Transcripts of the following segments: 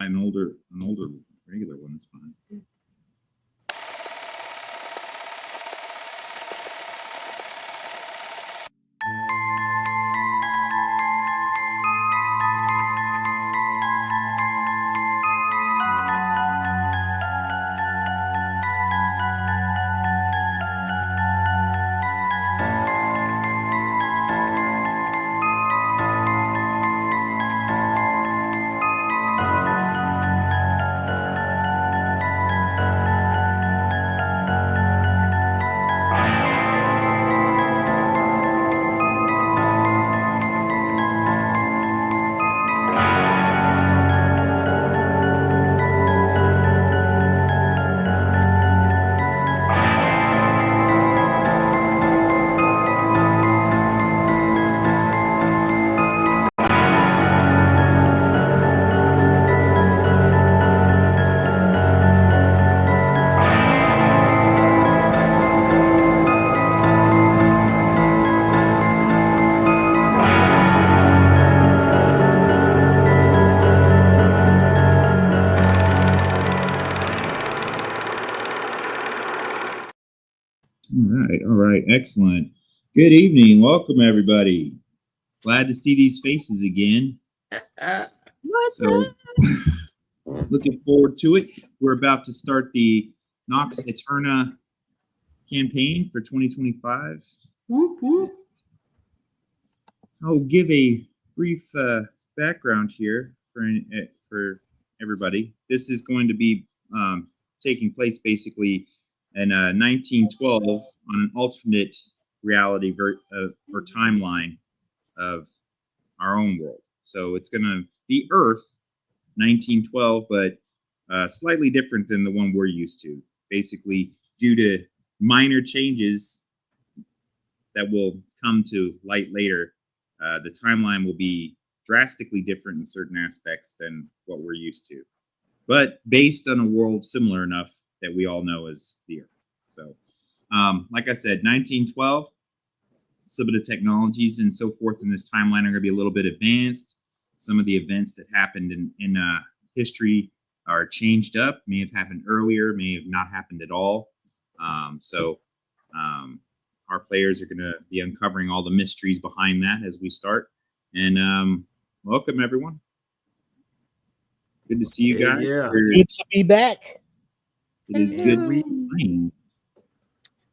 an older regular one is fine. All right, excellent. Good evening. Welcome, everybody. Glad to see these faces again. What's up? Looking forward to it. We're about to start the Nox Aeterna campaign for 2025. I'll give a brief background here for everybody. This is going to be taking place basically in 1912 on an alternate reality or timeline of our own world. So it's going to be Earth 1912, but slightly different than the one we're used to. Basically, due to minor changes that will come to light later, the timeline will be drastically different in certain aspects than what we're used to, but based on a world similar enough that we all know as the Earth. So, like I said, 1912, some of the technologies and so forth in this timeline are going to be a little bit advanced. Some of the events that happened in history are changed up, may have happened earlier, may have not happened at all. Our players are going to be uncovering all the mysteries behind that as we start. And welcome, everyone. Good to see you guys. Yeah. Good to be back. It is good to be playing.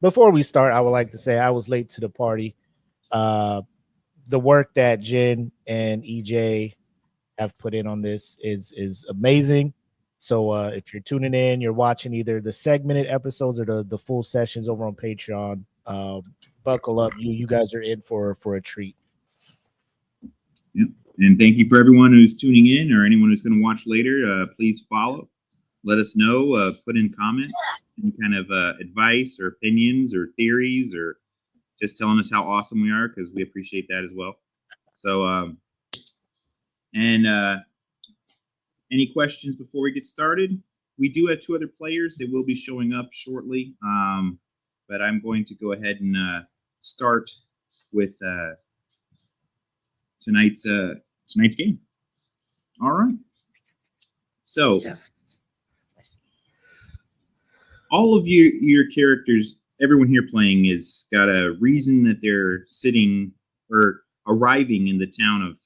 Before we start, I would like to say I was late to the party. The work that Jenn and EJ have put in on this is amazing. So if you're tuning in, you're watching either the segmented episodes or the full sessions over on Patreon, buckle up. You guys are in for a treat. Yep. And thank you for everyone who's tuning in or anyone who's going to watch later. Please follow. Let us know. Put in comments, any kind of advice or opinions or theories or just telling us how awesome we are, because we appreciate that as well. So, any questions before we get started? We do have 2 other players that will be showing up shortly, but I'm going to go ahead and start with tonight's game. All right. So, yes. All of your characters, everyone here playing, is got a reason that they're sitting or arriving in the town of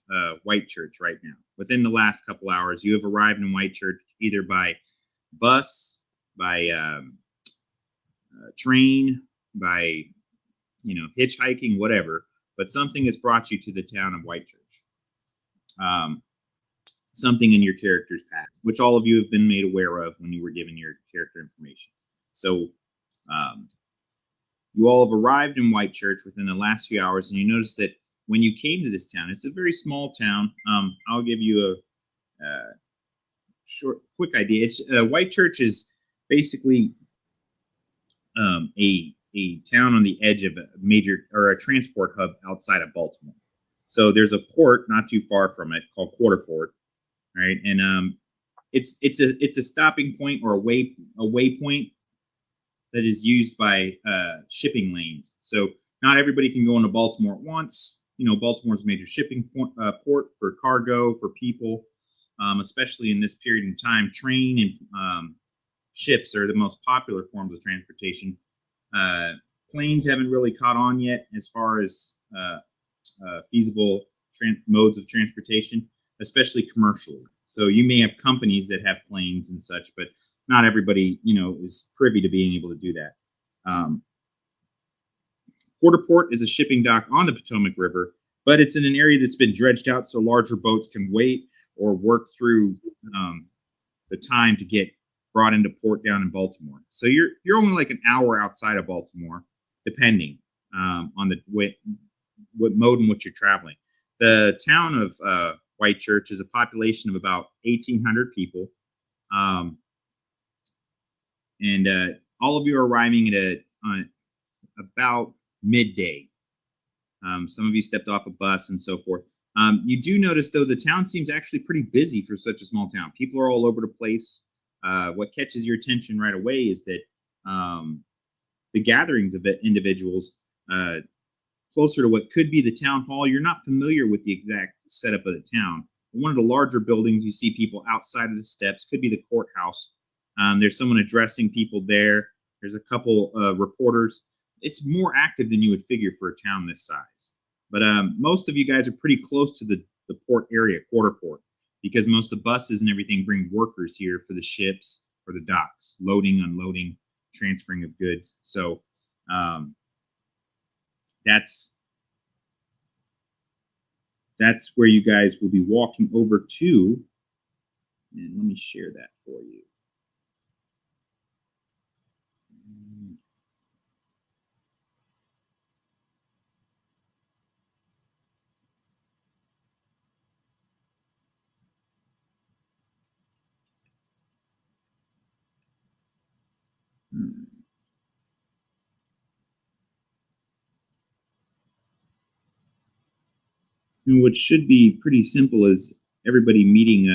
Whitechurch right now. Within the last couple hours, you have arrived in Whitechurch either by bus, by train, by hitchhiking, whatever. But something has brought you to the town of Whitechurch. Something in your character's past, which all of you have been made aware of when you were given your character information. So you all have arrived in Whitechurch within the last few hours, and you notice that when you came to this town, it's a very small town. I'll give you a quick idea. Whitechurch is basically a town on the edge of a major or a transport hub outside of Baltimore. So there's a port not too far from it called Quarterport, right? And it's a stopping point or a waypoint that is used by shipping lanes. So not everybody can go into Baltimore at once. Baltimore's a major shipping port for cargo, for people. especially in this period in time. Train and ships are the most popular forms of transportation. Planes haven't really caught on yet as far as feasible modes of transportation, especially commercially. So you may have companies that have planes and such, but not everybody, is privy to being able to do that. Port is a shipping dock on the Potomac River, but it's in an area that's been dredged out so larger boats can wait or work through the time to get brought into port down in Baltimore. So you're only like an hour outside of Baltimore, depending on the way, what mode in which you're traveling. The town of Whitechurch is a population of about 1,800 people, and all of you are arriving at about midday. Some of you stepped off a bus and so forth. You do notice, though, the town seems actually pretty busy for such a small town. People are all over the place. What catches your attention right away is that the gatherings of individuals closer to what could be the town hall. You're not familiar with the exact setup of the town. In one of the larger buildings, you see people outside of the steps. Could be the courthouse. There's someone addressing people there. There's a couple reporters. It's more active than you would figure for a town this size. But most of you guys are pretty close to the port area, quarter port, because most of the buses and everything bring workers here for the ships or the docks, loading, unloading, transferring of goods. So that's where you guys will be walking over to. And let me share that for you. And what should be pretty simple is everybody meeting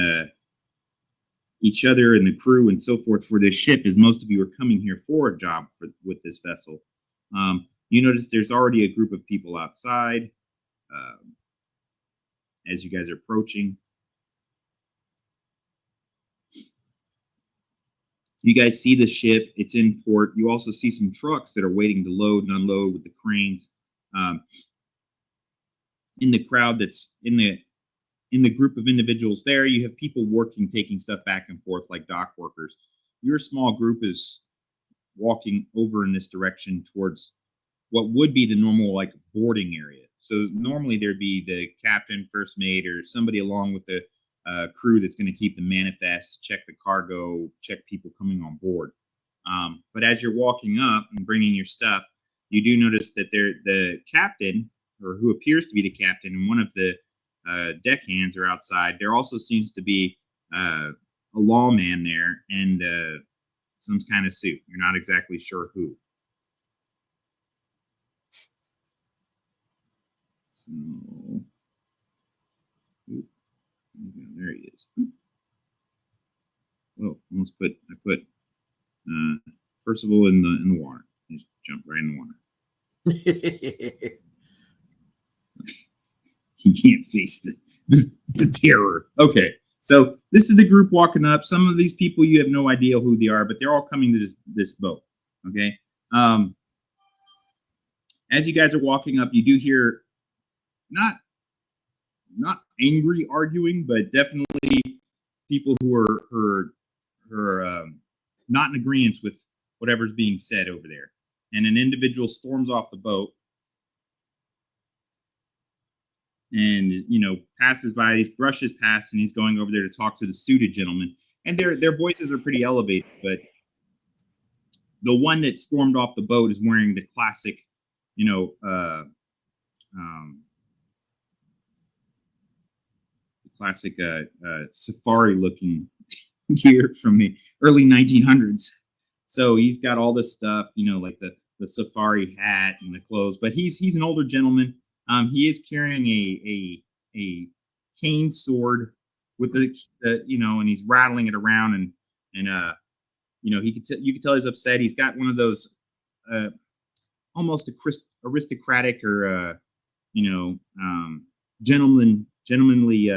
each other and the crew and so forth for this ship, as most of you are coming here for a job with this vessel. You notice there's already a group of people outside as you guys are approaching. You guys see the ship. It's in port. You also see some trucks that are waiting to load and unload with the cranes. In the crowd that's in the group of individuals there, you have people working, taking stuff back and forth like dock workers. Your small group is walking over in this direction towards what would be the normal like boarding area. So normally there'd be the captain, first mate, or somebody along with the crew that's going to keep the manifest, check the cargo, check people coming on board. But as you're walking up and bringing your stuff, you do notice that the captain, or who appears to be the captain, and one of the deckhands are outside. There also seems to be a lawman there and some kind of suit. You're not exactly sure who. So, there he is. Oh, I put Percival in the water. He just jumped right in the water. He can't face the terror. Okay, so this is the group walking up. Some of these people you have no idea who they are, but they're all coming to this boat. Okay, as you guys are walking up, you do hear not angry arguing, but definitely people who are not in agreement with whatever's being said over there. And an individual storms off the boat and passes by, he brushes past, and he's going over there to talk to the suited gentleman. And their voices are pretty elevated, but the one that stormed off the boat is wearing the classic, safari-looking gear from the early 1900s. So he's got all this stuff, like the safari hat and the clothes. But he's an older gentleman. He is carrying a cane sword with the and he's rattling it around, and you could tell he's upset. He's got one of those almost aristocratic or gentlemanly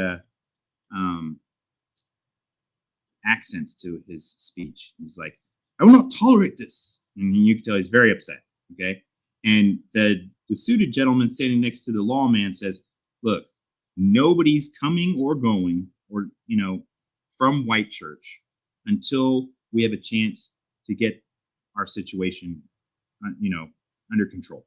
accents to his speech. He's like, "I will not tolerate this," and you can tell he's very upset. Okay, and the suited gentleman standing next to the lawman says, "Look, nobody's coming or going, or from White Church until we have a chance to get our situation, under control."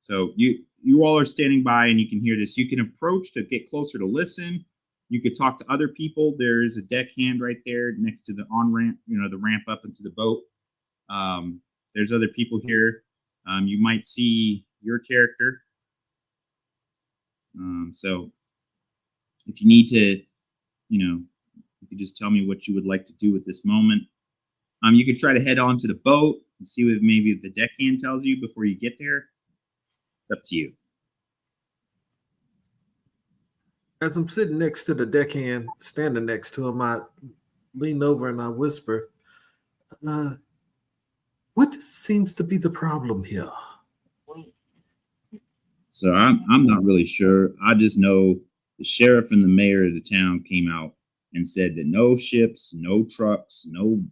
So you all are standing by and you can hear this. You can approach to get closer to listen. You could talk to other people. There's a deckhand right there next to the on ramp, the ramp up into the boat. There's other people here. You might see your character. So if you need to, you could just tell me what you would like to do at this moment. You could try to head on to the boat and see what maybe the deckhand tells you before you get there. It's up to you. As I'm sitting next to the deckhand, standing next to him, I lean over and I whisper, "What seems to be the problem here?" So I'm not really sure. I just know the sheriff and the mayor of the town came out and said that no ships, no trucks, no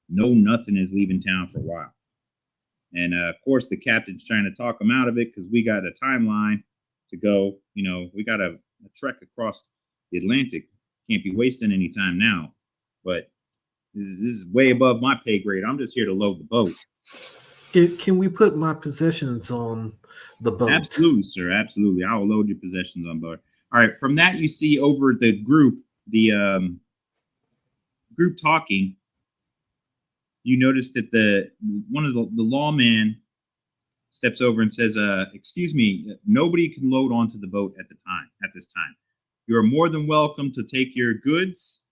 nothing is leaving town for a while. And of course, the captain's trying to talk them out of it because we got a timeline to go. We got a trek across the Atlantic. Can't be wasting any time now. But this is way above my pay grade. I'm just here to load the boat. Can we put my possessions on the boat? Absolutely, sir. Absolutely. I will load your possessions on board. All right. From that, you see over the group, group talking. You notice that one of the lawman steps over and says, "Excuse me, nobody can load onto the boat at this time. You are more than welcome to take your goods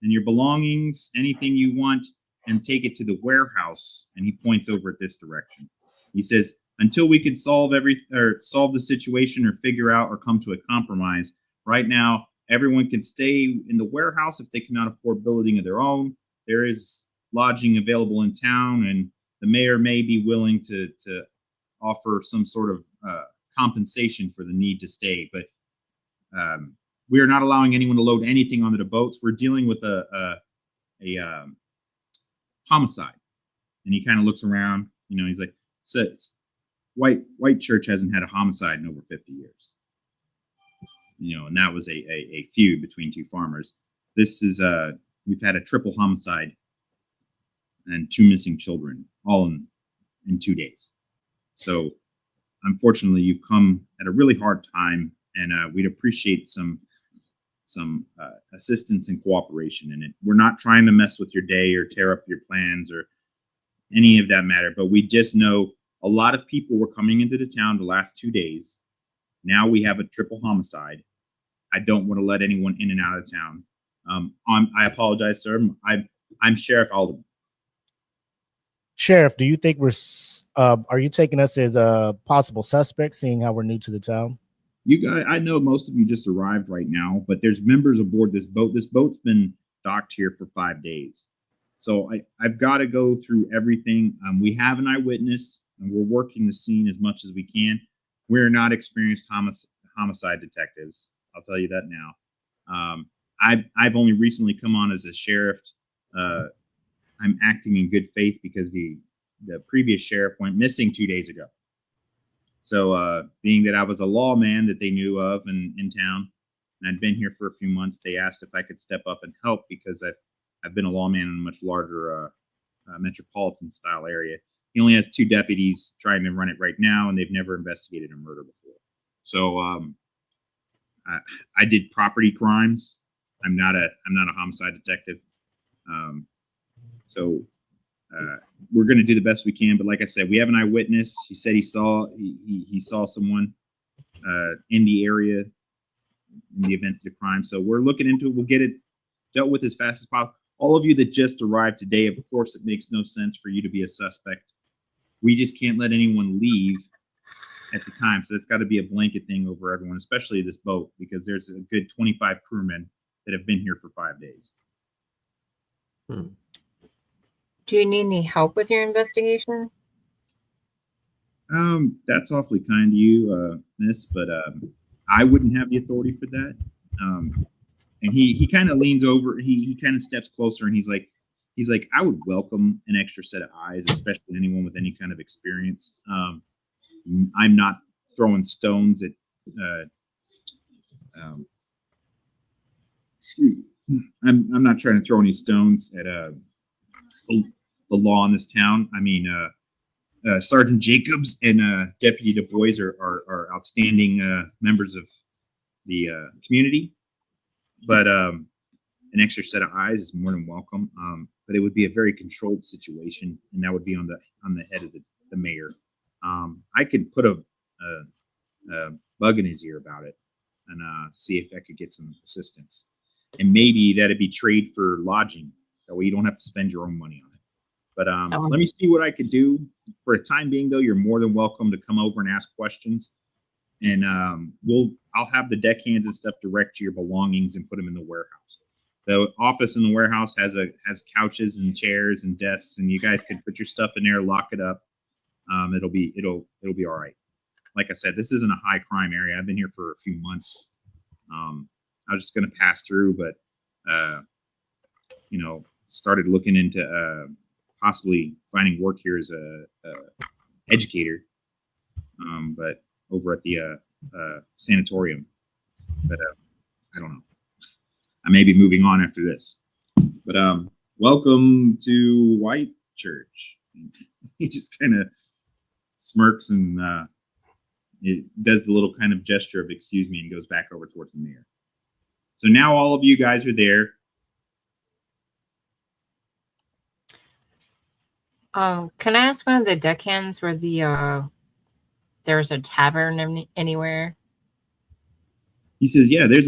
and your belongings, anything you want, and take it to the warehouse." And he points over at this direction. He says, "Until we can solve the situation or figure out or come to a compromise, right now, everyone can stay in the warehouse if they cannot afford building of their own. There is lodging available in town, and the mayor may be willing to offer some sort of compensation for the need to stay. But we are not allowing anyone to load anything onto the boats. We're dealing with a homicide." And he kind of looks around. He's like, "It's White Church hasn't had a homicide in over 50 years." And that was a feud between two farmers. This is we've had a triple homicide and 2 missing children, all in 2 days. So unfortunately, you've come at a really hard time, and we'd appreciate some assistance and cooperation in it. We're not trying to mess with your day or tear up your plans or any of that matter, but we just know a lot of people were coming into the town the last 2 days. Now we have a triple homicide. I don't want to let anyone in and out of town. I apologize, sir. I'm Sheriff Alderman. Sheriff, do you think are you taking us as a possible suspect, seeing how we're new to the town? You guys, I know most of you just arrived right now, but there's members aboard this boat. This boat's been docked here for 5 days. So I've got to go through everything. We have an eyewitness, and we're working the scene as much as we can. We're not experienced homicide detectives. I'll tell you that now. I've only recently come on as a sheriff. I'm acting in good faith because the previous sheriff went missing 2 days ago. So being that I was a lawman that they knew of in town, and I'd been here for a few months, they asked if I could step up and help because I've been a lawman in a much larger metropolitan style area. He only has 2 deputies trying to run it right now, and they've never investigated a murder before. So I did property crimes. I'm not a homicide detective. So we're going to do the best we can. But like I said, we have an eyewitness. He said he saw someone in the area in the event of the crime. So we're looking into it. We'll get it dealt with as fast as possible. All of you that just arrived today, of course, it makes no sense for you to be a suspect. We just can't let anyone leave at the time. So it's got to be a blanket thing over everyone, especially this boat, because there's a good 25 crewmen that have been here for 5 days. Do you need any help with your investigation? That's awfully kind of you, miss, but I wouldn't have the authority for that. and he kind of leans over. He kind of steps closer, and he's like, I would welcome an extra set of eyes, especially anyone with any kind of experience. I'm not throwing stones at. Excuse me. I'm not trying to throw any stones at the law in this town. I mean, Sergeant Jacobs and Deputy Du Bois are outstanding members of the community, but an extra set of eyes is more than welcome. But it would be a very controlled situation, and that would be on the head of the mayor. I could put a bug in his ear about it and see if I could get some assistance, and maybe that'd be trade for lodging. That way you don't have to spend your own money on it. But let me see what I could do. For the time being, though, you're more than welcome to come over and ask questions, and I'll have the deckhands and stuff direct to your belongings and put them in the warehouse. The office in the warehouse has couches and chairs and desks, and you guys can put your stuff in there, lock it up. It'll be all right. Like I said, this isn't a high crime area. I've been here for a few months. I was just going to pass through, but started looking into possibly finding work here as a educator, but over at the sanatorium. But I don't know. I may be moving on after this. But welcome to White Church. He just kind of smirks and it does the little kind of gesture of excuse me and goes back over towards the mayor. So now all of you guys are there. Can I ask one of the deckhands where there's a tavern anywhere? He says, yeah, there's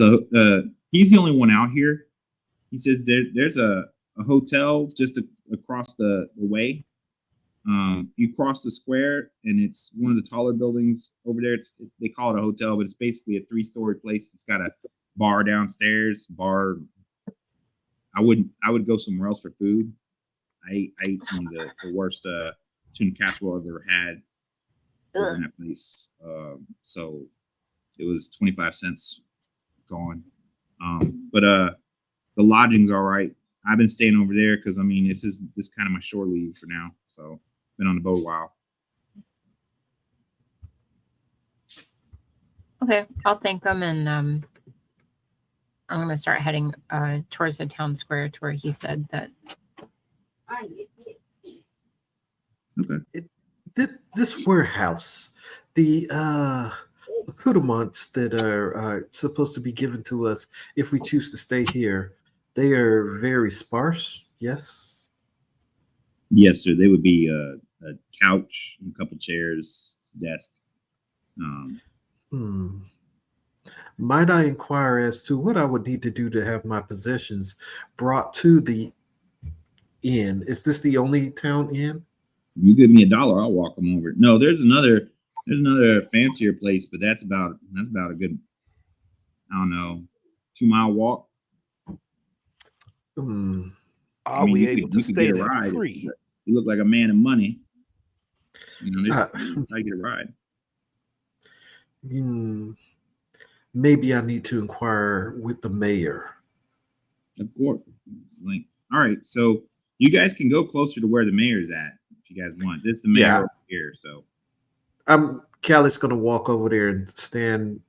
he's the only one out here. He says there's a hotel just across the way. You cross the square and it's one of the taller buildings over there. They call it a hotel, but it's basically a 3-story place. It's got a bar downstairs. I would go somewhere else for food. I ate some of the worst tuna casserole I've ever had in that place. So it was 25 cents gone. But the lodging's all right. I've been staying over there because this is kind of my shore leave for now. So been on the boat a while. Okay, I'll thank them, and I'm going to start heading towards the town square to where he said that. Okay. This warehouse, the accoutrements that are supposed to be given to us if we choose to stay here, they are very sparse. Yes. Yes, sir. They would be a couch, a couple chairs, desk. Might I inquire as to what I would need to do to have my possessions brought to the inn? Is this the only town inn? You give me $1, I'll walk them over. No, there's another fancier place, but that's about a good, I don't know, 2-mile walk. Are we able to stay there ride free? You look like a man of money. I get a ride. Maybe I need to inquire with the mayor. Of course. All right, so you guys can go closer to where the mayor's at if you guys want. This is the mayor over here, so. Callie's gonna walk over there and stand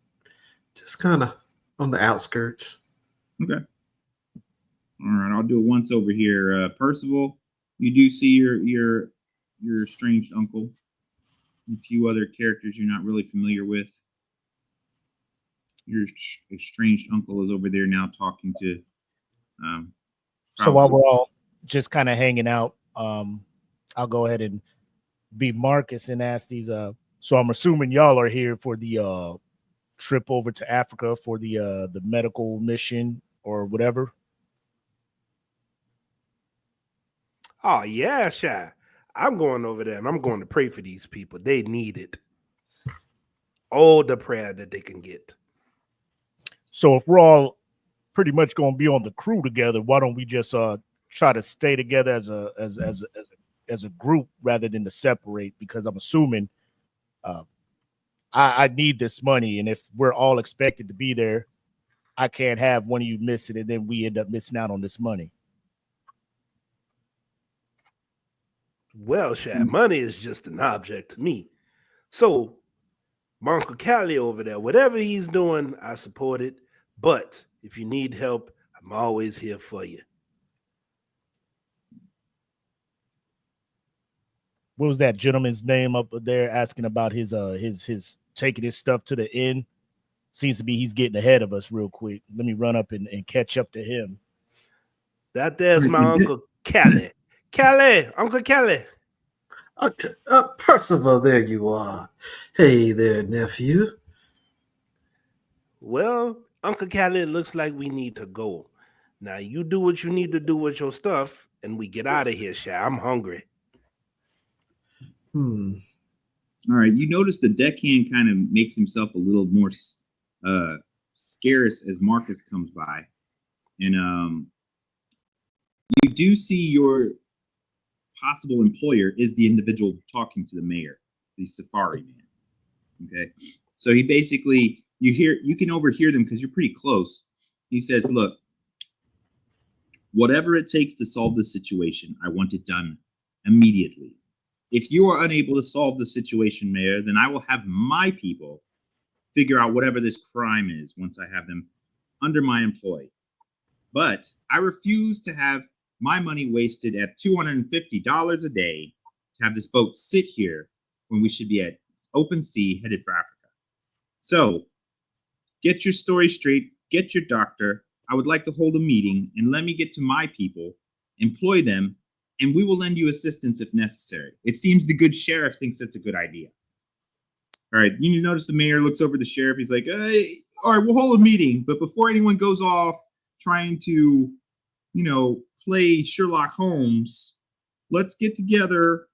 just kind of on the outskirts. Okay. All right, I'll do it once over here. Percival, you do see your estranged uncle. A few other characters you're not really familiar with. Your estranged uncle is over there now talking to. So while we're all just kind of hanging out, I'll go ahead and be Marcus and ask these. So I'm assuming y'all are here for the trip over to Africa for the medical mission or whatever. Oh yeah, Shy. I'm going over there and I'm going to pray for these people. They need it. All the prayer that they can get. So if we're all pretty much going to be on the crew together, why don't we just try to stay together as a group rather than to separate? Because I'm assuming I need this money, and if we're all expected to be there, I can't have one of you miss it, and then we end up missing out on this money. Well, Shad, money is just an object to me. So, my Uncle Callie over there, whatever he's doing, I support it. But if you need help, I'm always here for you. What was that gentleman's name up there asking about his taking his stuff to the inn? Seems to be he's getting ahead of us real quick. Let me run up and catch up to him. That there's my Uncle Callie. Callie, Uncle Callie. Percival, there you are. Hey there, nephew. Well, Uncle Callie, it looks like we need to go. Now, you do what you need to do with your stuff, and we get out of here, Sha. I'm hungry. All right, you notice the deckhand kind of makes himself a little more scarce as Marcus comes by. And you do see your possible employer is the individual talking to the mayor, the safari man. Okay, so he basically, you can overhear them because you're pretty close. He says, look, whatever it takes to solve this situation, I want it done immediately. If you are unable to solve the situation, Mayor, then I will have my people figure out whatever this crime is once I have them under my employ. But I refuse to have my money wasted at $250 a day to have this boat sit here when we should be at open sea headed for Africa. So get your story straight, get your doctor. I would like to hold a meeting and let me get to my people, employ them, and we will lend you assistance if necessary. It seems the good sheriff thinks that's a good idea. All right, you notice the mayor looks over the sheriff. He's like, hey, all right, we'll hold a meeting. But before anyone goes off trying to, play Sherlock Holmes, let's get together.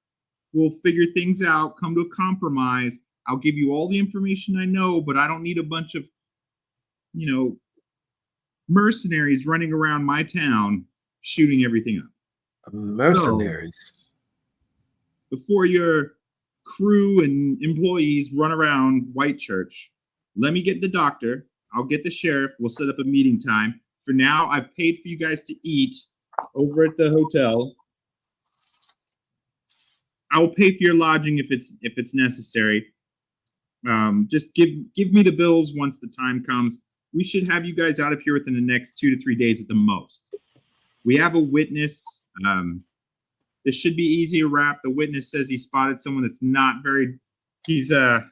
We'll figure things out, come to a compromise. I'll give you all the information I know, but I don't need a bunch of, mercenaries running around my town shooting everything up. Mercenaries. So, before your crew and employees run around Whitechurch, let me get the doctor. I'll get the sheriff. We'll set up a meeting time. For now, I've paid for you guys to eat over at the hotel. I'll pay for your lodging if it's necessary. Just give me the bills once the time comes. We should have you guys out of here within the next 2 to 3 days at the most. We have a witness. This should be easy to wrap. The witness says he spotted someone that's not very. It's a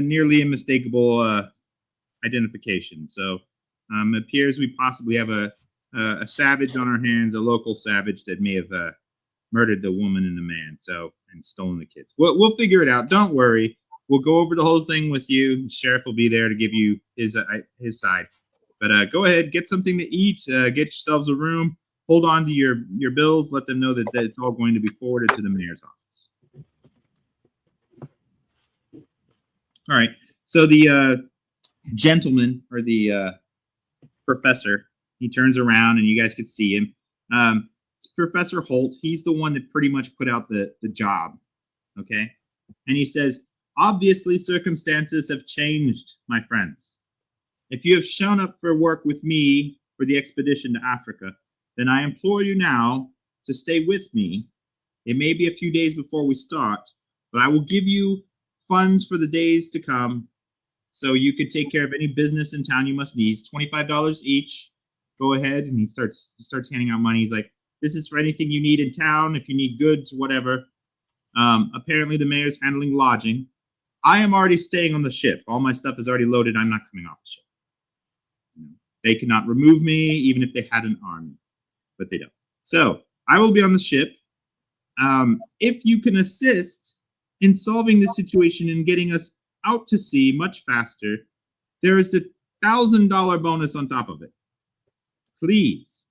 nearly unmistakable identification. So it appears we possibly have a savage on our hands, a local savage that may have murdered the woman and the man, and stolen the kids. We'll figure it out. Don't worry. We'll go over the whole thing with you. The sheriff will be there to give you his side. But go ahead, get something to eat. Get yourselves a room. Hold on to your bills. Let them know that it's all going to be forwarded to the mayor's office. All right. So the gentleman, or the professor, he turns around and you guys could see him. It's Professor Holt. He's the one that pretty much put out the job. Okay. And he says, obviously circumstances have changed, my friends. If you have shown up for work with me for the expedition to Africa, then I implore you now to stay with me. It may be a few days before we start, but I will give you funds for the days to come so you could take care of any business in town you must need. It's $25 each. Go ahead. And he starts handing out money. He's like, this is for anything you need in town, if you need goods, whatever. Apparently the mayor's handling lodging. I am already staying on the ship. All my stuff is already loaded. I'm not coming off the ship. They cannot remove me, even if they had an army, but they don't. So I will be on the ship. If you can assist in solving the situation and getting us out to sea much faster, there is $1,000 bonus on top of it. Please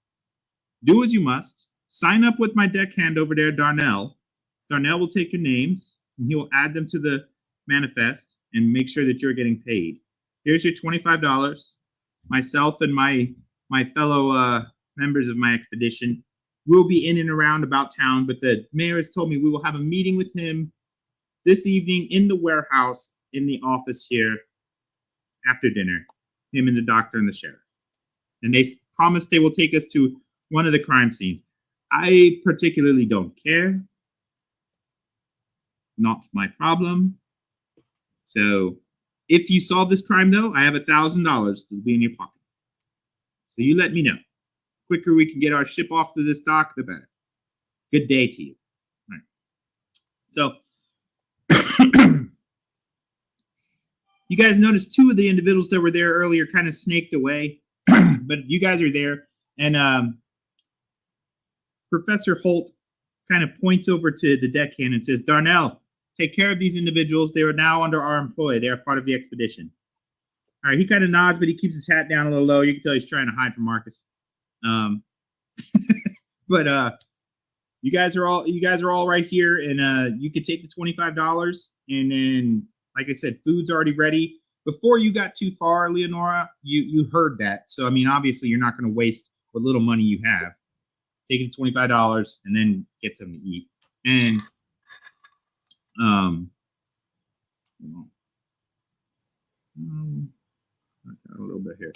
do as you must. Sign up with my deckhand over there, Darnell. Darnell will take your names and he will add them to the manifest and make sure that you're getting paid. Here's your $25. Myself and my fellow members of my expedition will be in and around about town, but the mayor has told me we will have a meeting with him this evening in the warehouse in the office here after dinner. him and the doctor and the sheriff. And they promise they will take us to one of the crime scenes. I particularly don't care. Not my problem. So if you solve this crime, though, I have $1,000 to be in your pocket. So you let me know. The quicker we can get our ship off to this dock, the better. Good day to you. All right. So you guys noticed two of the individuals that were there earlier kind of snaked away, but you guys are there. And Professor Holt kind of points over to the deckhand and says, Darnell, take care of these individuals. They are now under our employ. They are part of the expedition. All right, he kind of nods, but he keeps his hat down a little low. You can tell he's trying to hide from Marcus. But you guys are all right here, and you can take the $25, and then, like I said, food's already ready. Before you got too far, Leonora, you heard that. So I mean, obviously, you're not going to waste what little money you have. Take the $25 and then get something to eat. And a little bit here.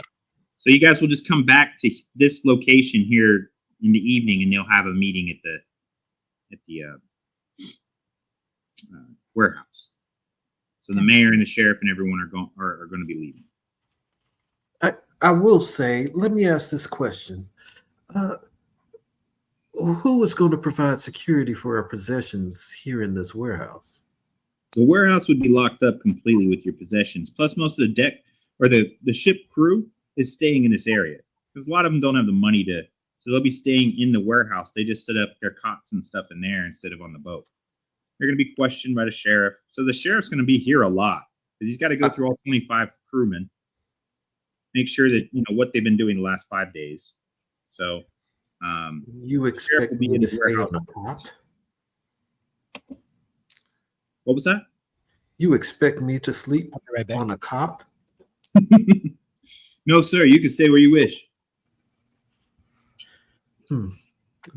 So you guys will just come back to this location here in the evening, and they'll have a meeting at the warehouse. So the mayor and the sheriff and everyone are going to be leaving. I will say, let me ask this question. Who is going to provide security for our possessions here in this warehouse? The warehouse would be locked up completely with your possessions. Plus, most of the deck or the ship crew is staying in this area because a lot of them don't have the money to. So they'll be staying in the warehouse. They just set up their cots and stuff in there instead of on the boat. They're going to be questioned by the sheriff. So the sheriff's going to be here a lot because he's got to go through all 25 crewmen, make sure that what they've been doing the last 5 days. So you expect me to stay on a cot? What was that? You expect me to sleep right on a cot? No, sir. You can stay where you wish.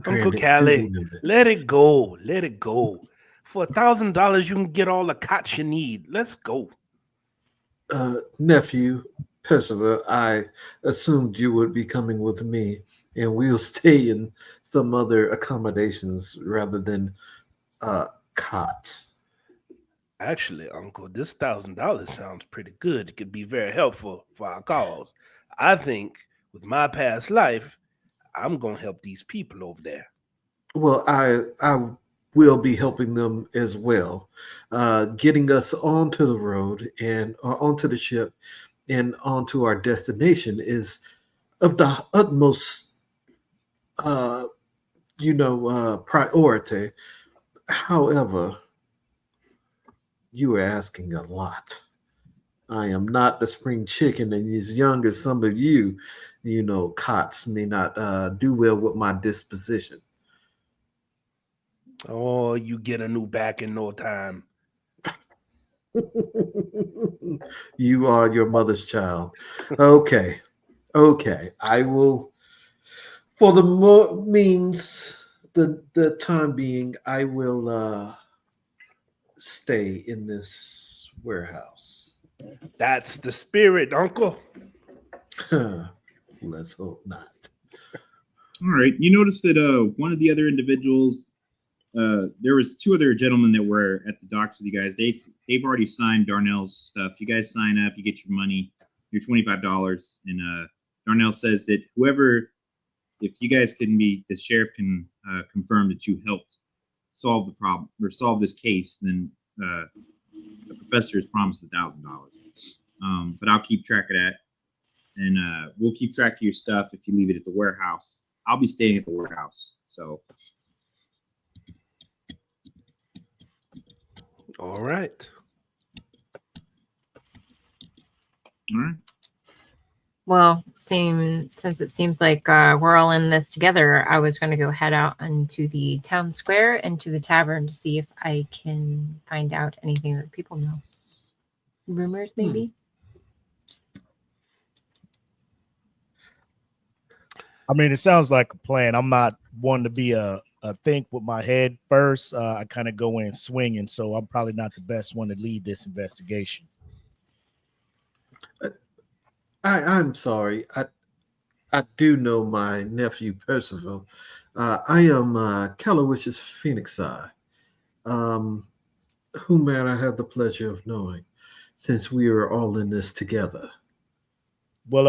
Uncle Callie, let it go. Let it go. For $1,000, you can get all the cots you need. Let's go. Nephew, Percival, I assumed you would be coming with me, and we'll stay in some other accommodations rather than cots. Actually, Uncle, this $1,000 sounds pretty good. It could be very helpful for our cause. I think with my past life, I'm going to help these people over there. Well, I will be helping them as well, getting us onto the road and onto the ship and onto our destination is of the utmost, priority. However, you are asking a lot. I am not the spring chicken, and as young as some of you, cots may not do well with my disposition. Oh, you get a new back in no time. You are your mother's child. Okay. I will, for the the time being, I will stay in this warehouse. That's the spirit, Uncle. Let's hope not. All right. You notice that one of the other individuals, there was two other gentlemen that were at the docks with you guys. They've already signed Darnell's stuff. You guys sign up, you get your money, your $25, and Darnell says that if you guys the sheriff can confirm that you helped solve the problem or solve this case, then the professor has promised $1,000. But I'll keep track of that, and we'll keep track of your stuff if you leave it at the warehouse. I'll be staying at the warehouse, so. All right. All right. Well, since it seems like we're all in this together, I was going to go head out into the town square and to the tavern to see if I can find out anything that people know. Rumors, maybe? I mean, it sounds like a plan. I'm not one to be a think with my head first. I kind of go in swinging, so I'm probably not the best one to lead this investigation. I'm sorry. I do know my nephew Percival. I am Caloysius Phoenix Eye. Um, whom may I have the pleasure of knowing, since we are all in this together? Well,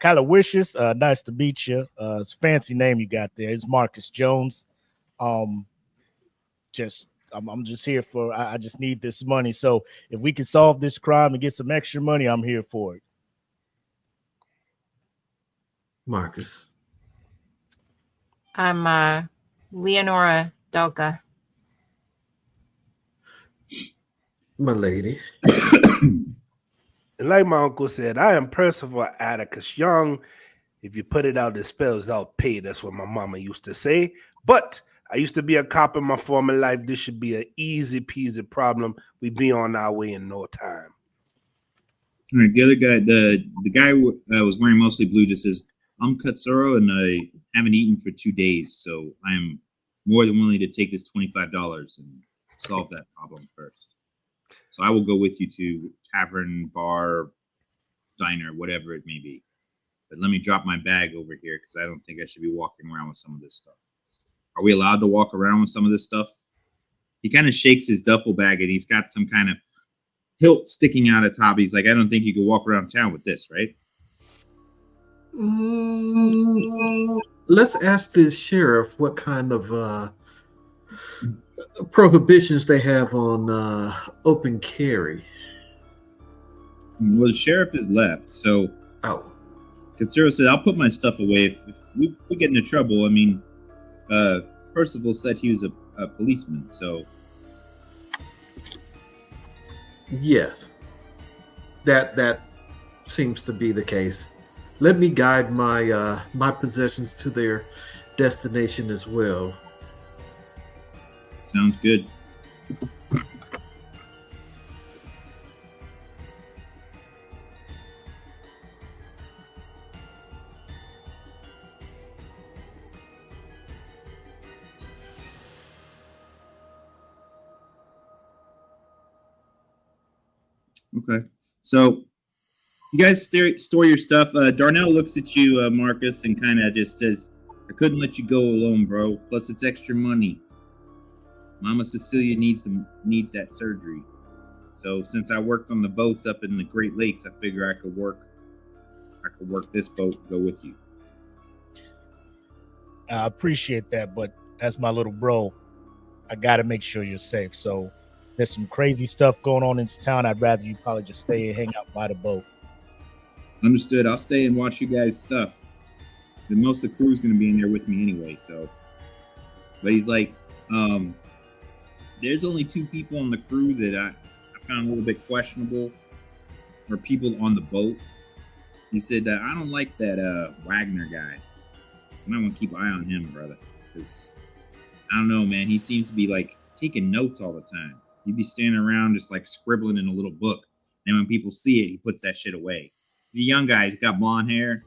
Aloysius, nice to meet you. It's a fancy name you got there. It's Marcus Jones. Um, I'm just here for. I just need this money. So if we can solve this crime and get some extra money, I'm here for it. Marcus. I'm Leonora Dalka. My lady. And like my uncle said, I am Percival Atticus Young. If you put it out, it spells out pay. That's what my mama used to say. But I used to be a cop in my former life. This should be an easy peasy problem. We be on our way in no time. All right, the other guy, the guy was wearing mostly blue, just says, "I'm Katsuro, and I haven't eaten for 2 days, so I'm more than willing to take this $25 and solve that problem first. So I will go with you to tavern, bar, diner, whatever it may be. But let me drop my bag over here because I don't think I should be walking around with some of this stuff. Are we allowed to walk around with some of this stuff?" He kind of shakes his duffel bag and he's got some kind of hilt sticking out at top. He's like, "I don't think you could walk around town with this, right?" Let's ask the sheriff what kind of prohibitions they have on open carry. Well, the sheriff is left, so Oh, Katsuro said, "I'll put my stuff away if we get into trouble." I mean, Percival said he was a policeman, so yes. That seems to be the case. Let me guide my my possessions to their destination as well. sounds good. Okay, so you guys store your stuff. Darnell looks at you, Marcus, and kind of just says, "I couldn't let you go alone, bro. Plus, it's extra money. Mama Cecilia needs that surgery. So since I worked on the boats up in the Great Lakes, I figure I could work this boat, go with you." I appreciate that, but as my little bro, I got to make sure you're safe. So there's some crazy stuff going on in this town. I'd rather you probably just stay and hang out by the boat. Understood. I'll stay and watch you guys' stuff. And most of the crew's going to be in there with me anyway. So, but he's like, there's only 2 people on the crew that I found a little bit questionable, or people on the boat. He said, "I don't like that Wagner guy. I might want to keep an eye on him, brother, because I don't know, man. He seems to be like taking notes all the time. He'd be standing around just like scribbling in a little book, and when people see it, he puts that shit away. He's a young guy. He's got blonde hair.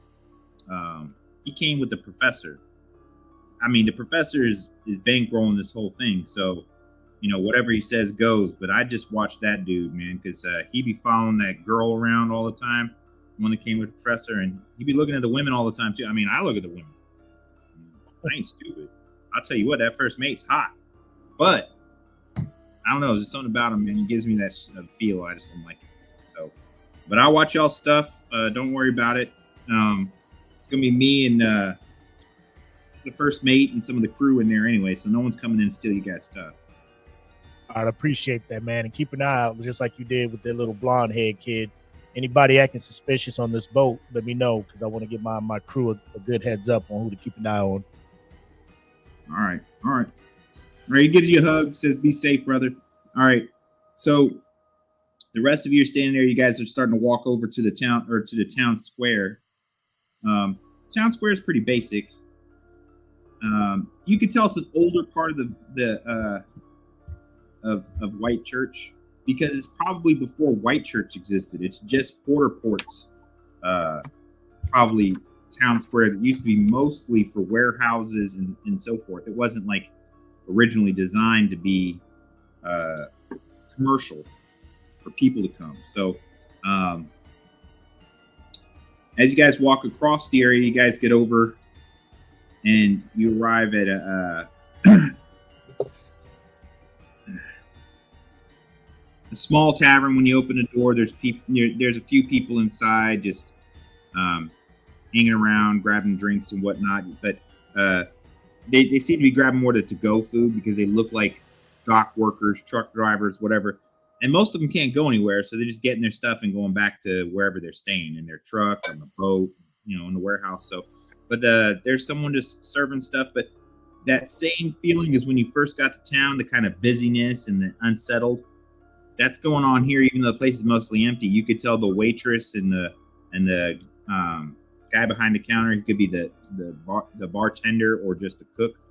He came with the professor. I mean, the professor is bankrolling this whole thing, so whatever he says goes. But I just watched that dude, man, because he be following that girl around all the time, the one that came with the professor, and he be looking at the women all the time too. I mean, I look at the women. I ain't stupid. I'll tell you what, that first mate's hot, but I don't know. There's something about him, man. He gives me that feel. I just don't like it. So, but I'll watch y'all stuff. Don't worry about it. It's gonna be me and the first mate and some of the crew in there anyway, so no one's coming in and steal you guys' stuff. I'd appreciate that, man. And keep an eye out, just like you did with that little blonde head kid. Anybody acting suspicious on this boat, let me know, because I want to give my crew a good heads up on who to keep an eye on. All right. He gives you a hug, says, "Be safe, brother." All right. So the rest of you are standing there. You guys are starting to walk over to the town square. Town square is pretty basic. You can tell it's an older part of of White Church, because it's probably before White Church existed. It's just Porterport's probably town square that used to be mostly for warehouses and so forth. It wasn't like originally designed to be commercial for people to come. So As you guys walk across the area, you guys get over, and you arrive at a small tavern. When you open the door, there's a few people inside, just hanging around, grabbing drinks and whatnot. But they seem to be grabbing more to-go food because they look like dock workers, truck drivers, whatever. And most of them can't go anywhere, so they're just getting their stuff and going back to wherever they're staying, in their truck, on the boat, in the warehouse. So, but there's someone just serving stuff. But that same feeling as when you first got to town, the kind of busyness and the unsettled, that's going on here. Even though the place is mostly empty, you could tell the waitress and the guy behind the counter, he could be the bartender or just the cook.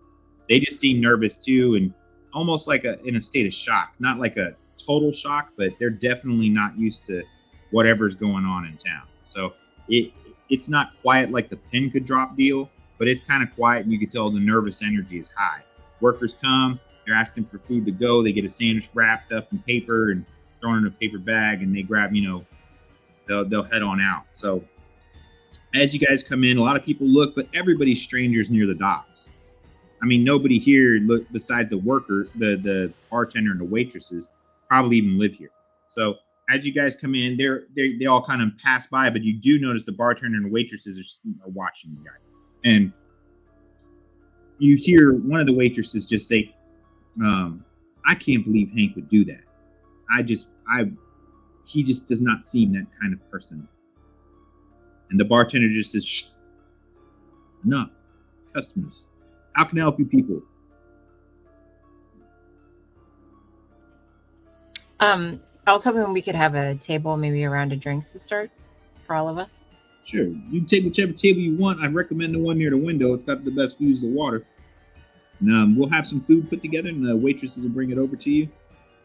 They just seem nervous too, and almost like in a state of shock. Not like a total shock, but they're definitely not used to whatever's going on in town. So it's not quiet like the pin could drop deal, but it's kind of quiet, and you can tell the nervous energy is high. Workers come, they're asking for food to go. They get a sandwich wrapped up in paper and thrown in a paper bag, and they grab, they'll head on out. So as you guys come in, a lot of people look, but everybody's strangers near the docks. I mean, nobody here besides the worker, the bartender and the waitresses probably even live here. So as you guys come in, they all kind of pass by, but you do notice the bartender and the waitresses are watching you guys. And you hear one of the waitresses just say, I can't believe Hank would do that. He just does not seem that kind of person. And the bartender just says, shh, enough, customers. How can I help you people? I was hoping we could have a table, maybe a round of drinks to start for all of us. Sure, you can take whichever table you want. I recommend the one near the window. It's got the best views of the water. And we'll have some food put together, and the waitresses will bring it over to you.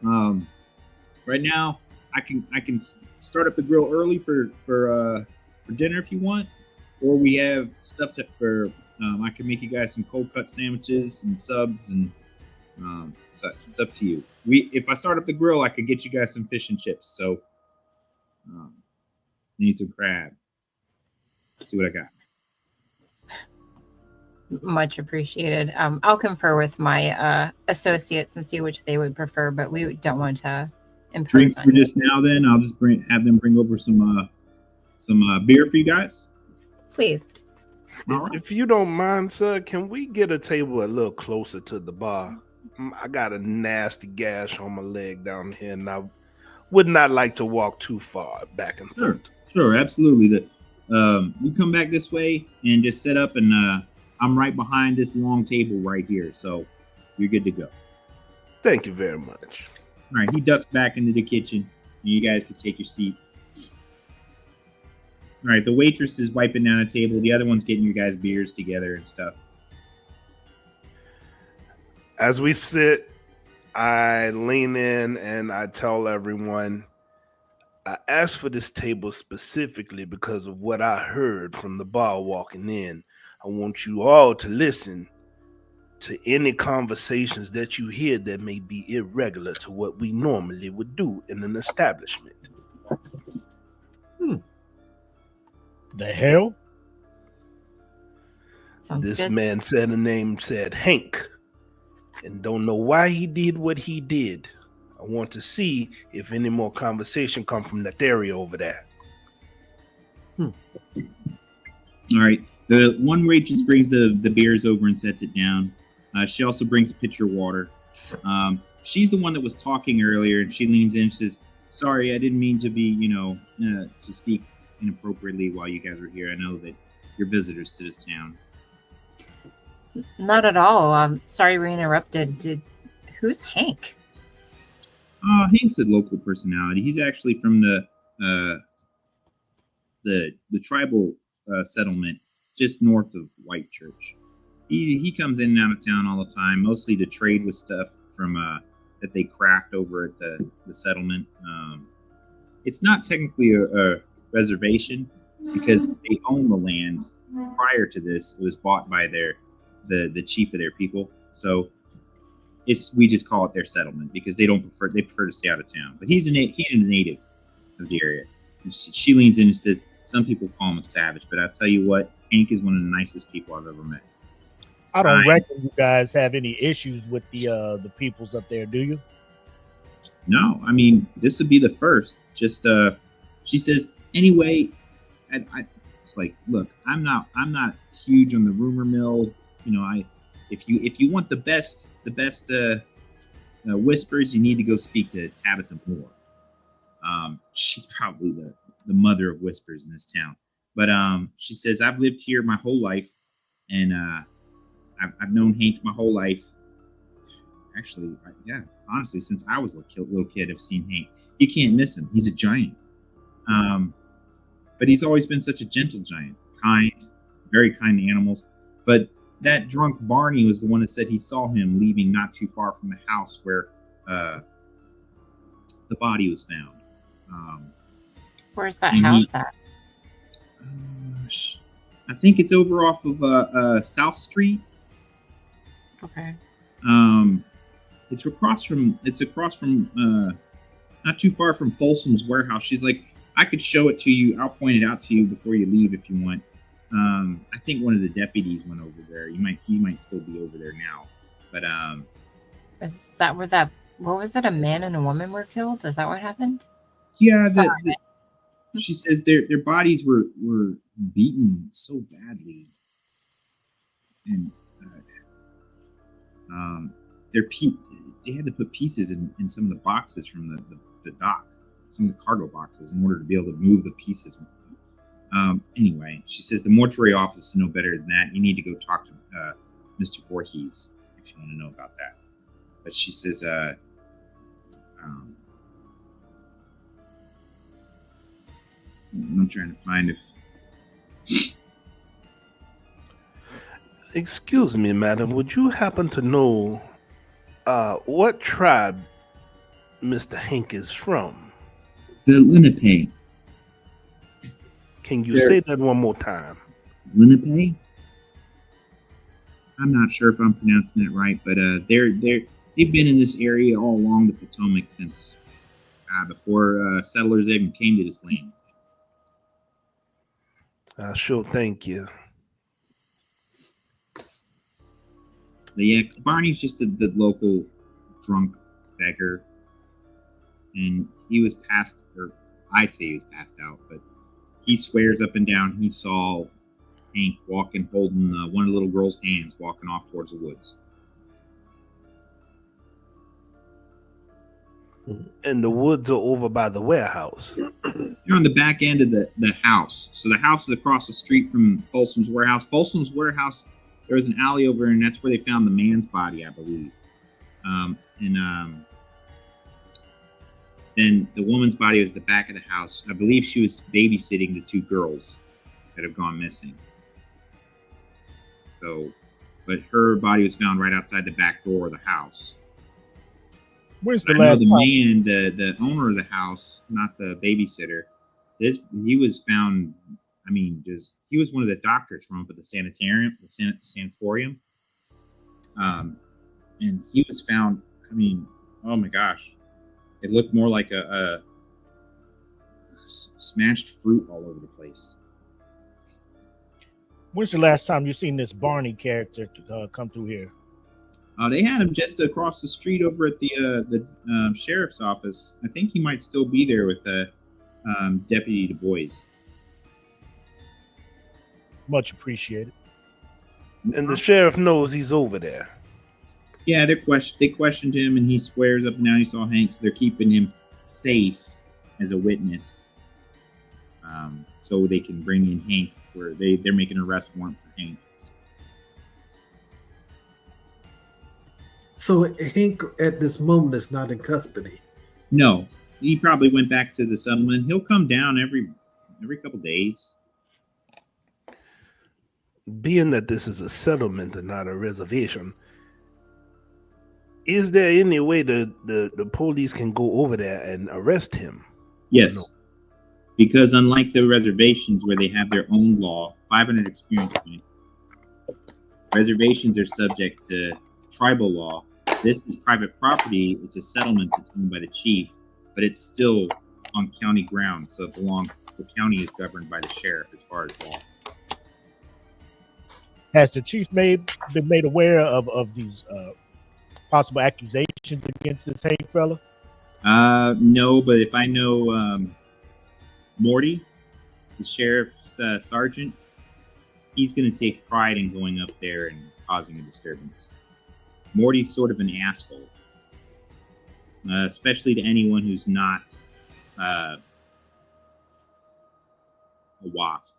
Right now, I can start up the grill early for dinner if you want, or we have stuff I can make you guys some cold cut sandwiches, some subs, and such. It's up to you. If I start up the grill, I could get you guys some fish and chips. So, need some crab. Let's see what I got. Much appreciated. I'll confer with my associates and see which they would prefer, but we don't want to impose Drinks on for you. just now. Then I'll just have them bring over some beer for you guys. Please. If you don't mind, sir, can we get a table a little closer to the bar? I got a nasty gash on my leg down here, and I would not like to walk too far back and forth. Sure, absolutely. You come back this way and just set up, and I'm right behind this long table right here, so you're good to go. Thank you very much. All right, he ducks back into the kitchen, and you guys can take your seat. All right, the waitress is wiping down a table. The other one's getting you guys beers together and stuff. As we sit, I lean in and I tell everyone, I asked for this table specifically because of what I heard from the bar walking in. I want you all to listen to any conversations that you hear that may be irregular to what we normally would do in an establishment. The hell? Sounds This good. man said a name said Hank, and don't know why he did what he did. I want to see if any more conversation come from that area over there. All right. The one waitress brings the beers over and sets it down. She also brings a pitcher of water. She's the one that was talking earlier, and she leans in and says, sorry, I didn't mean to be, to speak inappropriately while you guys were here. I know that you're visitors to this town. Not at all. Sorry we interrupted. Who's Hank? Hank's a local personality. He's actually from the tribal settlement just north of Whitechurch. He comes in and out of town all the time, mostly to trade with stuff from that they craft over at the settlement. It's not technically a reservation because they own the land. Prior to this, it was bought by the chief of their people. So we just call it their settlement because they prefer to stay out of town. But he's a native of the area. She leans in and says, "Some people call him a savage, but I tell you what, Hank is one of the nicest people I've ever met." I don't Kind. reckon you guys have any issues with the peoples up there, do you? No, I mean, this would be the first. Just she says, anyway, I it's like, look, I'm not huge on the rumor mill. You know, if you want the best whispers, you need to go speak to Tabitha Moore. She's probably the mother of whispers in this town. But she says, I've lived here my whole life, and I've known Hank my whole life. Actually, yeah, honestly, since I was a little kid, I've seen Hank. You can't miss him. He's a giant. But he's always been such a gentle giant, kind, very kind to animals. But that drunk Barney was the one that said he saw him leaving not too far from the house where the body was found. Where's that house at? I think it's over off of South Street. Okay. It's across from not too far from Folsom's warehouse. She's like, I could show it to you. I'll point it out to you before you leave if you want. I think one of the deputies went over there. He might still be over there now. But is that where what was it? A man and a woman were killed? Is that what happened? Yeah, she says their bodies were beaten so badly, and they had to put pieces in some of the boxes from the dock, some of the cargo boxes, in order to be able to move the pieces. Anyway, she says the mortuary office know better than that. You need to go talk to Mr. Voorhees if you want to know about that. But she says, I'm trying to find if. Excuse me, madam. Would you happen to know what tribe Mr. Hank is from? The Lenape. Can you say that one more time? Lenape? I'm not sure if I'm pronouncing it right, but they've been in this area all along the Potomac since before settlers even came to this land. Sure, thank you. Yeah, Barney's just the local drunk beggar, and he was passed, or I say he was passed out, but he swears up and down he saw Hank walking, holding one of the little girl's hands, walking off towards the woods. And the woods are over by the warehouse. You're on the back end of the house. So the house is across the street from Folsom's warehouse. Folsom's warehouse, there was an alley over there, and that's where they found the man's body, I believe. Then the woman's body was the back of the house. I believe she was babysitting the two girls that have gone missing. So, but her body was found right outside the back door of the house. Where's the last man, the owner of the house, not the babysitter? He was found. I mean, he was one of the doctors from up at the sanatorium, and he was found. I mean, oh my gosh, it looked more like a smashed fruit all over the place. When's the last time you seen this Barney character come through here? They had him just across the street over at the sheriff's office. I think he might still be there with Deputy Du Bois. Much appreciated. And the sheriff knows he's over there. Yeah, they questioned him, and he swears up and down he saw Hank, so they're keeping him safe as a witness, so they can bring in Hank. They're making an arrest warrant for Hank. So Hank at this moment is not in custody. No, he probably went back to the settlement. He'll come down every couple days. Being that this is a settlement and not a reservation, is there any way the police can go over there and arrest him? Yes, No. Because unlike the reservations where they have their own law, 500 experience points, reservations are subject to tribal law. This is private property. It's a settlement that's owned by the chief, but it's still on county ground, so it belongs. The county is governed by the sheriff as far as law. Has the chief been made aware of these possible accusations against this Hank fella? No, but if I know Morty, the sheriff's sergeant, he's going to take pride in going up there and causing a disturbance. Morty's sort of an asshole, especially to anyone who's not a wasp.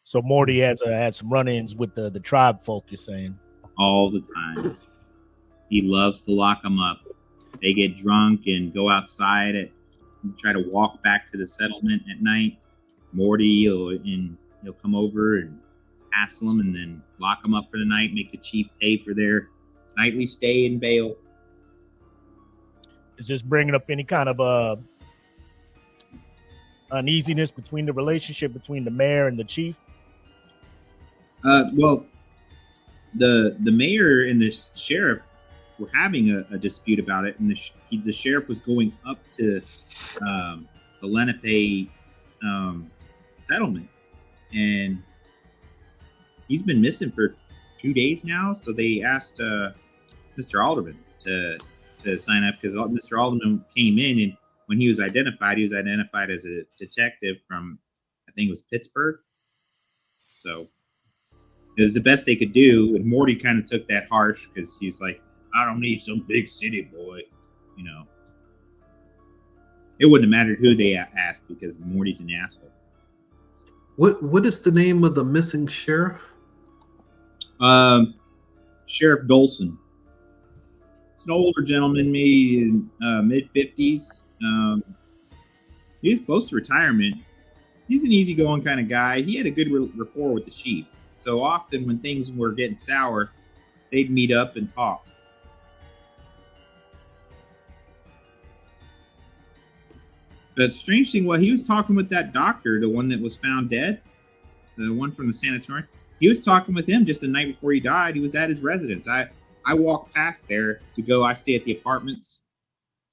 So Morty has had some run-ins with the tribe folk, you're saying? All the time. He loves to lock them up. They get drunk and go outside and try to walk back to the settlement at night. Morty he'll come over and hassle them and then lock them up for the night, make the chief pay for their nightly stay and bail. Is this bringing up any kind of uneasiness between the relationship between the mayor and the chief? Well, the mayor and the sheriff were having a dispute about it, and the sheriff was going up to the Lenape settlement, and he's been missing for 2 days now. So they asked Mr. Alderman to sign up, because Mr. Alderman came in, and when he was identified as a detective from, I think it was Pittsburgh. So it was the best they could do, and Morty kind of took that harsh because he's like, I don't need some big city boy, you know. It wouldn't have mattered who they asked because Morty's an asshole. What is the name of the missing sheriff? Sheriff Dolson. He's an older gentleman, maybe in mid-50s. He's close to retirement. He's an easygoing kind of guy. He had a good rapport with the chief. So often when things were getting sour, they'd meet up and talk. The strange thing was, he was talking with that doctor, the one that was found dead, the one from the sanatorium. He was talking with him just the night before he died. He was at his residence. I walked past there to go. I stay at the apartments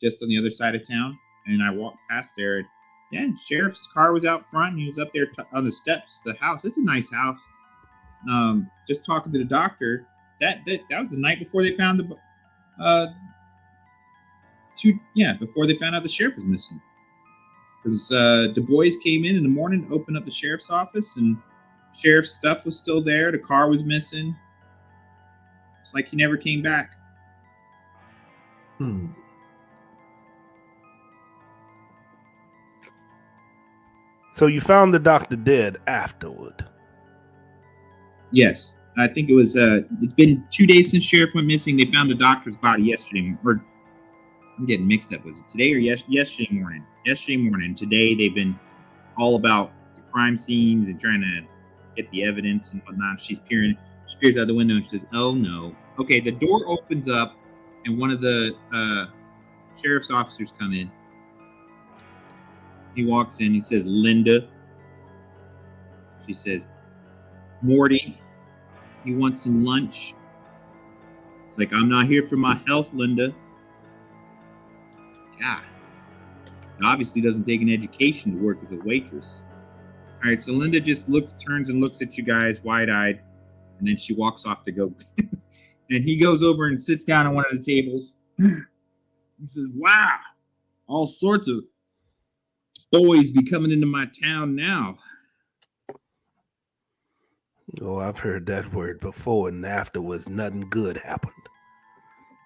just on the other side of town, and I walked past there. And yeah, sheriff's car was out front, and he was up there on the steps of the house. It's a nice house. Just talking to the doctor. That was the night before they found before they found out the sheriff was missing. Because Du Bois came in the morning to open up the sheriff's office, and sheriff's stuff was still there. The car was missing. It's like he never came back. So you found the doctor dead afterward? Yes. I think it was, it's been 2 days since sheriff went missing. They found the doctor's body yesterday. Or I'm getting mixed up. Was it today or yesterday morning? Yesterday morning. Today they've been all about the crime scenes and trying to get the evidence and whatnot. She peers out the window and she says, "Oh no." Okay, the door opens up and one of the sheriff's officers come in. He walks in. He says, "Linda." She says, "Morty, you want some lunch?" It's like, "I'm not here for my health, Linda." God. Obviously doesn't take an education to work as a waitress. All right, so Linda just turns and looks at you guys wide-eyed, and then she walks off to go. And he goes over and sits down at one of the tables. He says, "Wow, all sorts of boys be coming into my town now." Oh, I've heard that word before, and afterwards, nothing good happened.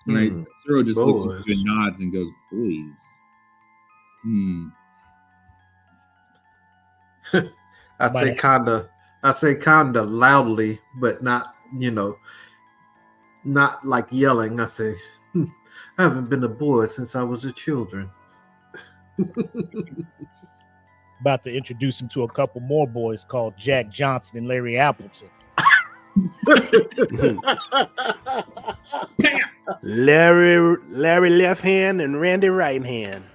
Right. Cyril just looks Boys. at you and nods and goes, "Boys." I say kinda loudly, but not, not like yelling. I say, I haven't been a boy since I was a children. About to introduce him to a couple more boys called Jack Johnson and Larry Appleton. Larry left hand and Randy right hand.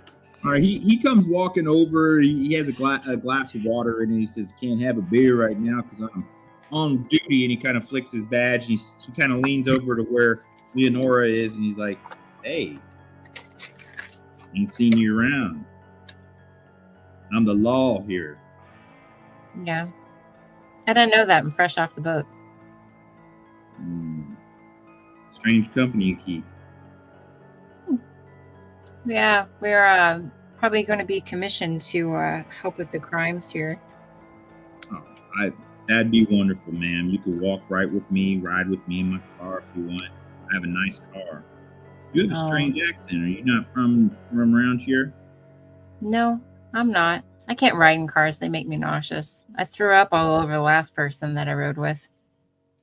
All right, he comes walking over. He has a glass of water, and he says, "Can't have a beer right now because I'm on duty." And he kind of flicks his badge, and he kind of leans over to where Leonora is, and he's like, "Hey, Ain't seen you around. I'm the law here. Yeah. I didn't know that. I'm fresh off the boat. Strange company you keep. Yeah, we're probably going to be commissioned to help with the crimes here. Oh, that'd be wonderful, ma'am. You could walk right with me, ride with me in my car if you want. I have a nice car. You have a strange accent. Are you not from around here? No, I'm not. I can't ride in cars. They make me nauseous. I threw up all over the last person that I rode with.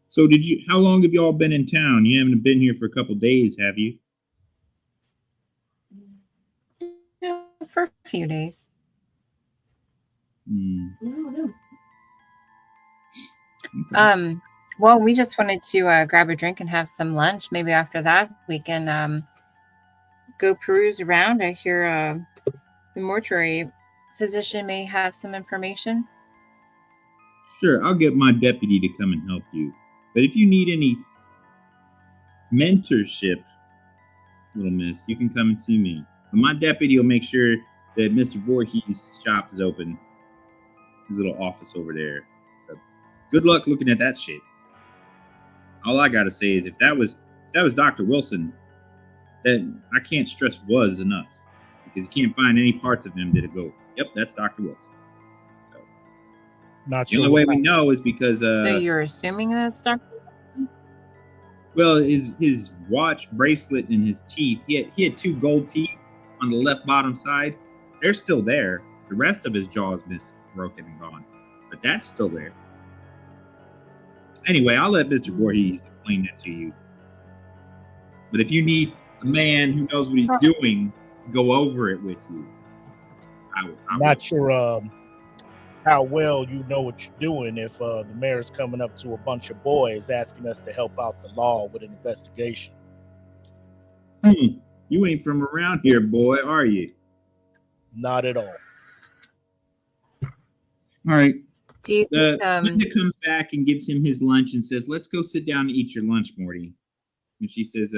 So how long have y'all been in town? You haven't been here for a couple days, have you? For a few days. Okay. Well, we just wanted to grab a drink and have some lunch. Maybe after that we can go peruse around. I hear the mortuary physician may have some information. Sure, I'll get my deputy to come and help you. But if you need any mentorship, little miss, you can come and see me. But my deputy will make sure that Mr. Voorhees' shop is open. His little office over there. But good luck looking at that shit. All I gotta say is if that was Dr. Wilson, then I can't stress was enough. Because you can't find any parts of him that go, yep, that's Dr. Wilson. So, Not the sure. only way we know is because So you're assuming that's Dr. Wilson? Well, his watch, bracelet, and his teeth. He had 2 gold teeth on the left bottom side. They're still there. The rest of his jaw is broken and gone, but that's still there. Anyway, I'll let Mr. Voorhees explain that to you. But if you need a man who knows what he's doing to go over it with you, I'm not sure how well you know what you're doing if the mayor's coming up to a bunch of boys asking us to help out the law with an investigation. You ain't from around here, boy, are you? Not at all. All right. Do you think, Linda comes back and gives him his lunch and says, "Let's go sit down and eat your lunch, Morty." And she says,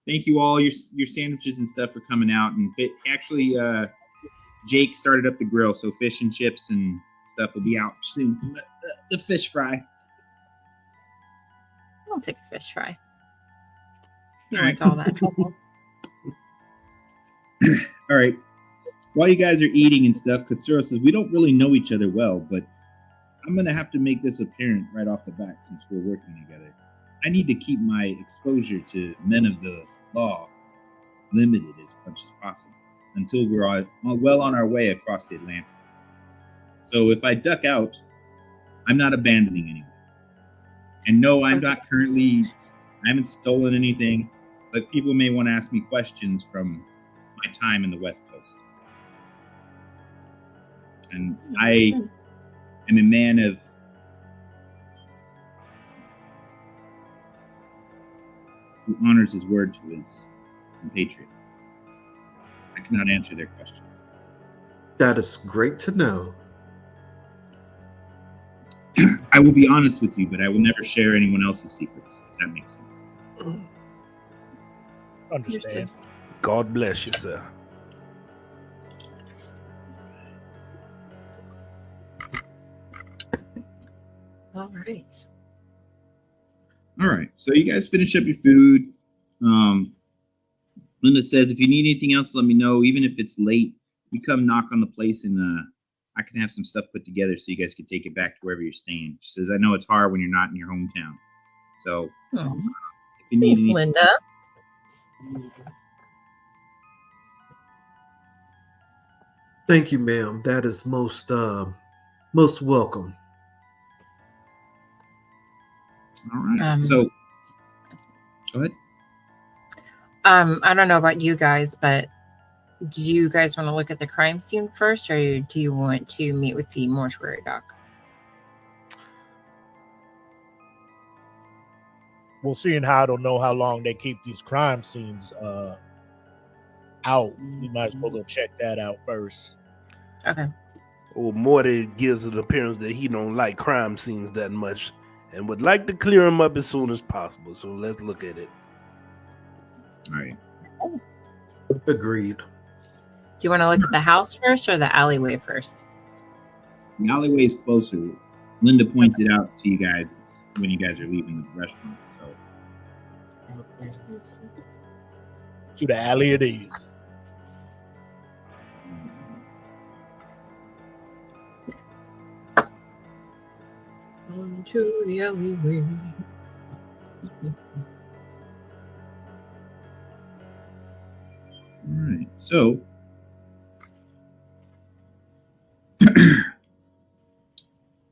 "Thank you all your sandwiches and stuff for coming out." And actually, Jake started up the grill, so fish and chips and stuff will be out soon from the fish fry. I'll take a fish fry. You went to all that trouble. All right. While you guys are eating and stuff, Katsura says, "We don't really know each other well, but I'm going to have to make this apparent right off the bat since we're working together. I need to keep my exposure to men of the law limited as much as possible until we're well on our way across the Atlantic. So if I duck out, I'm not abandoning anyone. And no, I haven't stolen anything, but people may want to ask me questions from my time in the West Coast. And I am a man of who honors his word to his compatriots. I cannot answer their questions." That is great to know. I will be honest with you, but I will never share anyone else's secrets, if that makes sense. Understand. God bless you, sir. All right. All right. So you guys finish up your food. Linda says, "If you need anything else, let me know. Even if it's late, you come knock on the place and I can have some stuff put together so you guys can take it back to wherever you're staying." She says, "I know it's hard when you're not in your hometown. So if you need Thanks, anything." Linda. Thank you, ma'am. That is most welcome. All right. So go ahead. I don't know about you guys, but do you guys want to look at the crime scene first, or do you want to meet with the mortuary doc? Well, seeing how I don't know how long they keep these crime scenes out, we might as well go check that out first. Okay. Old Morty gives an appearance that he don't like crime scenes that much and would like to clear them up as soon as possible. So let's look at it. All right. Agreed. Do you want to look at the house first or the alleyway first? The alleyway is closer. Linda points it out to you guys when you guys are leaving the restaurant. So To the alley it is. To the alleyway. all right. So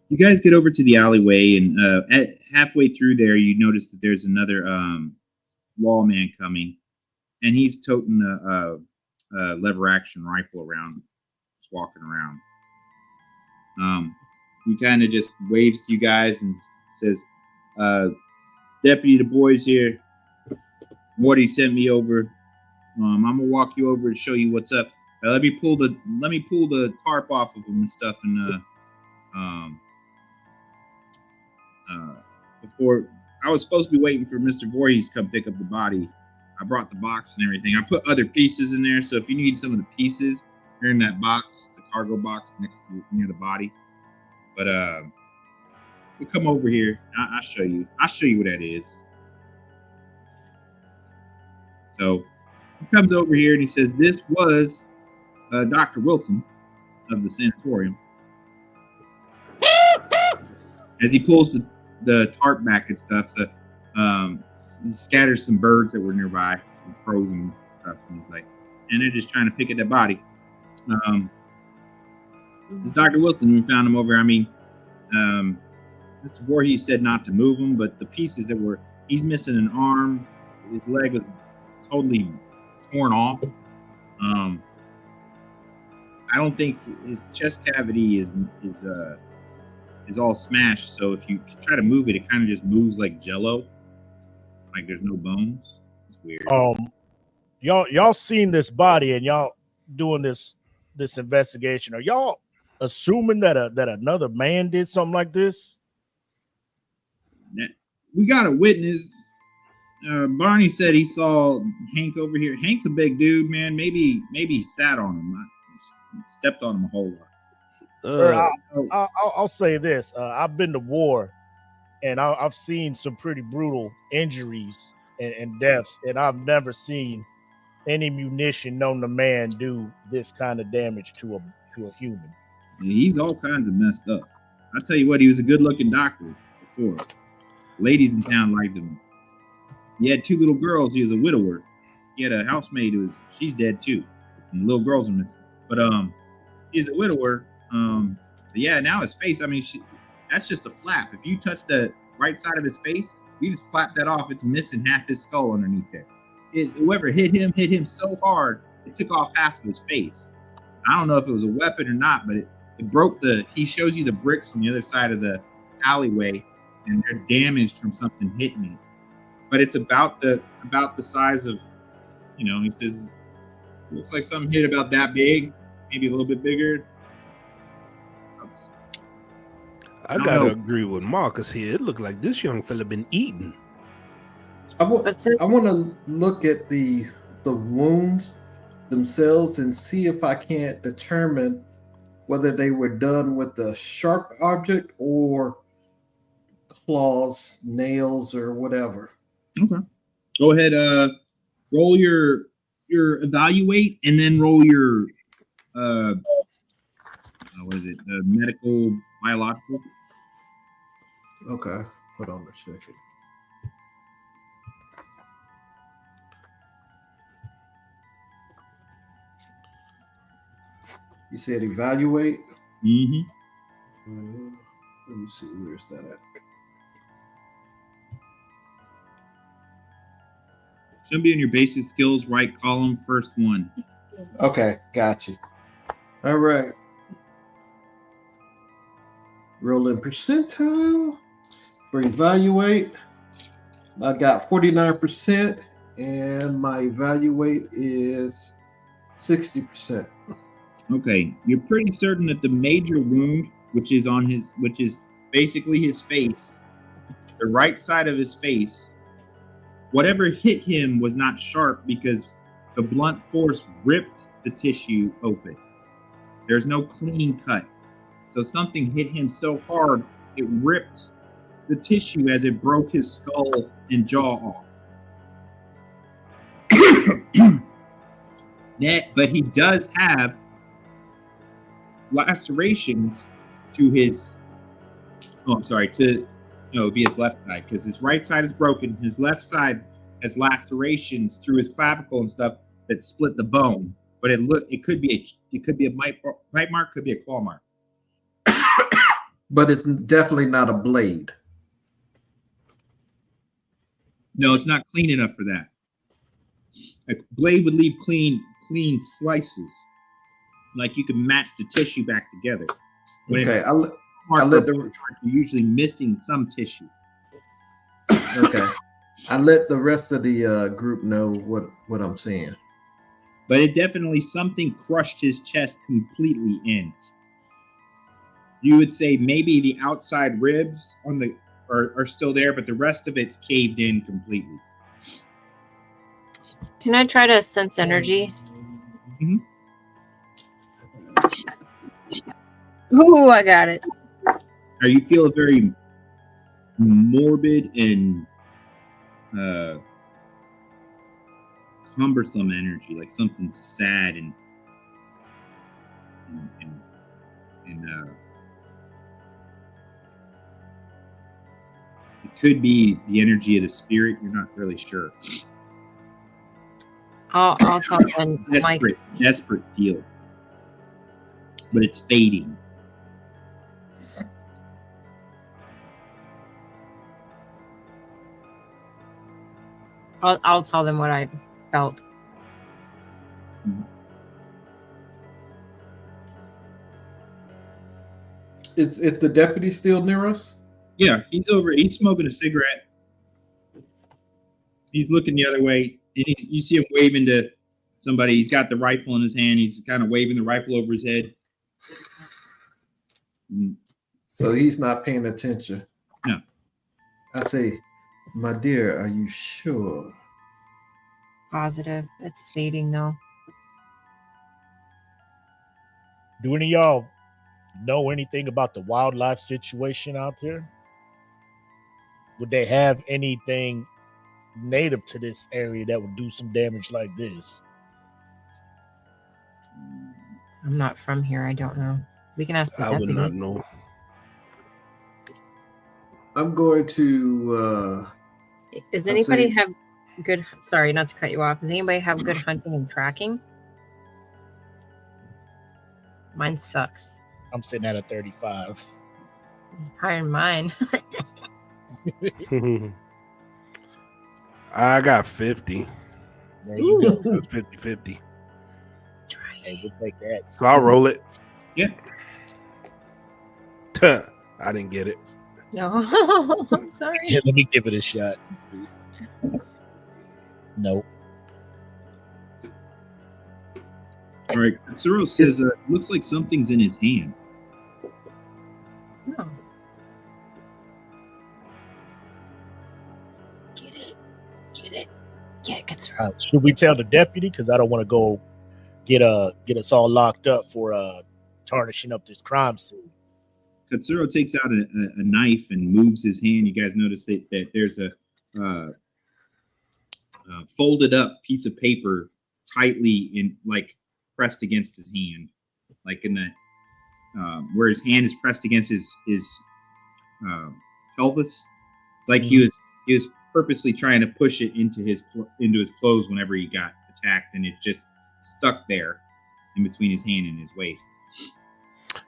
you guys get over to the alleyway, and halfway through there, you notice that there's another lawman coming, and he's toting a lever action rifle around, just walking around. He kind of just waves to you guys and says, "Deputy, the boys here. Morty sent me over. I'm gonna walk you over and show you what's up. Let me pull the tarp off of him and stuff, and before I was supposed to be waiting for Mr. Voorhees to come pick up the body. I brought the box and everything. I put other pieces in there, so if you need some of the pieces, they're in that box, the cargo box near the body. But we'll come over here. I'll show you. I'll show you what that is." So he comes over here and he says, "This was Dr. Wilson of the sanatorium." As he pulls the tarp back and stuff, he scatters some birds that were nearby, some crows and stuff, and he's like, and they're just trying to pick at that body. It's Dr. Wilson. We found him over. I mean, Mr. Voorhees said not to move him, but the pieces he's missing an arm, his leg was totally torn off. I don't think his chest cavity is all smashed. So if you try to move it, it kind of just moves like Jello, like there's no bones. It's weird. Y'all seen this body and y'all doing this investigation. Are y'all assuming that another man did something like this? We got a witness. Barney said he saw Hank over here. Hank's a big dude, man. Maybe he sat on him. I stepped on him a whole lot. I'll say this. I've been to war, and I've seen some pretty brutal injuries and deaths, and I've never seen any munition known to man do this kind of damage to a human. Yeah, he's all kinds of messed up. I'll tell you what, he was a good-looking doctor before. Ladies in town liked him. He had 2 little girls. He was a widower. He had a housemaid she's dead too, and the little girls are missing. But he's a widower. But yeah, now his face. I mean, that's just a flap. If you touch the right side of his face, you just flap that off. It's missing half his skull underneath there. Whoever hit him so hard, it took off half of his face. I don't know if it was a weapon or not, but it broke he shows you the bricks on the other side of the alleyway, and they're damaged from something hitting it. But it's about the size of, he says, looks like something hit about that big, maybe a little bit bigger. I gotta agree with Marcus here. It looked like this young fella been eaten. I want to look at the wounds themselves and see if I can't determine whether they were done with a sharp object or claws, nails, or whatever. Okay. Go ahead. Roll your evaluate, and then roll your what is it? Medical biological. Okay. Hold on a second. You said evaluate? Mm-hmm. Let me see. Where's that at? Should be in your basic skills, right column, first one. Okay, got you. All right. Rolling percentile for evaluate. I got 49%, and my evaluate is 60%. Okay, you're pretty certain that the major wound, which is basically his face, the right side of his face, whatever hit him was not sharp, because the blunt force ripped the tissue open. There's no clean cut. So something hit him so hard, it ripped the tissue as it broke his skull and jaw off. But he does have lacerations to his, to be his left side, because his right side is broken. His left side has lacerations through his clavicle and stuff that split the bone. But it could be a bite mark, could be a claw mark. But it's definitely not a blade. No, it's not clean enough for that. A blade would leave clean slices, like you can match the tissue back together. When Okay, you're usually missing some tissue. Okay, I let the rest of the group know what I'm saying. But it definitely, something crushed his chest completely in. You would say maybe the outside ribs are still there, but the rest of it's caved in completely. Can I try to sense energy? Mm-hmm. Ooh, I got it. Now you feel a very morbid and cumbersome energy, like something sad and it could be the energy of the spirit. You're not really sure. I'll tell them. Desperate feel, but it's fading. I'll tell them what I felt. Is the deputy still near us? Yeah, he's smoking a cigarette. He's looking the other way, and you see him waving to somebody. He's got the rifle in his hand. He's kind of waving the rifle over his head. So he's not paying attention. No. I say, my dear, are you sure? Positive. It's fading though. Do any of y'all know anything about the wildlife situation out there? Would they have anything native to this area that would do some damage like this? I'm not from here. I don't know. We can ask the I deputy. would not know. I'm going to. Does I'll anybody say- have good? Sorry, not to cut you off. Does anybody have good hunting and tracking? Mine sucks. I'm sitting at a 35. It's higher than mine. I got 50. There you go. 50-50. Hey, we'll take that. So I'll roll it. Yeah. I didn't get it. No, I'm sorry. Here, let me give it a shot. Nope. All right. Katsuro says, looks like something's in his hand. No. Get it, Katsuro. Should we tell the deputy? Because I don't want to go get us all locked up for tarnishing up this crime scene. Katsuro takes out a knife and moves his hand. You guys notice that there's a folded up piece of paper tightly pressed against his hand, like in the where his hand is pressed against his pelvis. It's like he was purposely trying to push it into his clothes whenever he got attacked, and it just stuck there in between his hand and his waist.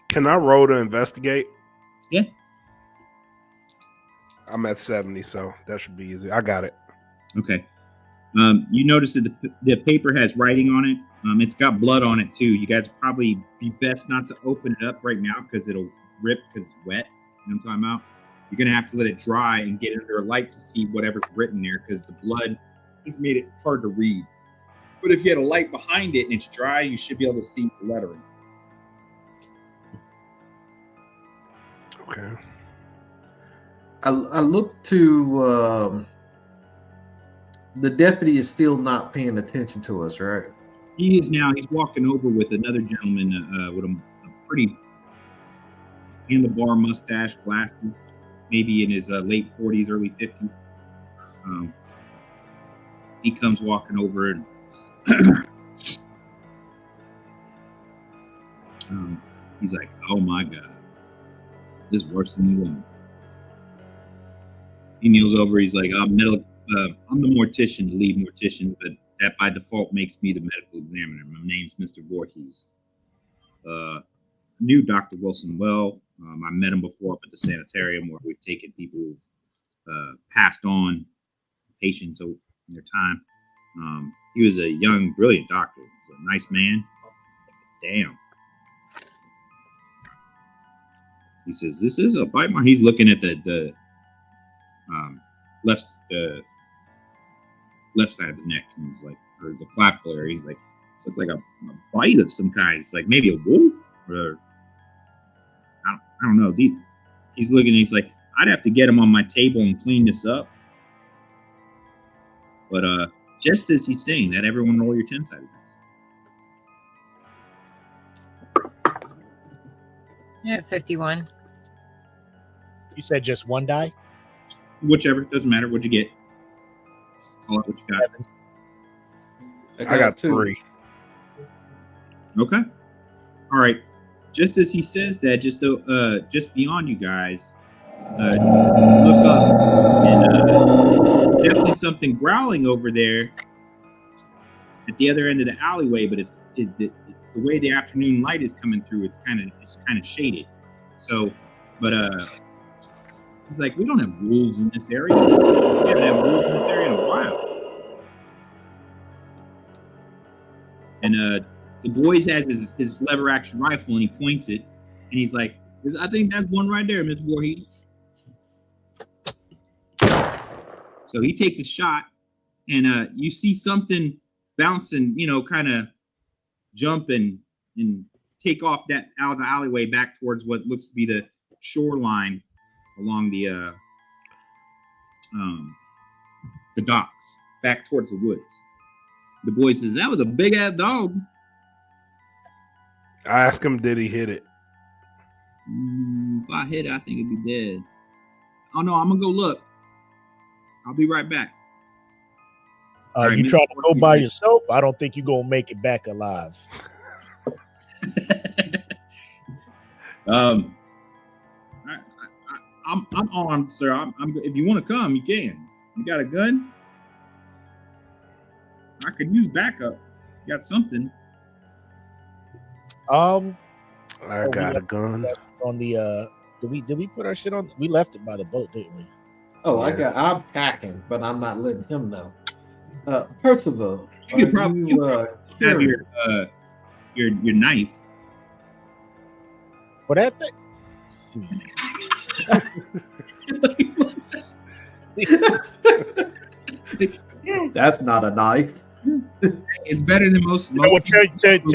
Can I roll to investigate? Yeah. I'm at 70, so that should be easy. I got it. Okay. You notice that the paper has writing on it. It's got blood on it too. You guys probably be best not to open it up right now because it'll rip because it's wet. You know what I'm talking about? You're gonna have to let it dry and get under a light to see whatever's written there because the blood has made it hard to read. But if you had a light behind it and it's dry, you should be able to see the lettering. Okay. I look to The deputy is still not paying attention to us, right? He is now. He's walking over with another gentleman with a pretty handlebar mustache, glasses, maybe in his late 40s, early 50s. He comes walking over and he's like, "Oh my God, this is worse than the woman." He kneels over. He's like, I'm the mortician, the lead mortician, but that by default makes me the medical examiner. My name's Mr. Voorhees. I knew Dr. Wilson well. I met him before up at the sanitarium where we've taken people who've passed on patients in their time. He was a young, brilliant doctor. He was a nice man. Damn. He says, "This is a bite mark." He's looking at the left side of his neck, and he's like, or the clavicle area. He's like, "So it's like a bite of some kind. It's like maybe a wolf, or I don't know." He's looking. And he's like, "I'd have to get him on my table and clean this up." But just as he's saying that, everyone roll your 10-sided dice. Yeah, 51. You said just one die? Whichever, doesn't matter. What'd you get? Just call out what you got. 7. I got 3. Okay. All right. Just as he says that, just beyond you guys, look up, and definitely something growling over there at the other end of the alleyway. But the way the afternoon light is coming through, it's kind of shaded. So, but he's like, "We don't have wolves in this area. We haven't had wolves in this area in a while." And the boys has his lever action rifle, and he points it, and he's like, "I think that's one right there, Mr. Voorhees." So he takes a shot, and you see something bouncing, kind of jump and take off out of the alleyway back towards what looks to be the shoreline along the docks, back towards the woods. The boy says, "That was a big ass dog." I asked him, did he hit it? If I hit it, I think it'd be dead. Oh no, I'm gonna go look. I'll be right back. All right, You Mr. trying to go Voorhees by says- yourself? I don't think you're gonna make it back alive. I'm armed, sir. I'm if you want to come, you can. You got a gun? I could use backup. You got something? I Oh, got a gun. On the did we put our shit on? We left it by the boat, didn't we? Oh, I'm packing, but I'm not letting him know. Percival, You could probably have your knife. For that thing? That's not a knife. It's better than most. Well, tell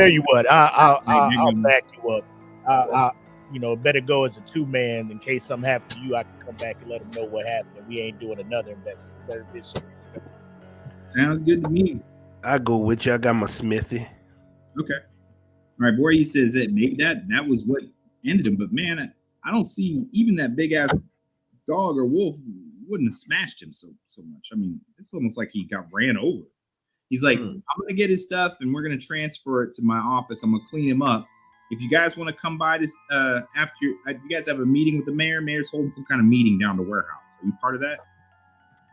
you what, I'll back you up. Better go as a 2-man in case something happened to you. I can come back and let them know what happened, and we ain't doing another investigation. Sounds good to me. I go with you. I got my smithy. Okay. All right. Voorhees says that maybe that was what ended him, but man, I don't see even that big ass dog or wolf wouldn't have smashed him so much. I mean, it's almost like he got ran over. He's like, "I'm gonna get his stuff and we're gonna transfer it to my office. I'm gonna clean him up. If you guys want to come by this after you guys have a meeting with the mayor. Mayor's holding some kind of meeting down the warehouse. Are you part of that?"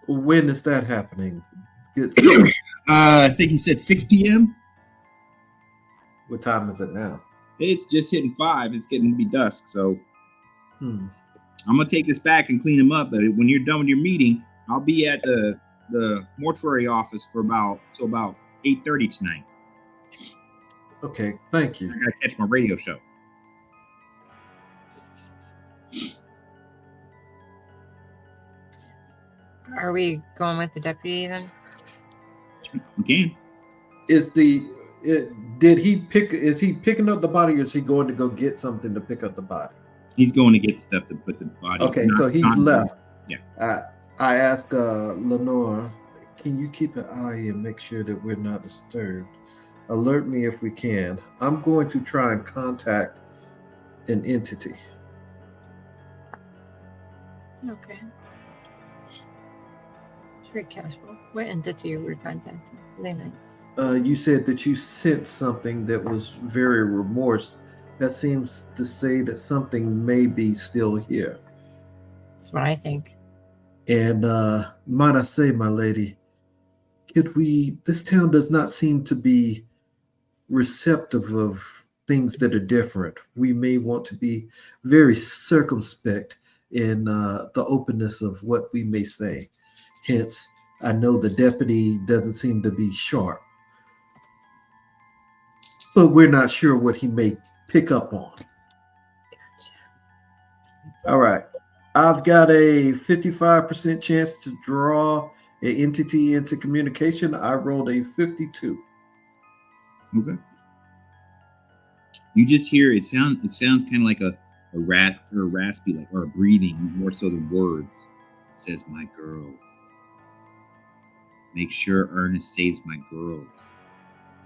When is that happening? Good. I think he said 6 p.m. What time is it now? It's just hitting 5. It's getting to be dusk, so Hmm. I'm gonna take this back and clean him up. But when you're done with your meeting, I'll be at the mortuary office for about 8:30 tonight. Okay, thank you. I gotta catch my radio show. Are we going with the deputy then? You can. Is he picking up the body, or is he going to go get something to pick up the body? He's going to get stuff to put the body. Okay, so he's left. Yeah. I asked Lenore, Can you keep an eye and make sure that we're not disturbed? Alert me if we can. I'm going to try and contact an entity. Okay. It's very casual. What entity are we contacting? Really nice. You said that you sensed something that was very remorse. That seems to say that something may be still here. That's what I think. And might I say, my lady, could we? This town does not seem to be receptive of things that are different. We may want to be very circumspect in the openness of what we may say. Hence, I know the deputy doesn't seem to be sharp, but we're not sure what he may pick up on. Gotcha. All right. I've got a 55% chance to draw an entity into communication. I rolled a 52. Okay. You just hear it sounds kind of like a raspy, like, or a breathing more so than words. It says, "My girls. Make sure Ernest saves my girls."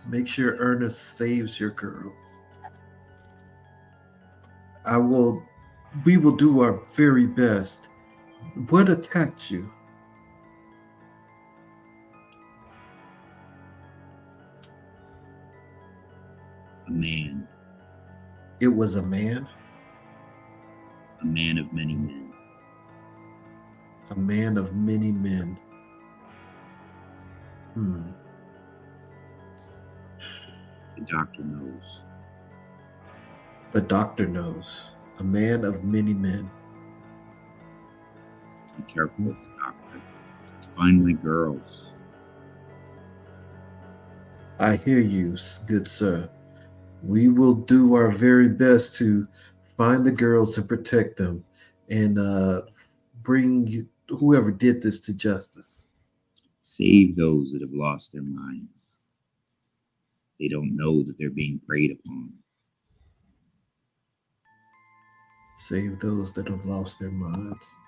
Make sure Ernest saves your girls. We will do our very best. What attacked you? A man. It was a man? A man of many men. A man of many men. The doctor knows. The doctor knows. A man of many men. Be careful of the doctor. Find my girls. I hear you, good sir. We will do our very best to find the girls and protect them and bring whoever did this to justice. Save those that have lost their minds. They don't know that they're being preyed upon. Save those that have lost their minds.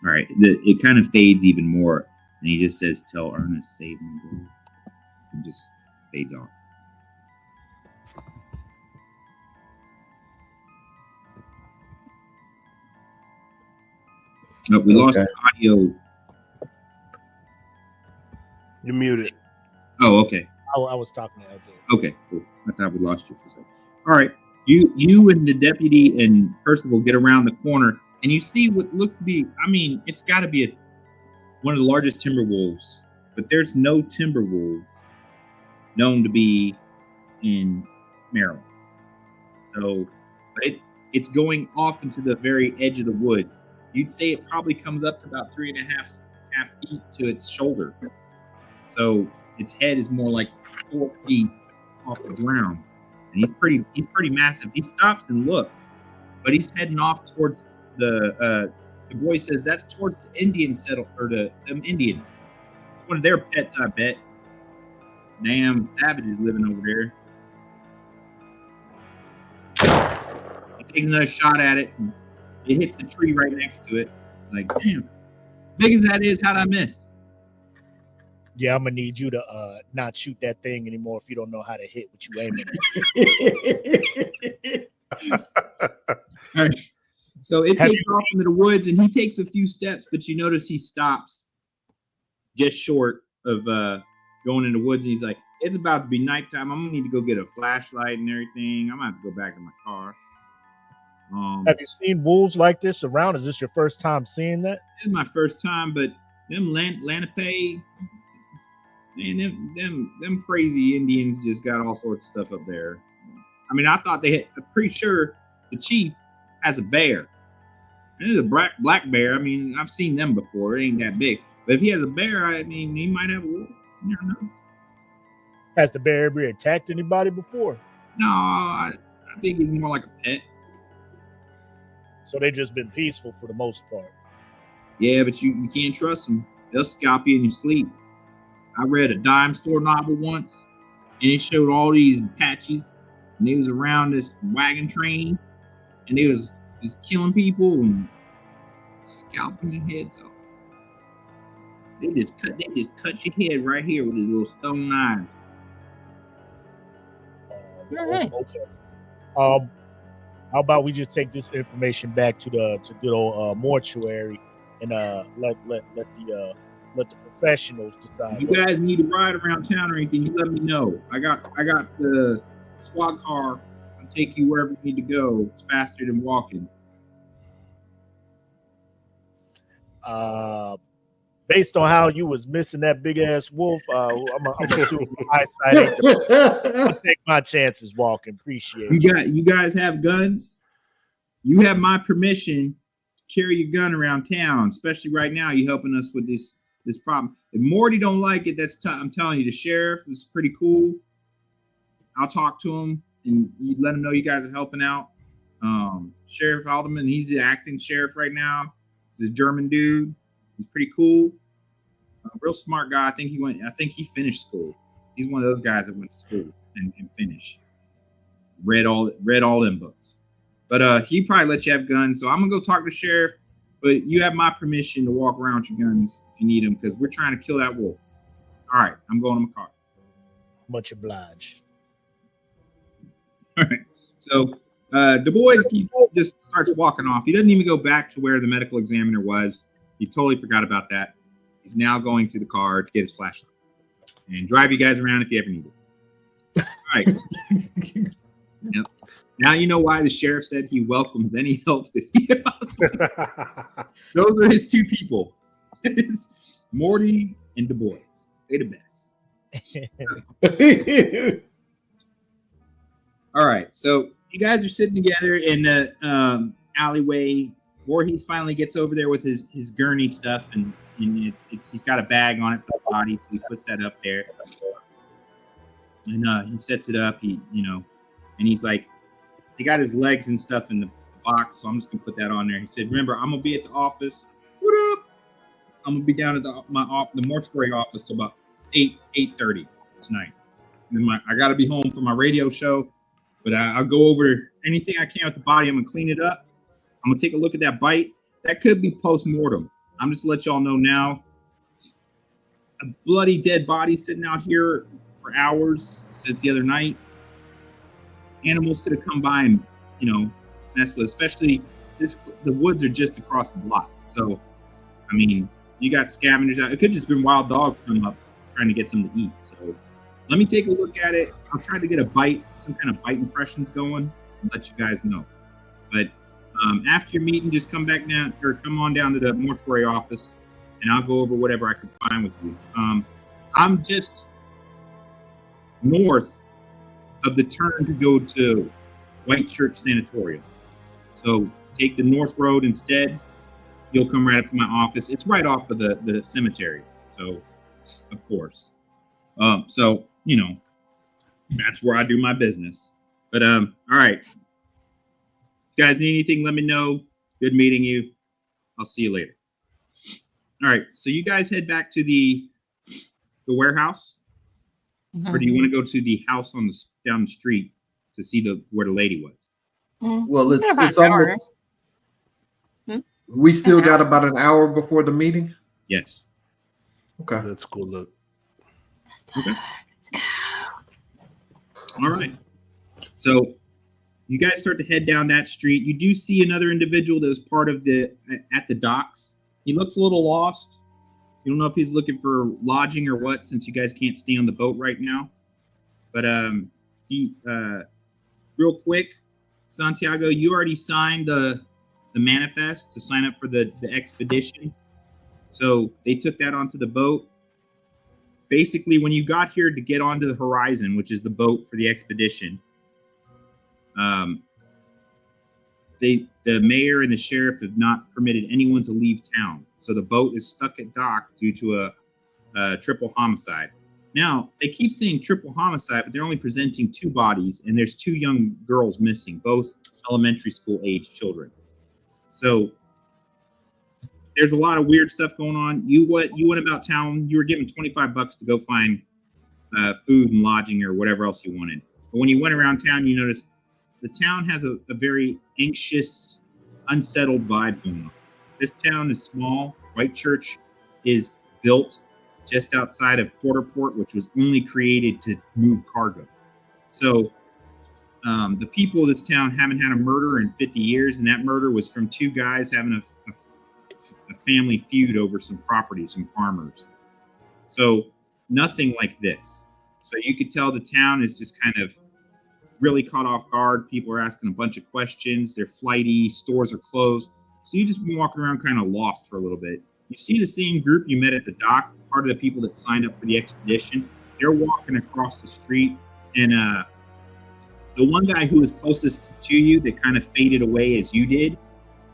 All right. It kind of fades even more. And he just says, "Tell Ernest, save my girl." And just fades off. Oh, we lost the audio. You're muted. Oh, okay. I was talking to LJ. Okay, cool. I thought we lost you for a second. All right. You and the deputy and Percival get around the corner, and you see what looks to be, I mean, it's got to be one of the largest timber wolves, but there's no timber wolves known to be in Maryland. So it's going off into the very edge of the woods. You'd say it probably comes up to about 3.5 feet to its shoulder. So its head is more like 4 feet off the ground. And he's pretty massive. He stops and looks, but he's heading off towards the boy says that's towards the Indian them Indians. It's one of their pets, I bet. Damn savages living over there. He takes another shot at it, and it hits the tree right next to it. Like, damn, as big as that is, how'd I miss? Yeah, I'm gonna need you to not shoot that thing anymore if you don't know how to hit what you aiming at. All right. So it takes off into the woods, and he takes a few steps, but you notice he stops just short of going in the woods, and he's like, "It's about to be nighttime. I'm gonna need to go get a flashlight and everything. I'm gonna have to go back to my car." Have you seen wolves like this around? Is this your first time seeing that? This is my first time, but them Lenape, man, them crazy Indians just got all sorts of stuff up there. I mean, I thought I'm pretty sure the chief has a bear. This is a black bear. I mean, I've seen them before. It ain't that big. But if he has a bear, I mean, he might have a wolf. You never know. Has the bear ever attacked anybody before? No, I think he's more like a pet. So they just been peaceful for the most part. Yeah, but you can't trust them. They'll scalp you in your sleep. I read a dime store novel once, and it showed all these Apaches, and they was around this wagon train, and they was just killing people and scalping their heads off. They just cut your head right here with these little stone knives. Alright. Okay. How about we just take this information back to good old mortuary and let the professionals decide. If you guys need to ride around town or anything, you let me know. I got the squad car. I'll take you wherever you need to go. It's faster than walking. Based on how you was missing that big ass wolf, I'm assuming eyesight ain't the take my chances walking. Appreciate You guys have guns? You have my permission to carry your gun around town, especially right now. You're helping us with this problem. If Morty don't like it, I'm telling you, the sheriff is pretty cool. I'll talk to him and you let him know you guys are helping out. Sheriff Alderman, he's the acting sheriff right now. He's a German dude. He's pretty cool. Real smart guy. I think he finished school. He's one of those guys that went to school and finished. Read all them books. But he probably let you have guns. So I'm gonna go talk to the sheriff. But you have my permission to walk around with your guns if you need them, because we're trying to kill that wolf. All right, I'm going to my car. Much obliged. All right. So Du Bois just starts walking off. He doesn't even go back to where the medical examiner was. He totally forgot about that. He's now going to the car to get his flashlight and drive you guys around if you ever need it. All right. Yep. Now you know why the sheriff said he welcomes any help that he has. Those are his two people. Morty and Du Bois. They the best. All right. So you guys are sitting together in the alleyway. Voorhees finally gets over there with his gurney stuff, and he's got a bag on it for the body, so he puts that up there. And he sets it up. And he's like, he got his legs and stuff in the box, so I'm just gonna put that on there. He said, "Remember, I'm gonna be at the office. What up? I'm gonna be down at the mortuary office till about 8:30 tonight. And I gotta be home for my radio show, but I'll go over anything I can with the body. I'm gonna clean it up. I'm gonna take a look at that bite. That could be post-mortem. I'm just to let y'all know now. A bloody dead body sitting out here for hours since the other night. Animals could have come by and mess with. Especially the woods are just across the block. So, I mean, you got scavengers out. It could just been wild dogs come up trying to get something to eat. So, let me take a look at it. I'll try to get some kind of bite impressions going, and let you guys know. But after your meeting, just come on down to the mortuary office, and I'll go over whatever I can find with you. I'm just north of the turn to go to White Church Sanatorium. So take the north road instead. You'll come right up to my office. It's right off of the cemetery. So, of course. So, that's where I do my business. But, all right. If you guys need anything, let me know. Good meeting you. I'll see you later. All right. So you guys head back to the warehouse, or do you want to go to the house down the street to see where the lady was? Well, it's almost. We still got about an hour before the meeting. Yes. Okay. That's cool. Look. Okay. All right. So you guys start to head down that street. You do see another individual that was part of at the docks. He looks a little lost. You don't know if he's looking for lodging or what, since you guys can't stay on the boat right now. But he real quick, Santiago, you already signed the manifest to sign up for the expedition. So they took that onto the boat. Basically, when you got here to get onto the Horizon, which is the boat for the expedition, the mayor and the sheriff have not permitted anyone to leave town. So the boat is stuck at dock due to a triple homicide. Now, they keep saying triple homicide, but they're only presenting 2 bodies, and there's 2 young girls missing, both elementary school age children. So there's a lot of weird stuff going on. You went about town. You were given $25 to go find food and lodging or whatever else you wanted. But when you went around town, you noticed the town has a very anxious, unsettled vibe going on. This town is small. White Church is built just outside of Porterport, which was only created to move cargo. So the people of this town haven't had a murder in 50 years, and that murder was from two guys having a family feud over some properties, some farmers. So nothing like this. So you could tell the town is just kind of really caught off guard. People are asking a bunch of questions. They're flighty. Stores are closed. So you just been walking around kind of lost for a little bit. You see the same group you met at the dock, part of the people that signed up for the expedition. They're walking across the street, and the one guy who was closest to you that kind of faded away as you did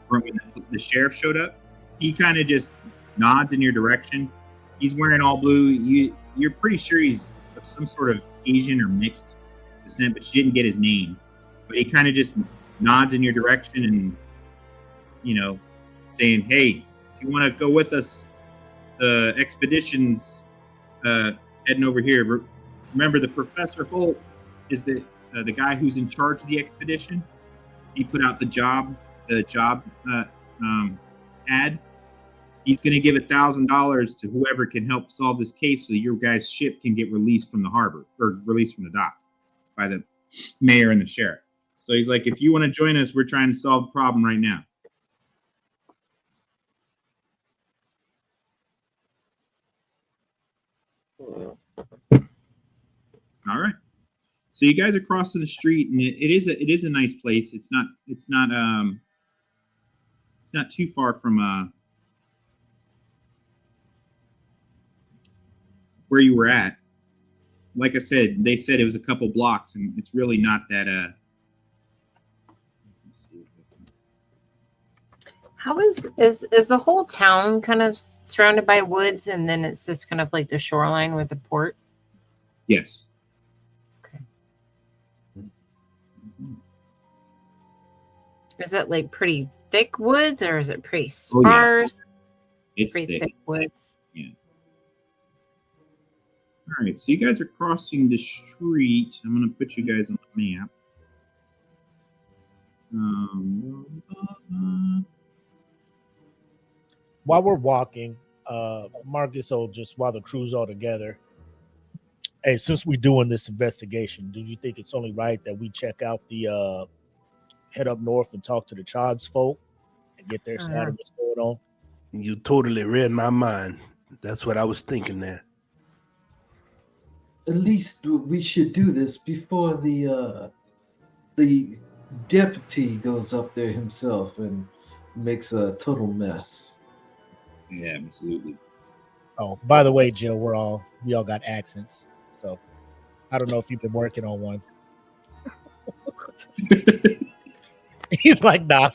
from when the sheriff showed up, he kind of just nods in your direction. He's wearing all blue. You're pretty sure he's of some sort of Asian or mixed descent, but you didn't get his name. But he kind of just nods in your direction and, saying, hey, if you want to go with us, the expedition's heading over here. Remember, the Professor Holt is the guy who's in charge of the expedition. He put out the job ad. He's going to give $1,000 to whoever can help solve this case, so your guys' ship can get released from the harbor or released from the dock by the mayor and the sheriff. So he's like, if you want to join us, we're trying to solve the problem right now. All right. So you guys are crossing the street, and it is a nice place. It's not too far from where you were at. Like I said, they said it was a couple blocks, and it's really not that. Let's see. How is the whole town kind of surrounded by woods, and then it's just kind of like the shoreline with the port? Yes. Okay. Is it like pretty thick woods, or is it pretty sparse? Oh, yeah. It's pretty thick woods. Yeah. All right, so you guys are crossing the street. I'm going to put you guys on the map. While we're walking, Marcus will just, while the crew's all together, hey, since we're doing this investigation, do you think it's only right that we check out the head up north and talk to the tribes folk and get their side of what's going on? You totally read my mind. That's what I was thinking there. At least we should do this before the deputy goes up there himself and makes a total mess. Yeah, absolutely. Oh, by the way, Jill, we all got accents, so I don't know if you've been working on one. He's like, nah.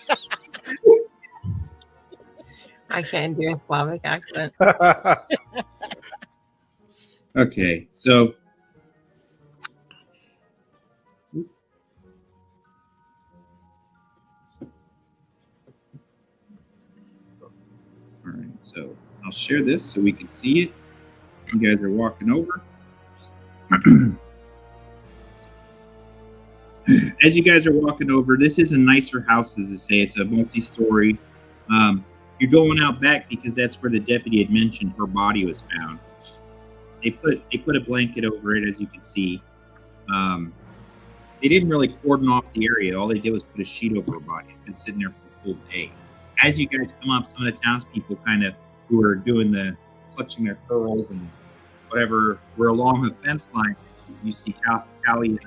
I can't do a Slavic accent. Okay, so all right, so I'll share this so we can see it. You guys are walking over. As you guys are walking over, this is a nicer house, as they say. It's a multi-story. You're going out back because that's where the deputy had mentioned her body was found. They put a blanket over it, as you can see. They didn't really cordon off the area. All they did was put a sheet over her body. It's been sitting there for a full day. As you guys come up, some of the townspeople who are doing the clutching their pearls and whatever were along the fence line. You see Callie and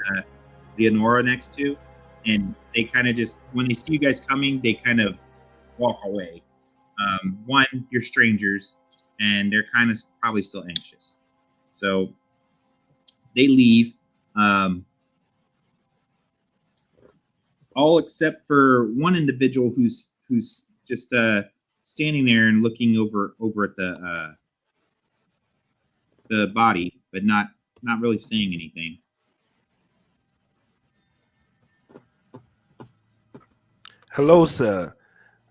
Leonora next to, and they kind of just, when they see you guys coming, they kind of walk away. One, you're strangers, and they're kind of probably still anxious. So they leave, all except for one individual who's just standing there and looking over at the body, but not really saying anything. Hello, sir.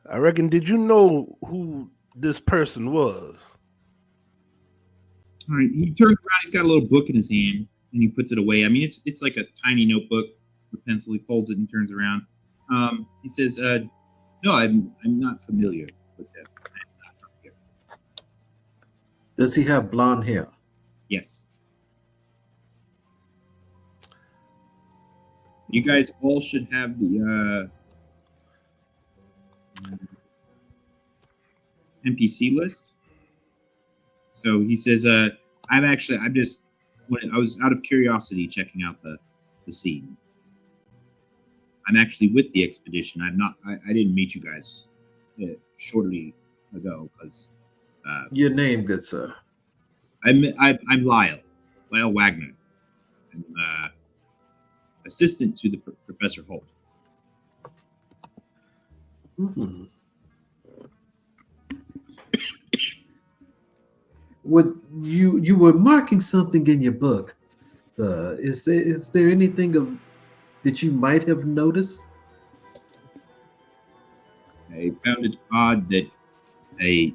I reckon, did you know who this person was? All right, he turns around. He's got a little book in his hand, and he puts it away. I mean, it's like a tiny notebook with pencil. He folds it and turns around. He says, "No, I'm not familiar with them. I'm not from here." Does he have blonde hair? Yes. You guys all should have the NPC list. So he says, I'm just, when I was out of curiosity checking out the scene. I'm actually with the expedition. I didn't meet you guys shortly ago because Your name, good sir. I'm Lyle Wagner. I'm assistant to the Professor Holt. Hmm. What you were marking something in your book? Is there anything that you might have noticed? I found it odd that I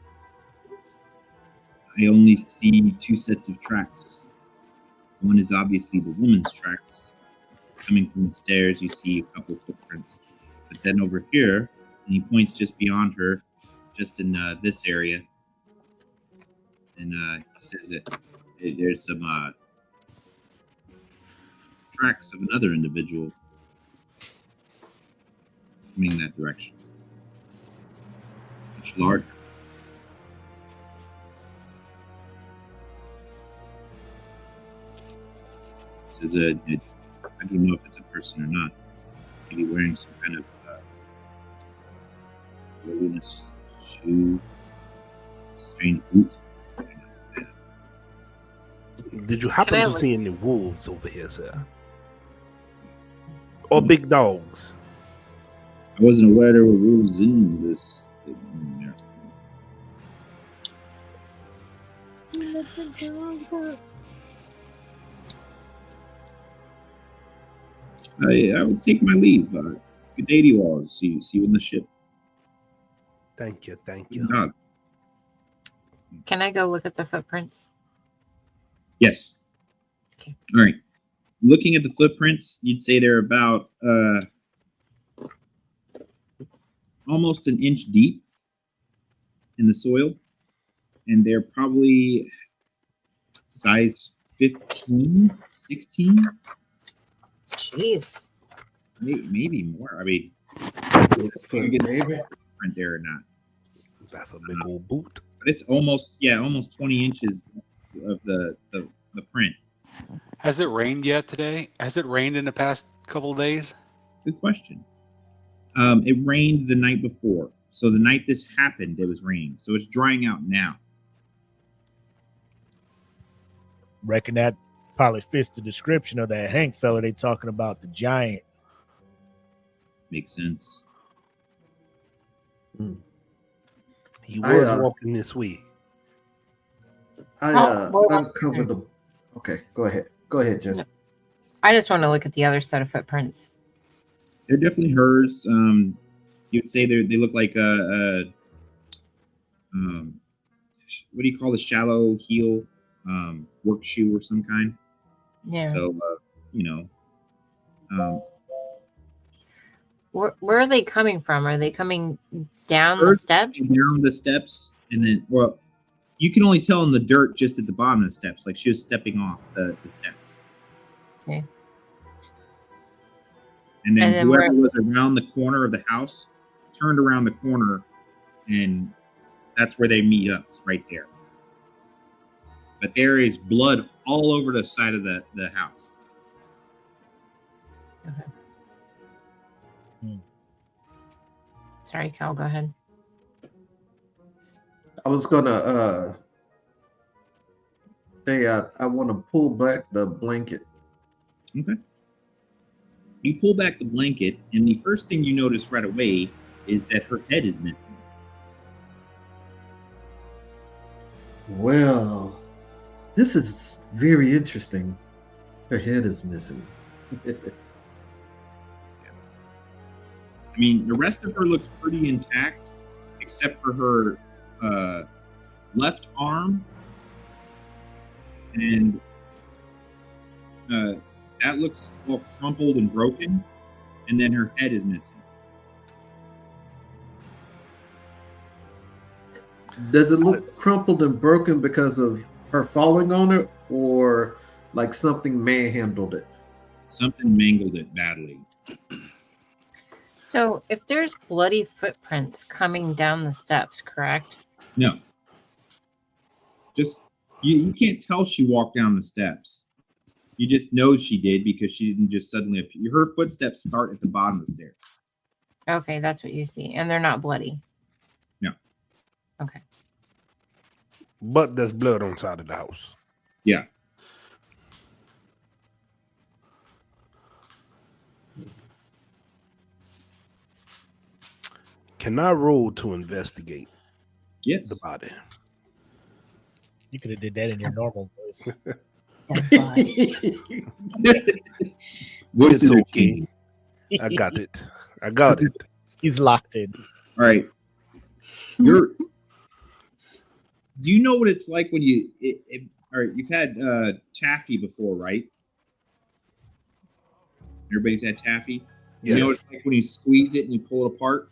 only see two sets of tracks. One is obviously the woman's tracks. Coming from the stairs, you see a couple footprints. But then over here, and he points just beyond her, just in this area, and he says that there's some tracks of another individual coming in that direction. Much larger. He says, I don't know if it's a person or not. Maybe wearing some kind of wilderness shoe, strange boot. Did you happen Can I to look- see any wolves over here, sir? Or big dogs? I wasn't aware there were wolves in this. I would take my leave. Good day to you all. See you in the ship. Thank you. Good dog. Can I go look at the footprints? Yes. Okay. All right. Looking at the footprints, you'd say they're about almost an inch deep in the soil, and they're probably size 15, 16, Jeez. maybe more. I mean, Foot, you get a baby. footprint there or not. That's a big old boot. But it's almost 20 inches of the print. Has it rained yet today? Has it rained in the past couple of days? Good question. It rained the night before. So the night this happened, it was raining. So it's drying out now. Reckon that probably fits the description of that Hank fella they talking about, the giant. Makes sense. He I, was uh, walking this way. I well, uncovered the. Okay, go ahead. Go ahead, Jen. No. I just want to look at the other set of footprints. They're definitely hers. You'd say they look like what do you call the shallow heel work shoe or some kind. Yeah. So Where are they coming from? Are they coming down the Hers steps? down the steps, and then you can only tell in the dirt just at the bottom of the steps, like she was stepping off the steps. Okay. And then, And then whoever was around the corner of the house turned around the corner, and that's where they meet up, right there. But there is blood all over the side of the house. Sorry, Cal, go ahead. I was gonna say I want to pull back the blanket. Okay. You pull back the blanket, and the first thing you notice right away is that her head is missing. Well, this is very interesting. Her head is missing. I mean, the rest of her looks pretty intact, except for her left arm, and that looks all crumpled and broken, and then her head is missing. Does it look crumpled and broken because of her falling on it, or like something manhandled it? Something mangled it badly. So if there's bloody footprints coming down the steps, correct? No. Just you can't tell she walked down the steps. You just know she did because she didn't just suddenly appear. Her footsteps start at the bottom of the stairs. Okay, that's what you see. And they're not bloody. No. Okay. But there's blood on the side of the house. Yeah. Can I roll to investigate Yes. the body? You could have did that in your normal voice. Voices It's are okay. changing. I got it. I got it. He's locked in. All right. Do you know what it's like when you? All right, you've had taffy before, right? Everybody's had taffy. You know what it's like when you squeeze it and you pull it apart.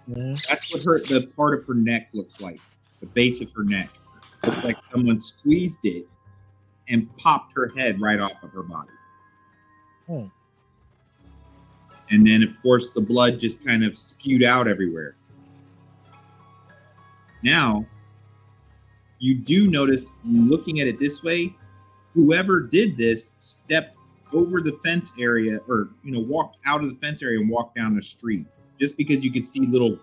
That's what the part of her neck looks like. The base of her neck looks like someone squeezed it and popped her head right off of her body. And then, of course, the blood just kind of spewed out everywhere. Now, you do notice, looking at it this way, whoever did this stepped over the fence area, or walked out of the fence area and walked down the street, just because you could see little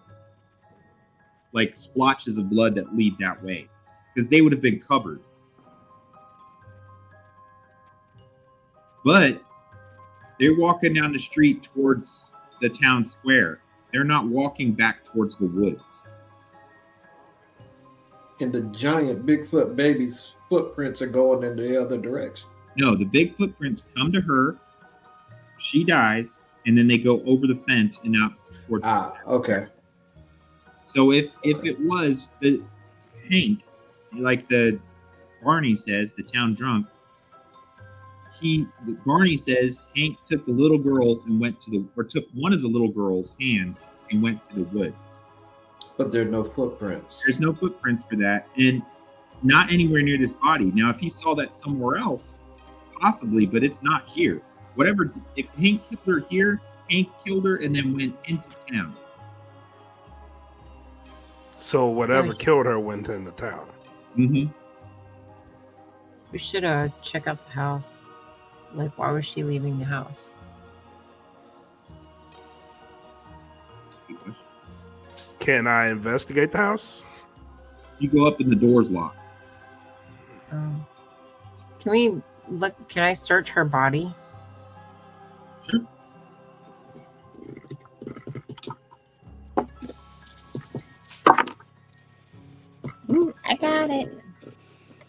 like splotches of blood that lead that way, because they would have been covered. But they're walking down the street towards the town square. They're not walking back towards the woods. And the giant Bigfoot baby's footprints are going in the other direction. No, the big footprints come to her. She dies, and then they go over the fence and out towards. Okay. So if it was the Hank, like the Barney says, the town drunk, Barney says Hank took the little girls and took one of the little girls' hands and went to the woods. But there are no footprints. There's no footprints for that, and not anywhere near this body. Now, if he saw that somewhere else, possibly, but it's not here. Whatever, if Hank killed her here, Hank killed her and then went into town. So whatever killed her went into town. Mm-hmm. We should check out the house. Like, why was she leaving the house? That's a good question. Can I investigate the house? You go up and the door's locked. Can we look? Can I search her body? Sure. Ooh, I got it.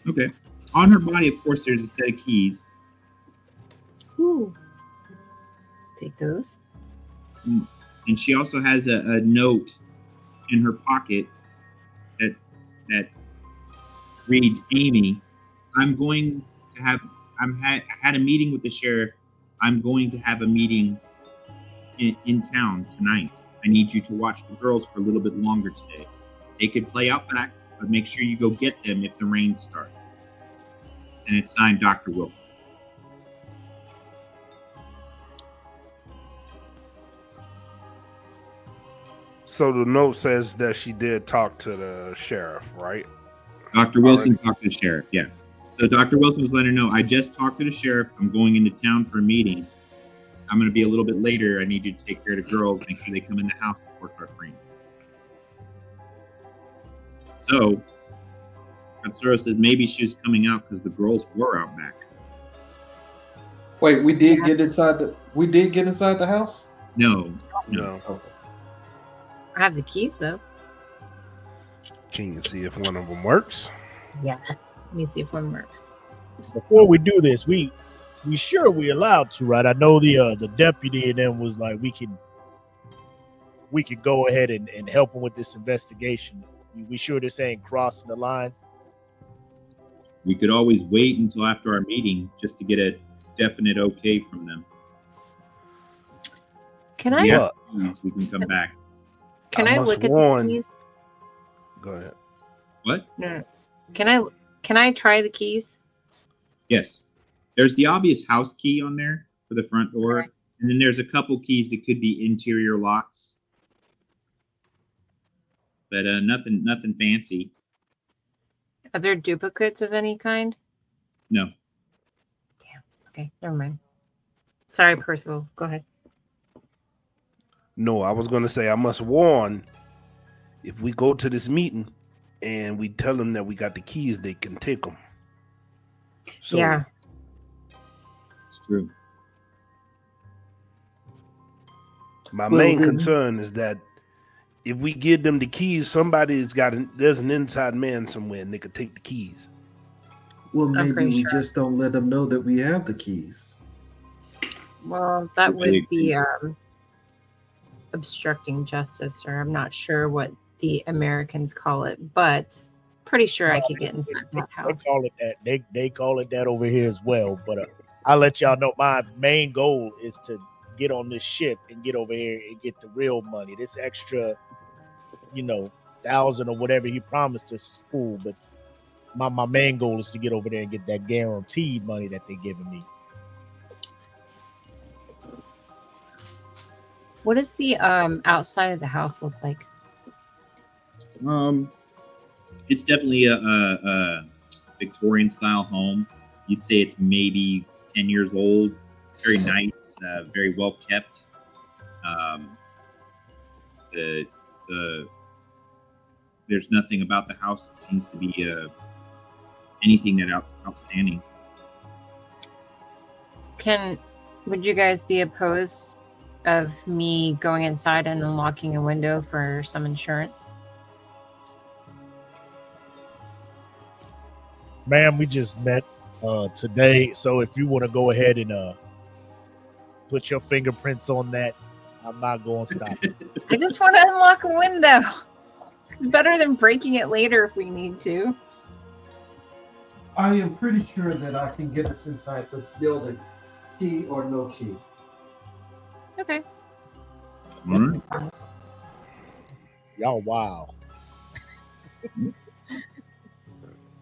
Okay. On her body, of course, there's a set of keys. Ooh. Take those. And she also has a note in her pocket that reads, Amy, I had a meeting with the sheriff. I'm going to have a meeting in town tonight. I need you to watch the girls for a little bit longer today. They could play out back, but make sure you go get them if the rains start. And it's signed Dr. Wilson. So the note says that she did talk to the sheriff, right? Dr. Wilson talked to the sheriff, yeah. So Dr. Wilson was letting her know, I just talked to the sheriff. I'm going into town for a meeting. I'm going to be a little bit later. I need you to take care of the girls. Make sure they come in the house before it starts raining. So Katsura says maybe she was coming out because the girls were out back. Wait, we did get inside the house? No. Okay. I have the keys though. Can you see if one of them works? Yes. Let me see if one works. Before we do this, we sure we allowed to, right? I know the deputy and them was like, we could go ahead and help them with this investigation. We sure this ain't crossing the line? We could always wait until after our meeting just to get a definite okay from them. Can I? Yeah, we can come back. Can I I must look at warn- the keys? Go ahead. What? No. Can I try the keys? Yes. There's the obvious house key on there for the front door, Okay. and then there's a couple keys that could be interior locks, but nothing fancy. Are there duplicates of any kind? No. Okay, never mind. Sorry, Percival. Go ahead. No, I was going to say, I must warn, if we go to this meeting and we tell them that we got the keys, they can take them. So, Yeah. It's true. my Well, main then- concern is that if we give them the keys, there's an inside man somewhere and they could take the keys. Well, I'm maybe pretty we sure. just don't let them know that we have the keys. Well, that Okay. would be obstructing justice, or I'm not sure what the Americans call it, but pretty sure I could get inside that They house. call it that. They call it that over here as well. But I'll let y'all know my main goal is to get on this ship and get over here and get the real money. This extra, 1,000 or whatever he promised us is cool, but my main goal is to get over there and get that guaranteed money that they're giving me. What does the outside of the house look like? It's definitely a Victorian style home. You'd say it's maybe 10 years old. Very nice, very well kept. There's nothing about the house that seems to be anything that outstanding. Would you guys be opposed of me going inside and unlocking a window for some insurance? Ma'am, we just met today, so if you want to go ahead and put your fingerprints on that, I'm not going to stop you. I just want to unlock a window. It's better than breaking it later if we need to. I am pretty sure that I can get us inside this building, key or no key. Okay. All right. Y'all wow.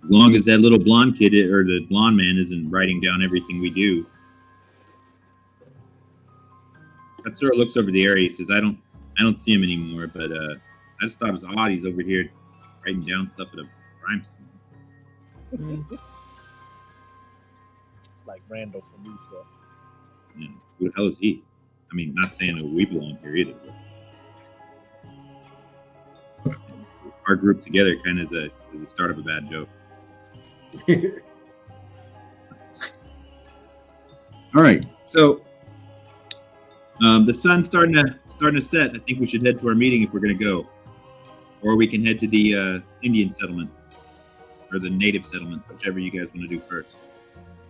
As long as that little blonde kid or the blonde man isn't writing down everything we do. Katsura looks over the area. He says, I don't see him anymore, but I just thought it was odd he's over here writing down stuff at a crime scene. It's like Randall from Recess. Yeah. Who the hell is he? I mean, not saying that we belong here either, but our group together kind of is the start of a bad joke. All right, so the sun's starting to set. I think we should head to our meeting if we're going to go, or we can head to the Indian settlement or the native settlement, whichever you guys want to do first.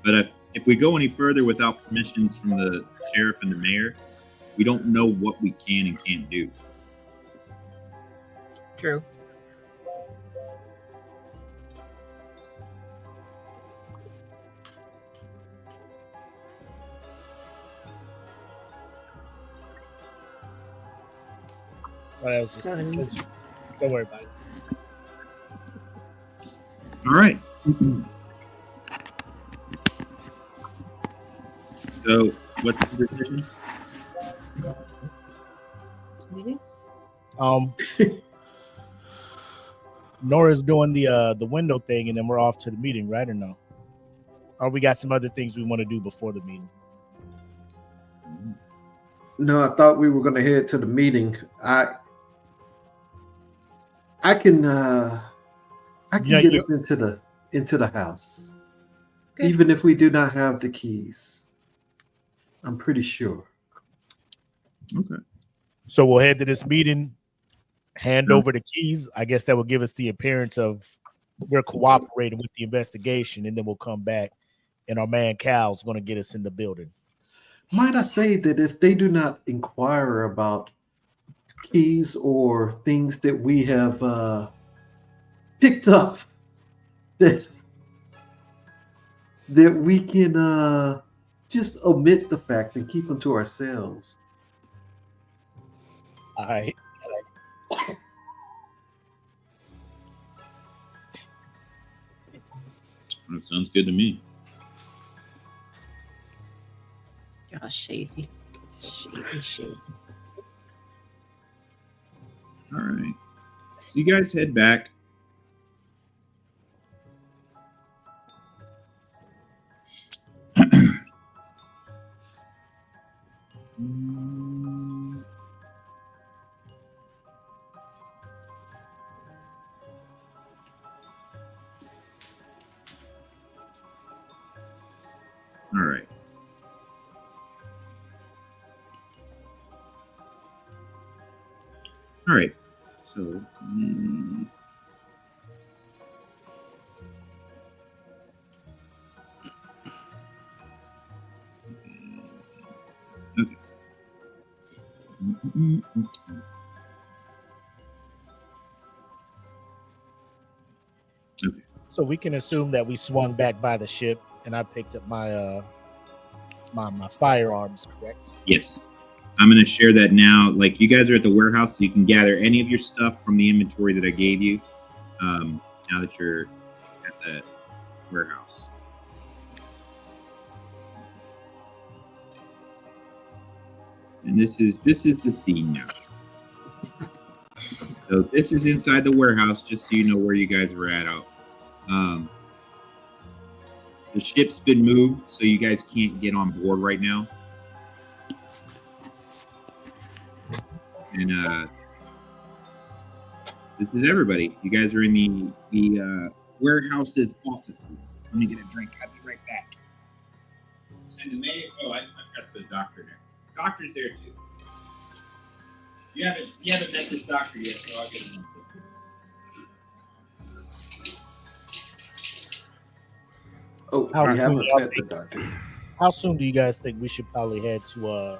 But if we go any further without permissions from the sheriff and the mayor, we don't know what we can and can't do. True. What else? Don't worry about it. All right. So, what's the decision? Meeting? Nora's doing the window thing, and then we're off to the meeting, right, or no? Or we got some other things we want to do before the meeting? No, I thought we were going to head to the meeting. I can Yeah, get you- us into the house, Okay. even if we do not have the keys. I'm pretty sure. Okay. So we'll head to this meeting, hand Sure. over the keys. I guess that will give us the appearance of we're cooperating with the investigation, and then we'll come back, and our man Cal's going to get us in the building. Might I say that if they do not inquire about keys or things that we have picked up, that we can just omit the fact and keep them to ourselves. All right. That sounds good to me. Oh, shady. Shady. All right. So you guys head back. All right. All right. So. Okay. Okay. So we can assume that we swung back by the ship, and I picked up my my firearms. Correct? Yes. I'm going to share that now. Like, you guys are at the warehouse, so you can gather any of your stuff from the inventory that I gave you. Now that you're at the warehouse. And this is the scene now. So this is inside the warehouse, just so you know where you guys are at out. The ship's been moved, so you guys can't get on board right now. And this is everybody. You guys are in the warehouse's offices. Let me get a drink. I'll be right back. And the mayor. Oh, I've got the doctor there. Doctor's there too. You haven't met this doctor yet, so I'll get him. Oh, How we haven't soon- met the doctor. How soon do you guys think we should probably head to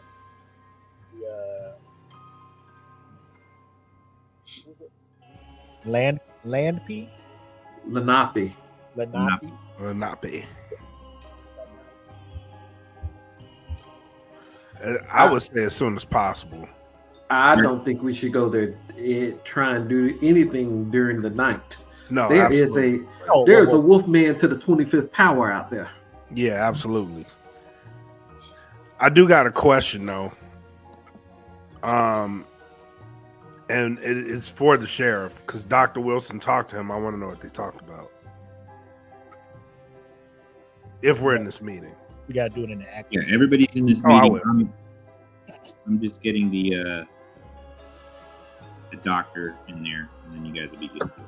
land piece? Lenape. Lenape? Not be. I would say as soon as possible. I don't think we should go there try and do anything during the night. No, There is a Wolfman to the 25th power out there. Yeah, absolutely. I do got a question though. And it's for the sheriff because Dr. Wilson talked to him. I want to know what they talked about. If we're in this meeting. We gotta do it in the accent. Yeah, everybody's in this Oh, I meeting. I'm just getting the doctor in there, and then you guys will be good to go.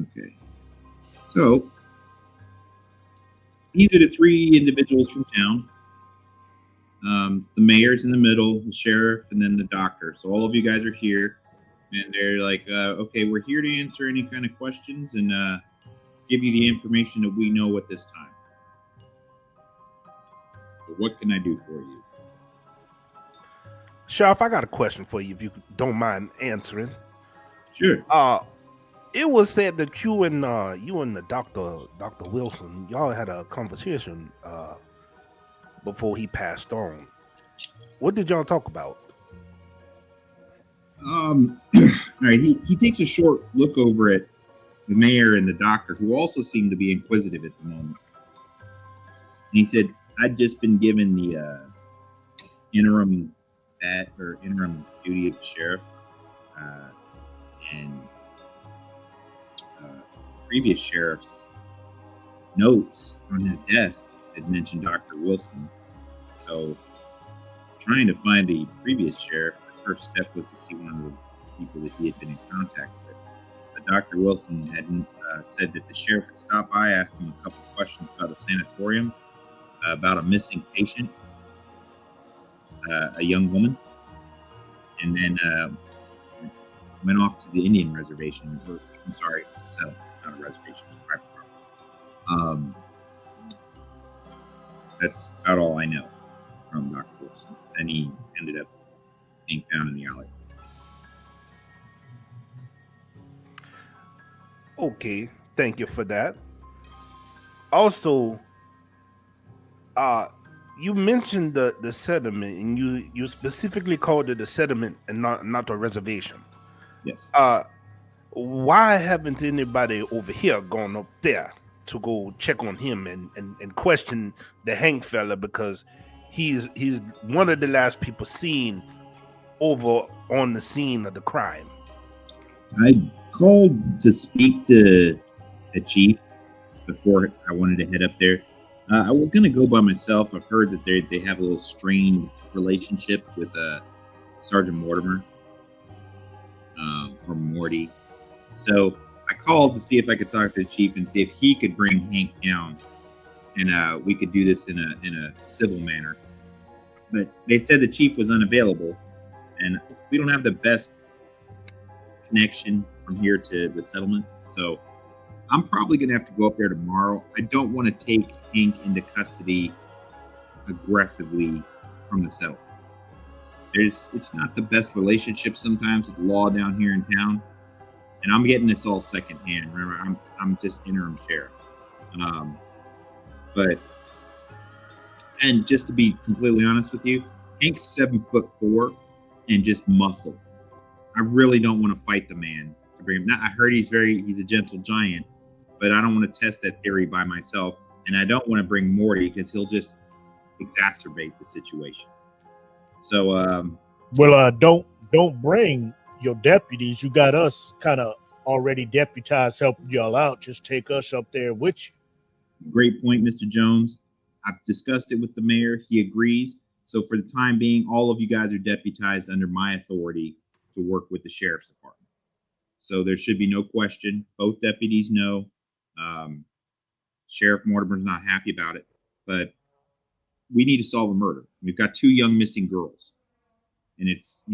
Okay. So these are the three individuals from town. It's the mayor's in the middle, the sheriff, and then the doctor. So all of you guys are here, and they're like, okay, we're here to answer any kind of questions and give you the information that we know at this time. So what can I do for you? Sheriff, I got a question for you if you don't mind answering. Sure. It was said that you and the Dr. Wilson, y'all had a conversation before he passed on. What did y'all talk about? All right, he takes a short look over at the mayor and the doctor, who also seem to be inquisitive at the moment. And he said, I'd just been given the interim duty of sheriff, and previous sheriff's notes on his desk had mentioned Dr. Wilson. So trying to find the previous sheriff, the first step was to see one of the people that he had been in contact with. But Dr. Wilson had said that the sheriff had stopped by, asked him a couple of questions about a sanatorium, about a missing patient, a young woman, and then went off to the Indian reservation. I'm sorry, it's a settlement. It's not a reservation. It's a private property. That's about all I know from Dr. Wilson. Then he ended up being found in the alleyway. Okay, thank you for that. Also, you mentioned the settlement, and you specifically called it a settlement and not a reservation. Yes. Why haven't anybody over here gone up there to go check on him and question the Hank fella, because he's one of the last people seen over on the scene of the crime? I called to speak to the chief before I wanted to head up there. I was going to go by myself. I've heard that they have a little strained relationship with Sergeant Mortimer, or Morty. So I called to see if I could talk to the chief and see if he could bring Hank down, and we could do this in a civil manner. But they said the chief was unavailable, and we don't have the best connection from here to the settlement. So I'm probably going to have to go up there tomorrow. I don't want to take Hank into custody aggressively from the settlement. It's not the best relationship sometimes with the law down here in town. And I'm getting this all secondhand. Remember, I'm just interim sheriff. And just to be completely honest with you, Hank's 7'4" and just muscle. I really don't want to fight the man to bring him. Now, I heard he's a gentle giant, but I don't want to test that theory by myself. And I don't want to bring Morty because he'll just exacerbate the situation. So, don't bring your deputies. You got us kind of already deputized helping y'all out. Just take us up there with you. Great point, Mr. Jones. I've discussed it with the mayor. He agrees. So for the time being, all of you guys are deputized under my authority to work with the sheriff's department. So there should be no question. Both deputies know. Sheriff Mortimer's not happy about it, but we need to solve a murder. We've got 2 young missing girls. And it's,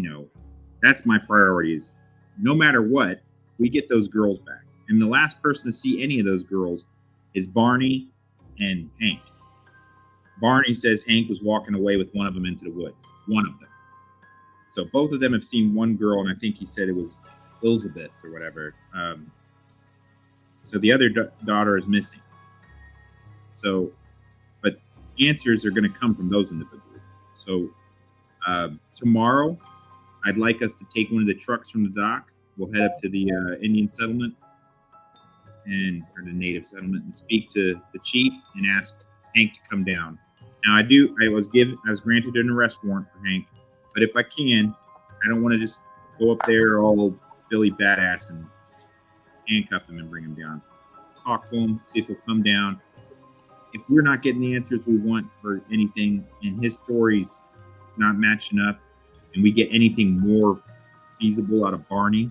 that's my priority is no matter what, we get those girls back. And the last person to see any of those girls is Barney and Hank. Barney says Hank was walking away with one of them into the woods. One of them. So both of them have seen one girl, and I think he said it was Elizabeth or whatever. So the other daughter is missing. So, but answers are going to come from those individuals. So tomorrow, I'd like us to take one of the trucks from the dock. We'll head up to the Indian settlement or the native settlement and speak to the chief and ask Hank to come down. Now I was granted an arrest warrant for Hank, but if I can, I don't want to just go up there all Billy Badass and handcuff him and bring him down. Let's talk to him, see if he'll come down. If we're not getting the answers we want or anything, and his story's not matching up, and we get anything more feasible out of Barney,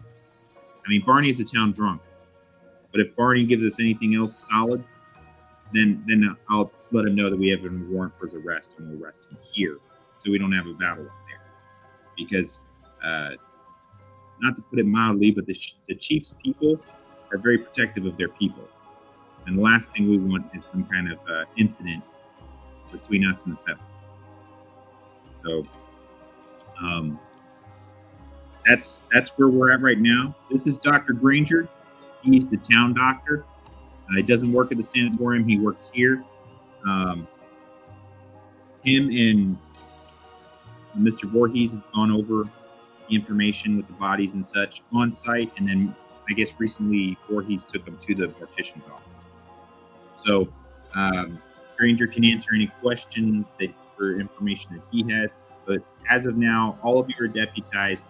I mean, Barney is a town drunk, but if Barney gives us anything else solid, then I'll let him know that we have a warrant for his arrest, and we'll arrest him here, so we don't have a battle up there. Because, not to put it mildly, but the chief's people are very protective of their people, and the last thing we want is some kind of incident between us and the settlement. So, that's where we're at right now. This is Dr. Granger. He's the town doctor. He doesn't work at the sanatorium. He works here. him and Mr. Voorhees have gone over the information with the bodies and such on site, and then I guess recently Voorhees took them to the mortician's office. So Granger can answer any questions that for information that he has, but as of now, all of you are deputized.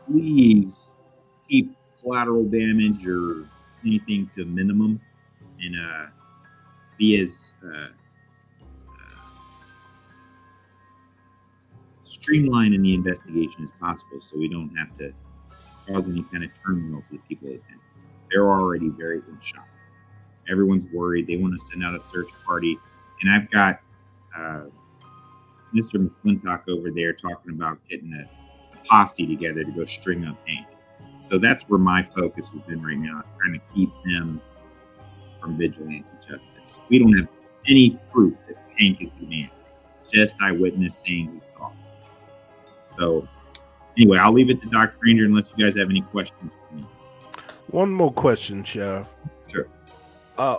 Please keep collateral damage or anything to a minimum, and be as streamlined in the investigation as possible, so we don't have to cause any kind of turmoil to the people that attend. They're already very in shock. Everyone's worried. They want to send out a search party, and I've got Mr. McClintock over there talking about getting a posse together to go string up Hank. So that's where my focus has been right now, is trying to keep them from vigilante justice. We don't have any proof that Hank is the man, just eyewitness saying he saw it. So anyway, I'll leave it to Dr. Granger unless you guys have any questions for me. One more question, Sheriff. Sure.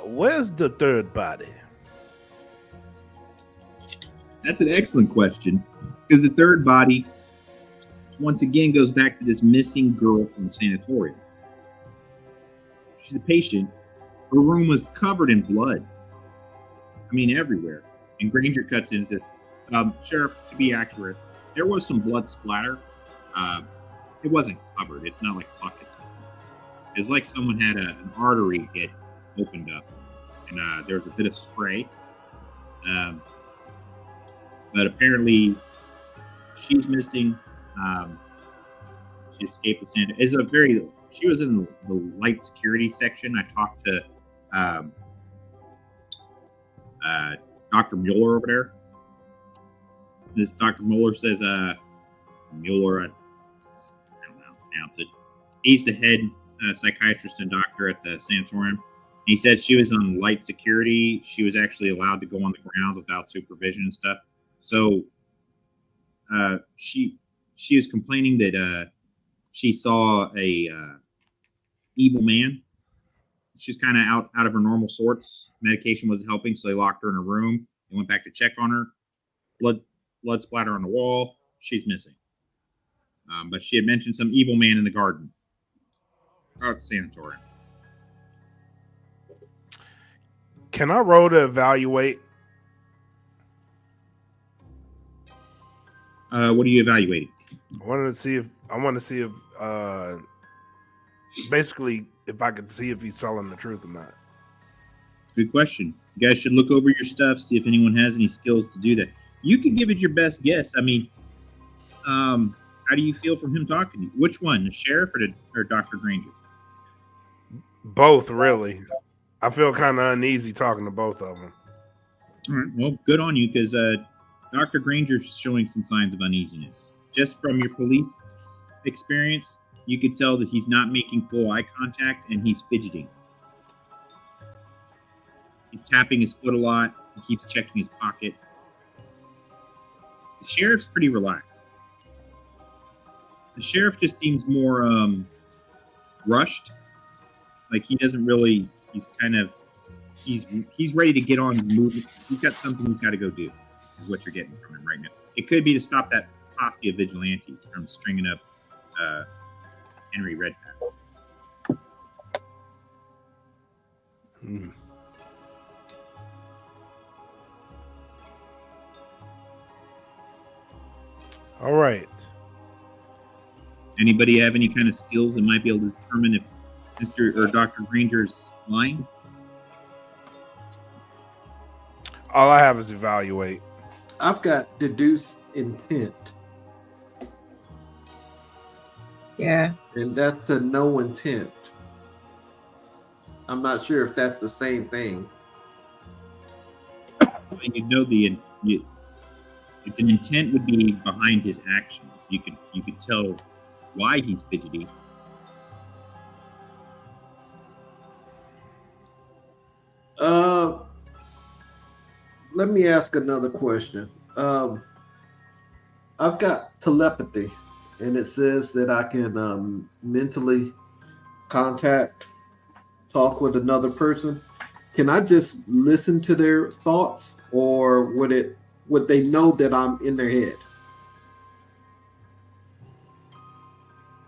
Where's the third body? That's an excellent question, because the third body, once again, goes back to this missing girl from the sanatorium. She's a patient. Her room was covered in blood. I mean, everywhere. And Granger cuts in and says, Sheriff, to be accurate, there was some blood splatter. It wasn't covered. It's not like buckets. It's like someone had an artery get opened up, and there was a bit of spray. But apparently, she's missing. She escaped the sand. She was in the light security section. I talked to Dr. Mueller over there. This Dr. Mueller says, Mueller, I don't know how to pronounce it. He's the head psychiatrist and doctor at the sanatorium. He said she was on light security. She was actually allowed to go on the grounds without supervision and stuff. So she was complaining that she saw a evil man. She's kind of out of her normal sorts. Medication wasn't helping, so they locked her in a room. They went back to check on her. Blood splatter on the wall. She's missing. But she had mentioned some evil man in the garden. Out the sanatorium. Can I roll to evaluate? What are you evaluating? I want to see if basically if I could see if he's telling the truth or not. Good question. You guys should look over your stuff, see if anyone has any skills to do that. You can give it your best guess. I mean, how do you feel from him talking to you? Which one, the sheriff or Dr. Granger? Both, really. I feel kind of uneasy talking to both of them. All right. Well, good on you, because Dr. Granger's showing some signs of uneasiness. Just from your police experience, you could tell that he's not making full eye contact and he's fidgeting. He's tapping his foot a lot. He keeps checking his pocket. The sheriff's pretty relaxed. The sheriff just seems more rushed. Like he doesn't really. He's kind of. He's ready to get on the move. He's got something he's got to go do. Is what you're getting from him right now. It could be to stop that posse of vigilantes from stringing up Henry Redpath. All right. Anybody have any kind of skills that might be able to determine if Mr. or Dr. Granger's lying? All I have is evaluate. I've got deduce intent, Yeah. and that's the no intent. I'm not sure if that's the same thing. You know it's an intent would be behind his actions. You could tell why he's fidgety. Let me ask another question. I've got telepathy, and it says that I can mentally talk with another person. can I just listen to their thoughts, or would they know that I'm in their head?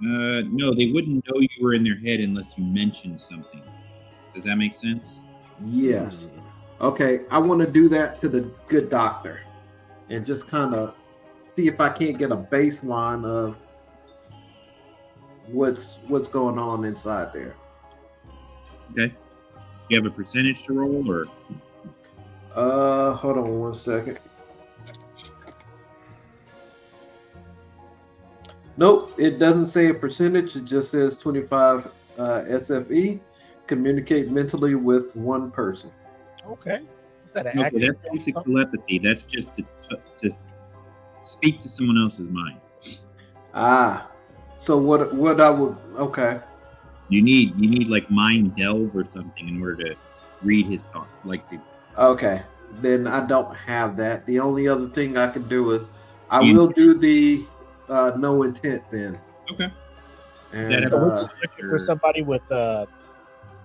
No, they wouldn't know you were in their head unless you mentioned something. Does that make sense? Yes. Okay, I want to do that to the good doctor and just kind of see if I can't get a baseline of what's going on inside there. Okay. You have a percentage to roll, or Hold on one second. Nope, it doesn't say a percentage. It just says 25 SFE. Communicate mentally with one person. Okay. Is that an okay, active that's basic telepathy. That's just to speak to someone else's mind. Ah, so what I would okay. You need like mind delve or something in order to read his thought. Okay, then I don't have that. The only other thing I can do is I The will do the no intent then. Okay. Is And that So we're a just looking for somebody with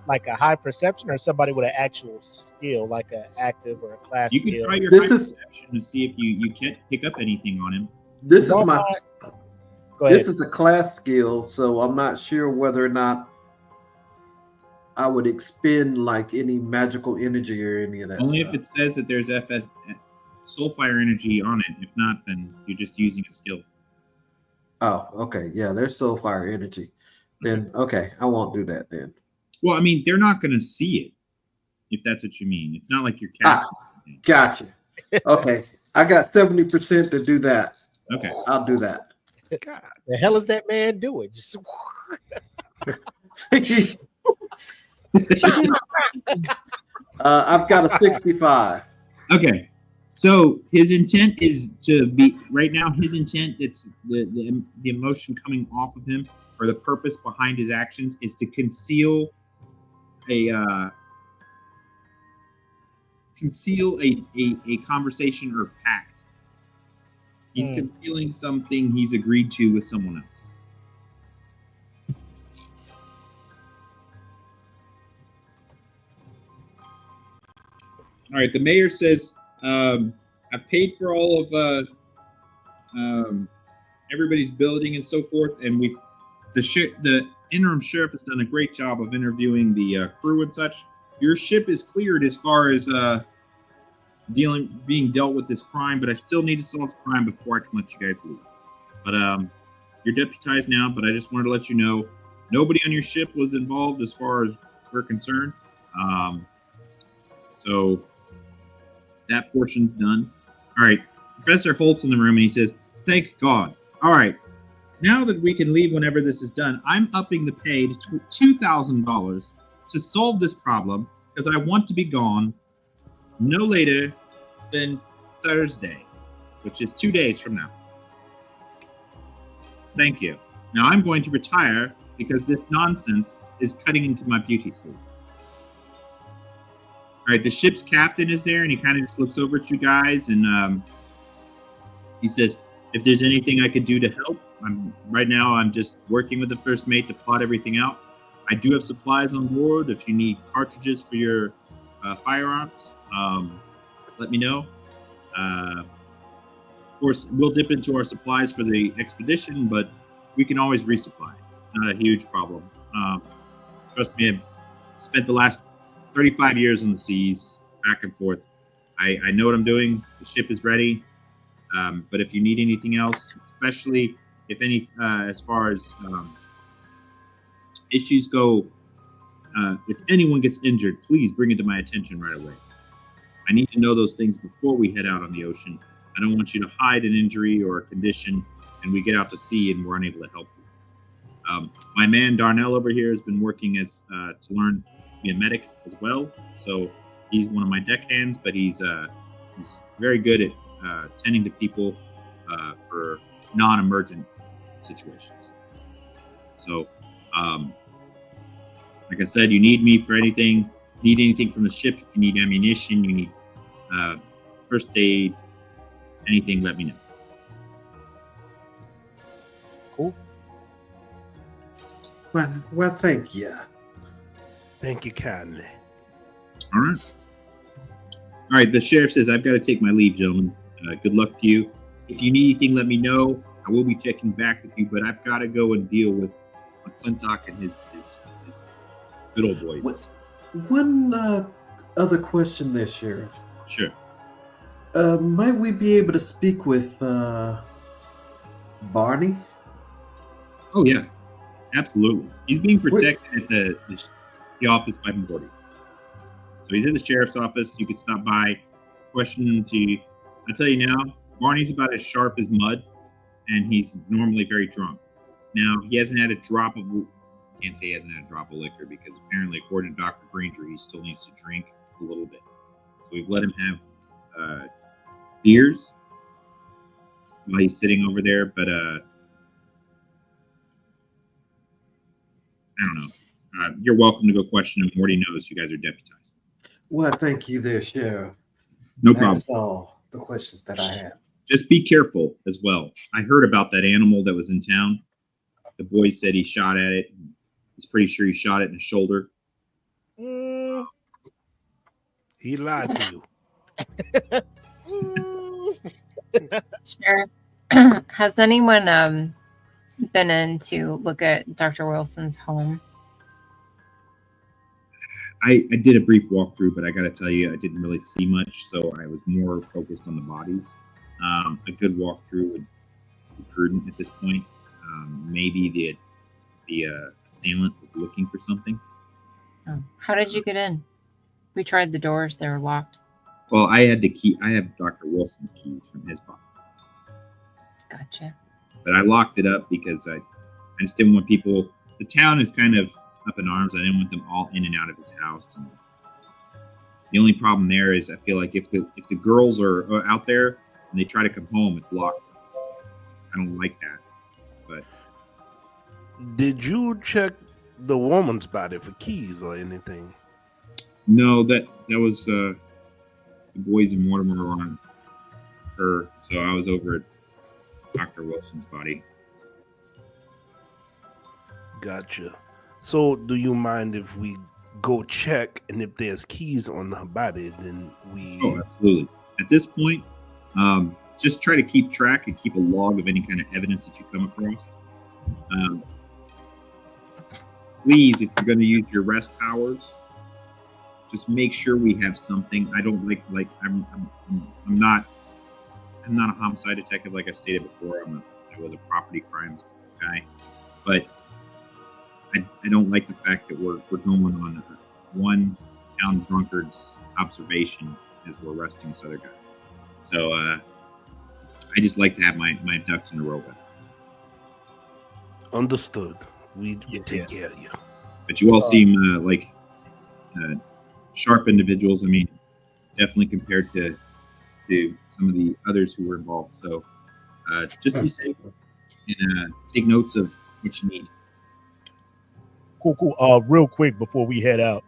like a high perception, or somebody with an actual skill, like an active or a class you could skill. try your This high is- perception to see if you can't pick up anything on him. this is Don't my mind. Go ahead. this is a class skill, so I'm not sure whether or not I would expend like any magical energy or any of that Only stuff. if it says that there's soulfire energy on it. If not, then you're just using a skill. Oh, okay. Yeah, there's soulfire energy. Then okay, I won't do that then. Well, I mean, they're not going to see it, if that's what you mean. It's not like you're casting. anything. Gotcha. Okay. I got 70% to do that. Okay. I'll do that. God. The hell is that man doing? Just I've got a 65. Okay. So his intent is to be right now. His intent, it's the emotion coming off of him, or the purpose behind his actions, is to conceal a conversation or pact. He's concealing something he's agreed to with someone else. All right. The mayor says, "I've paid for all of everybody's building and so forth, and the interim sheriff has done a great job of interviewing the crew and such. Your ship is cleared as far as being dealt with this crime, but I still need to solve the crime before I can let you guys leave. But you're deputized now, but I just wanted to let you know nobody on your ship was involved as far as we're concerned. So that portion's done. All right. Professor Holt's in the room, and he says, thank God. All right. Now that we can leave whenever this is done, I'm upping the pay to $2,000 to solve this problem because I want to be gone no later than Thursday, which is 2 days from now. Thank you. Now I'm going to retire because this nonsense is cutting into my beauty sleep. All right, the ship's captain is there, and he kind of just looks over at you guys, and he says, if there's anything I could do to help, right now I'm just working with the first mate to plot everything out. I do have supplies on board. If you need cartridges for your firearms, let me know. Of course, we'll dip into our supplies for the expedition, but we can always resupply. It's not a huge problem. Trust me, I've spent the last 35 years on the seas, back and forth. I know what I'm doing. The ship is ready. But if you need anything else, especially if any, as far as issues go, if anyone gets injured, please bring it to my attention right away. I need to know those things before we head out on the ocean. I don't want you to hide an injury or a condition and we get out to sea and we're unable to help you. My man Darnell over here has been working as to learn to be a medic as well. So he's one of my deckhands, but he's very good at tending to people for non-emergent situations. So, like I said, you need me for anything. Need anything from the ship? If you need ammunition, you need first aid, anything, let me know. Cool. Well, thank you. Thank you kindly. All right. All right. The sheriff says, I've got to take my leave, gentlemen. Good luck to you. If you need anything, let me know. I will be checking back with you, but I've got to go and deal with McClintock and his good old boys. One other question there, Sheriff. Sure. Might we be able to speak with Barney? Oh, yeah. Absolutely. He's being protected at the office by Morty. So he's in the sheriff's office. You can stop by, question him I tell you now, Barney's about as sharp as mud, and he's normally very drunk. Now, he hasn't had a drop of, can't say he hasn't had a drop of liquor because apparently, according to Dr. Granger, he still needs to drink a little bit. So we've let him have beers while he's sitting over there, but I don't know. You're welcome to go question him. Morty knows you guys are deputized. Well, thank you there, Sheriff. No problem. That's all the questions that I have. Just be careful as well. I heard about that animal that was in town. The boy said he shot at it. He's pretty sure he shot it in the shoulder. He lied to you. Sure. Has anyone been in to look at Dr. Wilson's home? I did a brief walkthrough, but I got to tell you, I didn't really see much, so I was more focused on the bodies. A good walkthrough would be prudent at this point. Maybe the assailant was looking for something. Oh. How did you get in? We tried the doors; they were locked. Well, I had the key. I have Dr. Wilson's keys from his pocket. Gotcha. But I locked it up because I just didn't want people. The town is kind of up in arms. I didn't want them all in and out of his house. And the only problem there is I feel like if the girls are out there and they try to come home, it's locked. I don't like that. But did you check the woman's body for keys or anything? no, that was the boys in Mortimer were on her, so I was over at Dr. Wilson's body. Gotcha. So, do you mind if we go check, and if there's keys on her body, then we... Oh, absolutely. At this point, just try to keep track and keep a log of any kind of evidence that you come across. Please, if you're going to use your rest powers, just make sure we have something. I don't like I'm not a homicide detective like I stated before. I was a property crimes guy, but I don't like the fact that we're going on one town drunkard's observation as we're arresting this other guy. So I just like to have my ducks in a row better. Understood. We take care of you. But you all seem like sharp individuals. I mean, definitely compared to some of the others who were involved. So just be safe and take notes of what you need. Cool. Real quick before we head out,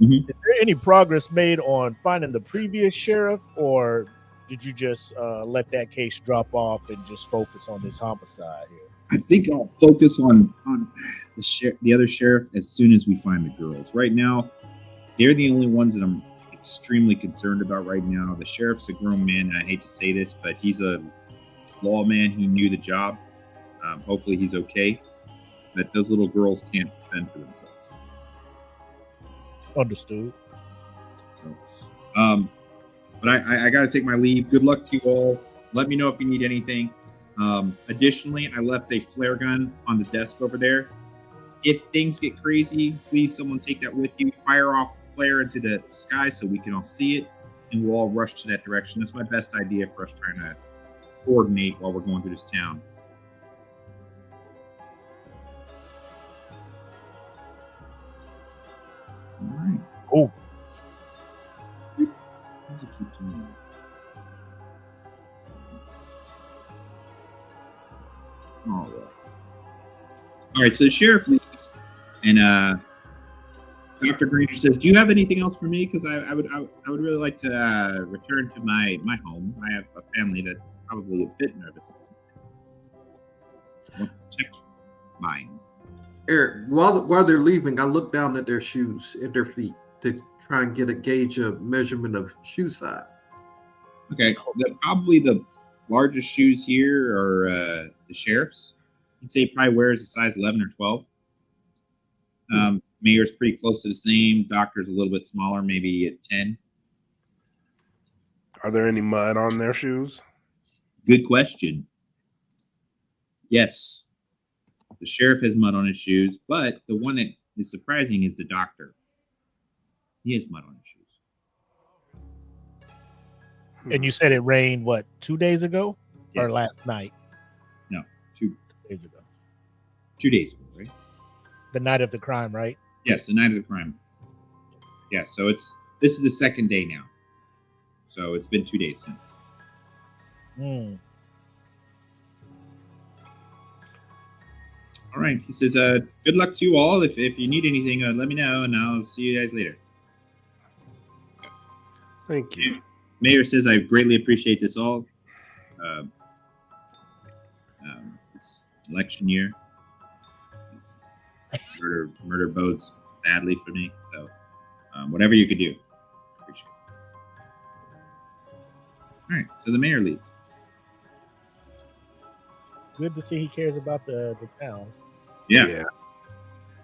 Mhm. Is there any progress made on finding the previous sheriff, or did you just let that case drop off and just focus on this homicide here? I think I'll focus on the other sheriff as soon as we find the girls. Right now, they're the only ones that I'm extremely concerned about right now. The sheriff's a grown man, and I hate to say this, but he's a lawman. He knew the job. Hopefully he's okay. But those little girls can't fend for themselves. Understood. So, but I got to take my leave. Good luck to you all. Let me know if you need anything. Additionally, I left a flare gun on the desk over there. If things get crazy, please someone take that with you. Fire off the flare into the sky so we can all see it, and we'll all rush to that direction. That's my best idea for us trying to coordinate while we're going through this town. All right. Cool. Why does it keep doing that? All right, so the sheriff leaves, and Dr. Granger says, "Do you have anything else for me? Because I would really like to return to my home. I have a family that's probably a bit nervous. I want to protect mine." Eric, while they're leaving, I look down at their shoes, at their feet, to try and get a gauge of measurement of shoe size. Okay, probably the largest shoes here are the sheriff's. I'd say he probably wears a size 11 or 12. Mayor's pretty close to the same. Doctor's a little bit smaller, maybe at 10. Are there any mud on their shoes? Good question. Yes, the sheriff has mud on his shoes, but the one that is surprising is the doctor. He has mud on his shoes. And you said it rained, what, 2 days ago? Or Yes. last night? No, 2 days ago. 2 days ago, right? The night of the crime, right? Yes, the night of the crime. Yeah, so this is the second day now. So it's been 2 days since. All right. He says, good luck to you all. If you need anything, let me know, and I'll see you guys later. Thank you. Mayor says, I greatly appreciate this all. It's election year. It's murder bodes badly for me. So whatever you could do, appreciate it. All right. So the mayor leaves. Good to see he cares about the town. Yeah.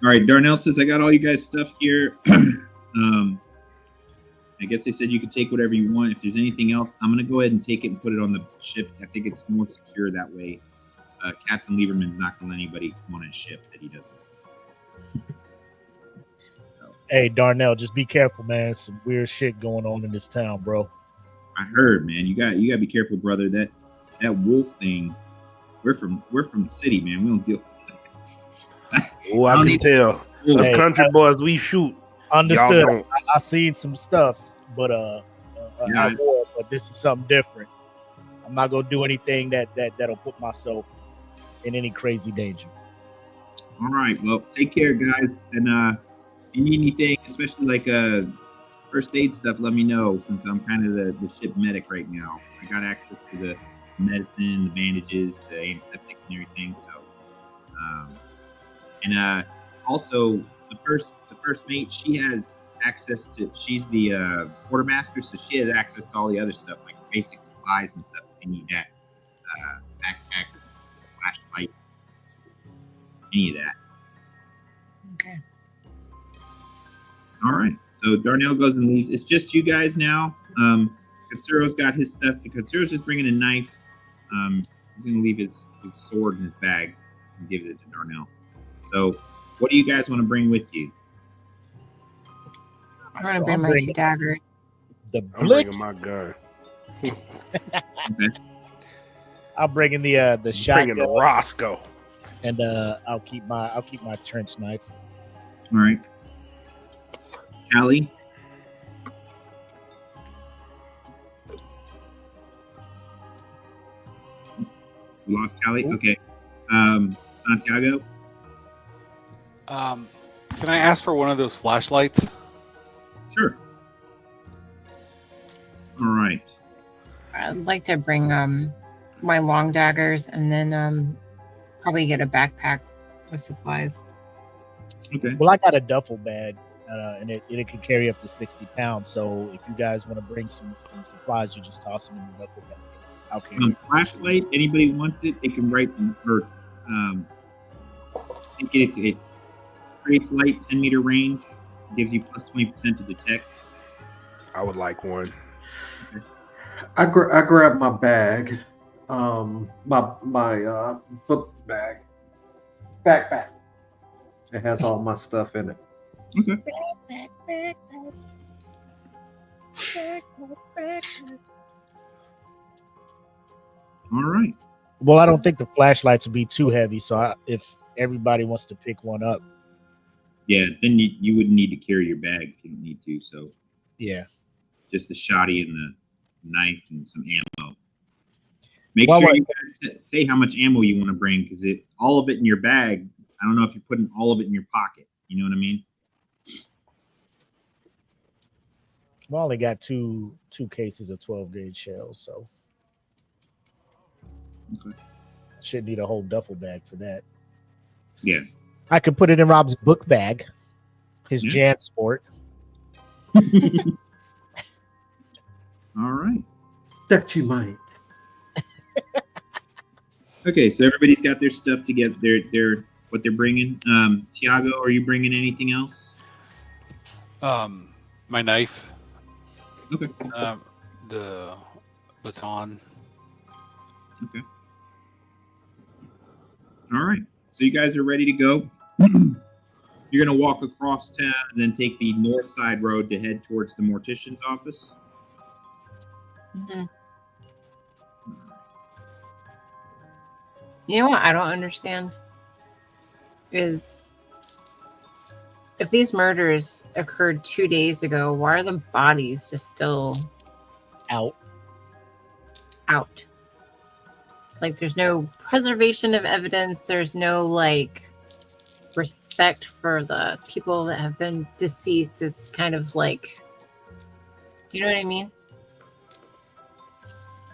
All right. Darnell says, I got all you guys' stuff here. I guess they said you could take whatever you want. If there's anything else, I'm going to go ahead and take it and put it on the ship. I think it's more secure that way. Captain Lieberman's not going to let anybody come on his ship that he doesn't. So, Hey, Darnell, just be careful, man. Some weird shit going on in this town, bro. I heard, man. You got to be careful, brother. That wolf thing. We're from the city, man. We don't deal with that. Oh, I can tell. Us Hey, country boys, we shoot. Understood. Y'all don't. I seen some stuff, but Yeah. but this is something different. I'm not gonna do anything that'll put myself in any crazy danger. All right. Well, take care, guys. And if you need anything, especially like first aid stuff, let me know, since I'm kind of the ship medic right now. I got access to the medicine, the bandages, the antiseptic, and everything. So, and also the first mate, she has access to. She's the quartermaster, so she has access to all the other stuff, like basic supplies and stuff. If you need that, backpacks, flashlights, any of that. Okay. All right. So Darnell goes and leaves. It's just you guys now. Katsuro's got his stuff. Katsuro's just bringing a knife. He's going to leave his sword in his bag and gives it to Darnell. So what do you guys want to bring with you? I'm going to bring my 2 daggers. The I'm blick. bringing my gun. Okay. I'm bringing the Bringing the shotgun, Roscoe. and I'll keep my trench knife. All right. Callie? We lost Callie? Okay. Santiago? Can I ask for one of those flashlights? Sure. All right. I'd like to bring my long daggers and then probably get a backpack with supplies. Okay. Well, I got a duffel bag, and it can carry up to 60 pounds. So if you guys want to bring some supplies, you just toss them in the duffel bag. Okay. Flashlight, anybody wants it, they can write or it creates light 10-meter range, gives you plus 20% to detect. I would like one. I grab my bag, my book bag, backpack. It has all my stuff in it. Okay. All right. Well, I don't think the flashlights will be too heavy. So if everybody wants to pick one up, Yeah, then you wouldn't need to carry your bag if you don't need to. So yeah. just the shotty and the knife and some ammo. Make Well, sure what- you guys say how much ammo you want to bring, because all of it in your bag. I don't know if you're putting all of it in your pocket. You know what I mean? We only got two cases of 12 gauge shells, so Okay. should need a whole duffel bag for that. Yeah. I could put it in Rob's book bag, his Yeah. Jan Sport. All right. That you might. Okay, so everybody's got their stuff to get their what they're bringing. Tiago, are you bringing anything else? My knife, Okay. the baton. Okay. All right. So you guys are ready to go. You're going to walk across town and then take the north side road to head towards the mortician's office. Mhm. You know what I don't understand is if these murders occurred 2 days ago, why are the bodies just still Out. Like, there's no preservation of evidence. There's no like respect for the people that have been deceased. It's kind of like, do you know what I mean?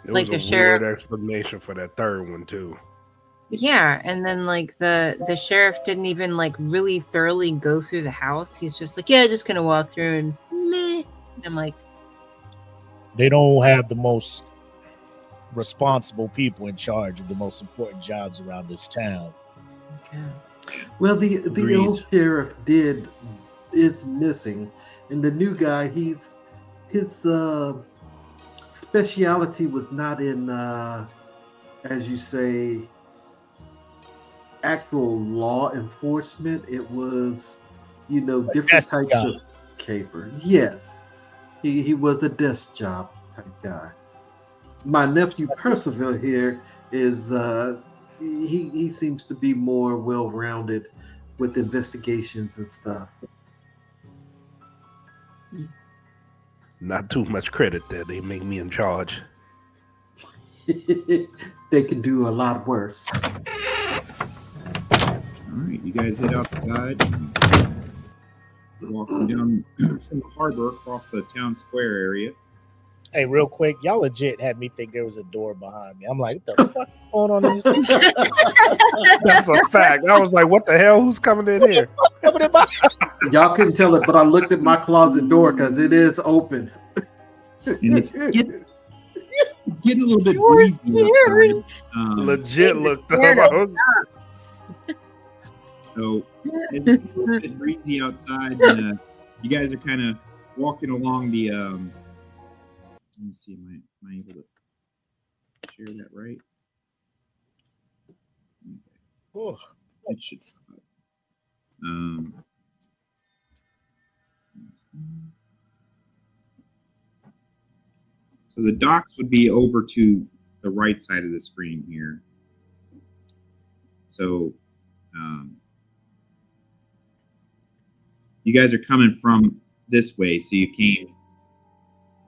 There Like was the a weird sheriff. explanation for that third one too. Yeah, and then like the sheriff didn't even like really thoroughly go through the house. He's just like, yeah, just gonna walk through and meh. And I'm like, They don't have the most responsible people in charge of the most important jobs around this town. I guess. Well, the Agreed. old sheriff is missing, and the new guy, his speciality was not in, as you say, actual law enforcement. It was, different desk types job. of caper. Yes, he was a desk job type guy. My nephew Percival here is he seems to be more well-rounded with investigations and stuff. Not too much credit there. They make me in charge. They can do a lot worse. All right, you guys head outside. Walking down from the harbor across the town square area. Hey, real quick, y'all legit had me think there was a door behind me. I'm like, what the fuck is going on in this thing? That's a fact. I was like, what the hell? Who's coming in here? Coming in my- Y'all couldn't tell it, but I looked at my closet door because it is open. And it's getting a little bit You're breezy scary. outside. Legit Hey, looked scared up. of So it's a little bit breezy outside. And, you guys are kind of walking along the. Let me see. Am I able to share that right? Oh, It should. So the docks would be over to the right side of the screen here. So you guys are coming from this way, so you came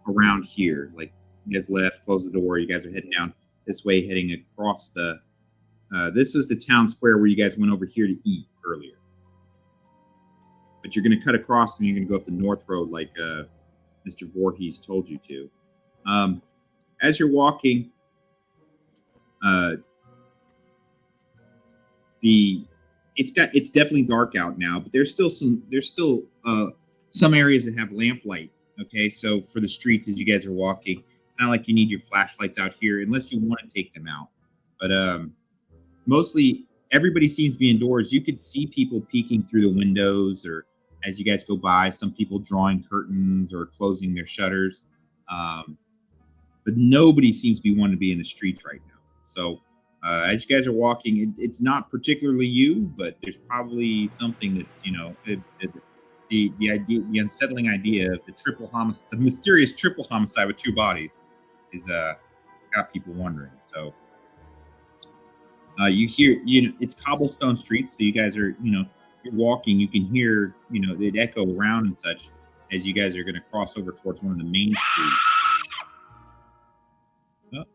around here. Like you guys left, closed the door. You guys are heading down this way, heading across the. This was the town square where you guys went over here to eat earlier. But you're going to cut across and you're going to go up the North Road like Mr. Voorhees told you to. As you're walking, it's definitely dark out now, but there's still some areas that have lamplight. Okay, so for the streets as you guys are walking, it's not like you need your flashlights out here unless you want to take them out. But mostly everybody seems to be indoors. You could see people peeking through the windows, or as you guys go by, some people drawing curtains or closing their shutters. But nobody seems to be wanting to be in the streets right now. So as you guys are walking, it's not particularly you, but there's probably something that's, the unsettling idea of the mysterious triple homicide with two bodies is got people wondering. So you hear, it's cobblestone streets, so you guys are, you're walking, you can hear, it echo around and such as you guys are going to cross over towards one of the main streets. Oh,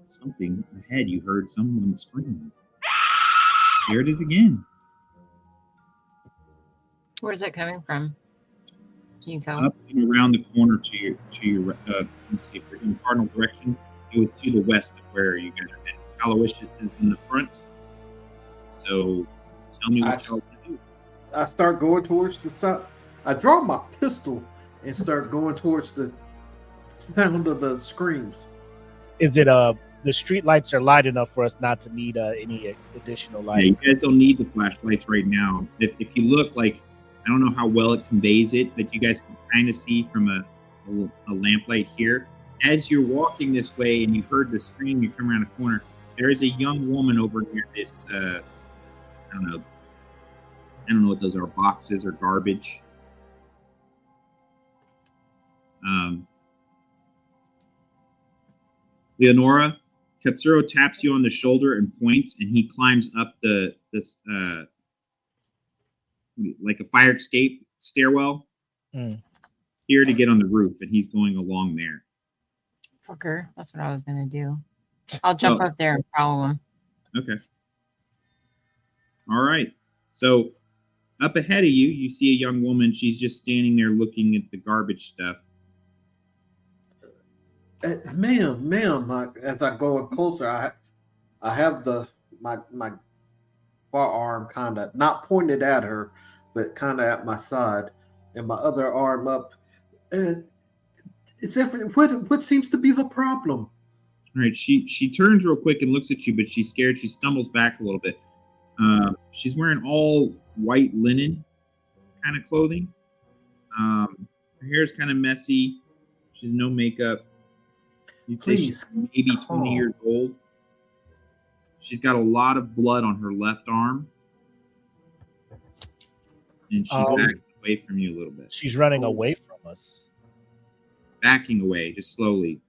something ahead, you heard someone scream. There it is again. Where's that coming from? Can you tell? Up and around the corner to your let me see, if you're in cardinal directions, it was to the west of where you guys are heading. Aloysius is in the front. So tell me what y'all want to do. I start going towards the sun. I draw my pistol and start going towards the sound of the screams. Is it the street lights are light enough for us not to need any additional Yeah, light? you guys don't need the flashlights right now. If you look, like, I don't know how well it conveys it, but you guys can kind of see from a lamplight here. As you're walking this way and you've heard the scream, you come around a corner. There is a young woman over near this. I don't know what those are, boxes or garbage. Leonora, Katsuro taps you on the shoulder and points, and he climbs up this like a fire escape stairwell here to get on the roof, and he's going along there. Fucker, that's what I was gonna do. I'll jump up there and follow him. Okay. All right. So up ahead of you, you see a young woman. She's just standing there looking at the garbage stuff. Ma'am, as I go closer, I have my far arm kind of not pointed at her, but kind of at my side, and my other arm up. It's everything. What seems to be the problem? All right. She turns real quick and looks at you, but she's scared. She stumbles back a little bit. She's wearing all white linen kind of clothing. Her hair's kind of messy. She's no makeup. You'd say she's maybe 20 years old. She's got a lot of blood on her left arm. And she's backing away from you a little bit. She's running away from us. Backing away, just slowly.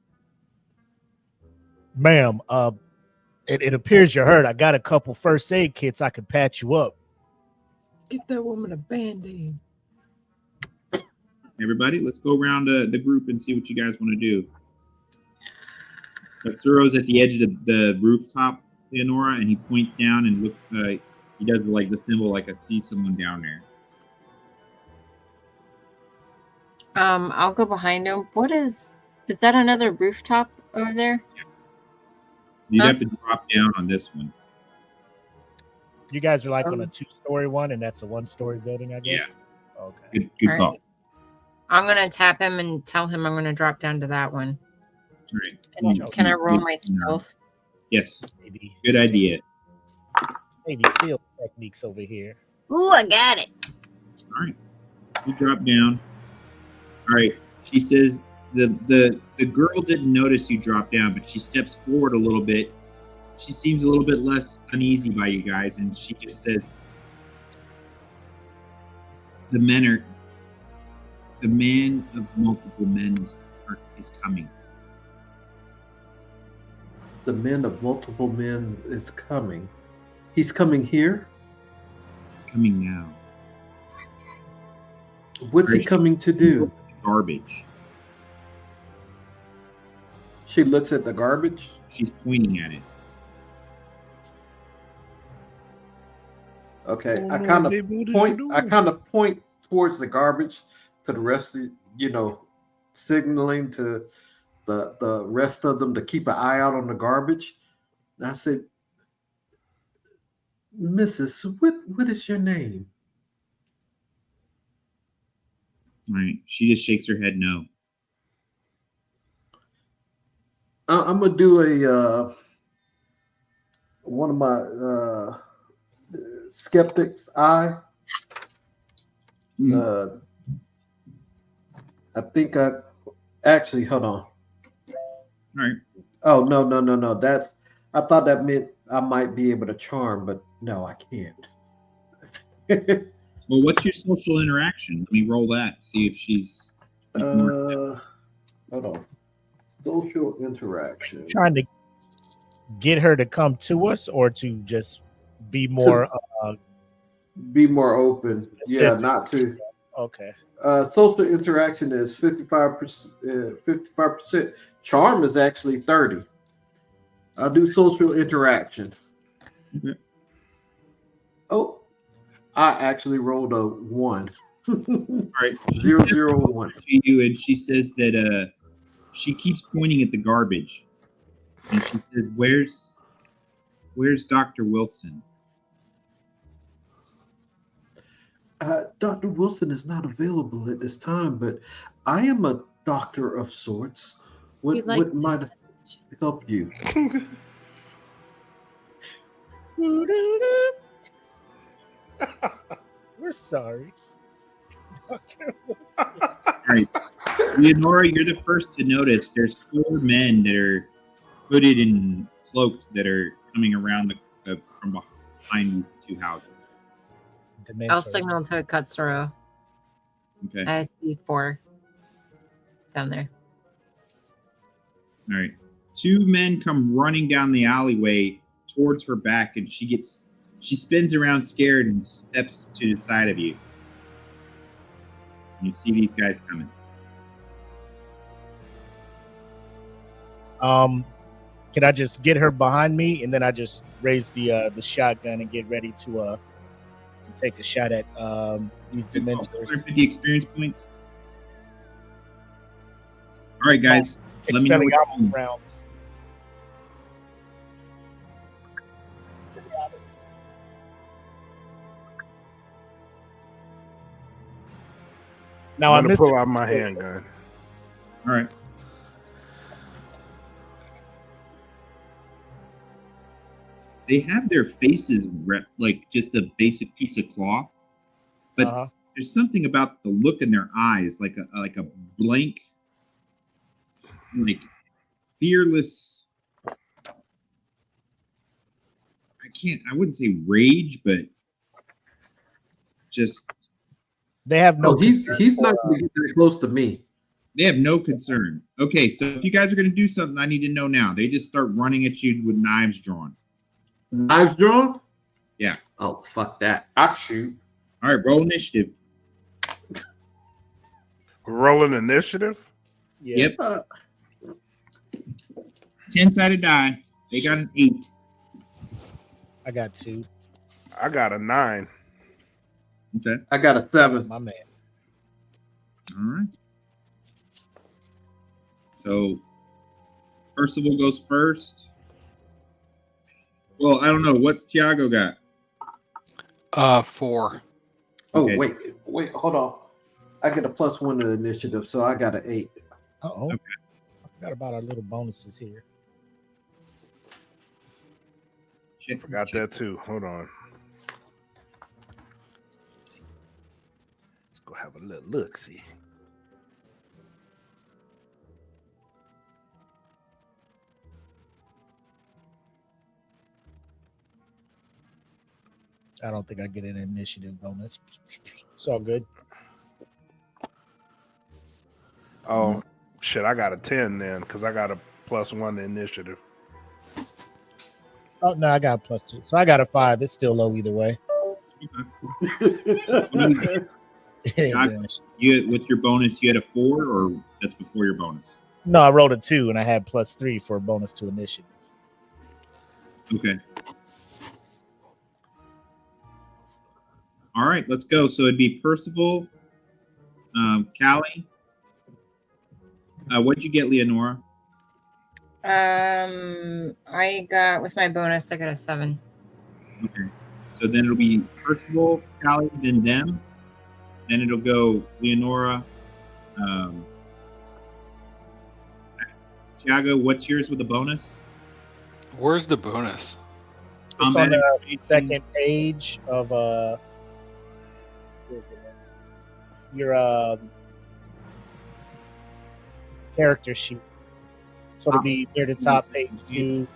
Ma'am, it appears you're hurt. I got a couple first aid kits. I could patch you up. Give that woman a band-aid. Everybody, let's go around the group and see what you guys want to do. Katsuro's at the edge of the rooftop, Leonora, and he points down and he does like the symbol, like I see someone down there. I'll go behind him. What is that another rooftop over there? You'd have to drop down on this one. You guys are like on a 2-story one, and that's a 1-story building, I guess? Yeah. Okay. Good call. Right. I'm going to tap him and tell him I'm going to drop down to that one. All right. Can I roll my stealth? Yes. Maybe. Good idea. Maybe seal techniques over here. Ooh, I got it. All right. You drop down. All right. She says the girl didn't notice you drop down, but she steps forward a little bit. She seems a little bit less uneasy by you guys, and she just says, the man of multiple men is coming. The man of multiple men is coming. He's coming here? He's coming now. What's he coming to do? Garbage. She looks at the garbage. She's pointing at it. Okay, I kind of point towards the garbage to the rest of, signaling to the rest of them to keep an eye out on the garbage. And I said, Mrs., what is your name? Right. She just shakes her head no. I'm gonna do one of my skeptic's eye. I think actually hold on. All right. Oh no. I thought that meant I might be able to charm, but no, I can't. Well, what's your social interaction? Let me roll that. See if she's. Hold on. Social interaction. Trying to get her to come to us, or to just be more be more open. specific. Yeah, not to. Okay. Social interaction is 55%. 55%. Charm is actually 30. I'll do social interaction. Okay. Oh, I actually rolled a 1. All right. 001. To you, and she says that she keeps pointing at the garbage, and she says, "Where's Dr. Wilson?" Dr. Wilson is not available at this time, but I am a doctor of sorts. We'd like What to might message. help you? We're sorry. All right, Leonora, you're the first to notice. There's 4 men that are hooded and cloaked that are coming around from behind these 2 houses. I'll Dementors. signal to Katsuro. Okay. I see 4 down there. All right. 2 men come running down the alleyway towards her back, and she spins around scared and steps to the side of you. And you see these guys coming. Can I just get her behind me, and then I just raise the shotgun and get ready to take a shot at these Good call. Dementors? 250 experience points. All right, guys. Let me know. Expelliarmus rounds. Now I I'm gonna missed pull it. out my handgun. All right. They have their faces like just a basic piece of cloth, but Uh-huh. there's something about the look in their eyes, like a blank, like fearless. I wouldn't say rage, but just They have no. No, he's concern not for, going to get that close to me. they have no concern. Okay, so if you guys are going to do something, I need to know now. They just start running at you with knives drawn. Knives drawn? Yeah. Oh, fuck that. I shoot. All right, roll initiative. Rolling initiative. yeah. Yep. 10-sided die. They got an 8. I got 2. I got a 9. Okay. I got a 7. My man. All right. So Percival goes first. Well, I don't know. What's Tiago got? 4. Oh, Okay. wait, hold on. I get a +1 to the initiative, so I got an 8. Uh-oh. Okay. I forgot about our little bonuses here. Forgot that too. Hold on. Let's go have a little look. See. I don't think I get an initiative bonus. It's all good. Oh shit! I got a 10 then because I got a +1 to initiative. Oh no, I got a +2. So I got a 5. It's still low either way. Tiago, with your bonus, you had a 4, or that's before your bonus? No, I rolled a 2 and I had +3 for a bonus to initiative. Okay. All right, let's go. So it'd be Percival, Callie. What'd you get, Leonora? I got with my bonus. I got a 7. Okay. So then it'll be Percival, Callie, then them. Then it'll go Leonora. Tiago, what's yours with the bonus? Where's the bonus? It's on Combat the information. second page of where is it at? Your character sheet. So it'll be near the top page 2.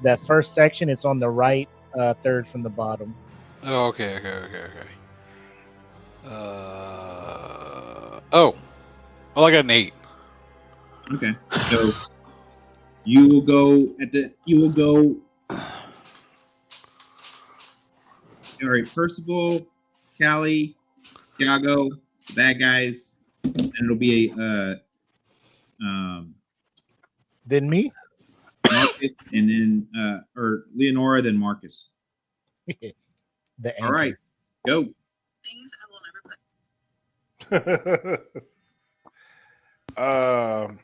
That first section, it's on the right, third from the bottom. Oh, okay. Oh, well, I got an 8. Okay. So you will go. All right, Percival, Callie, Tiago, the bad guys, and it'll be Then me? Marcus, and then or Leonora, then Marcus. The All right, go. Things I will never put.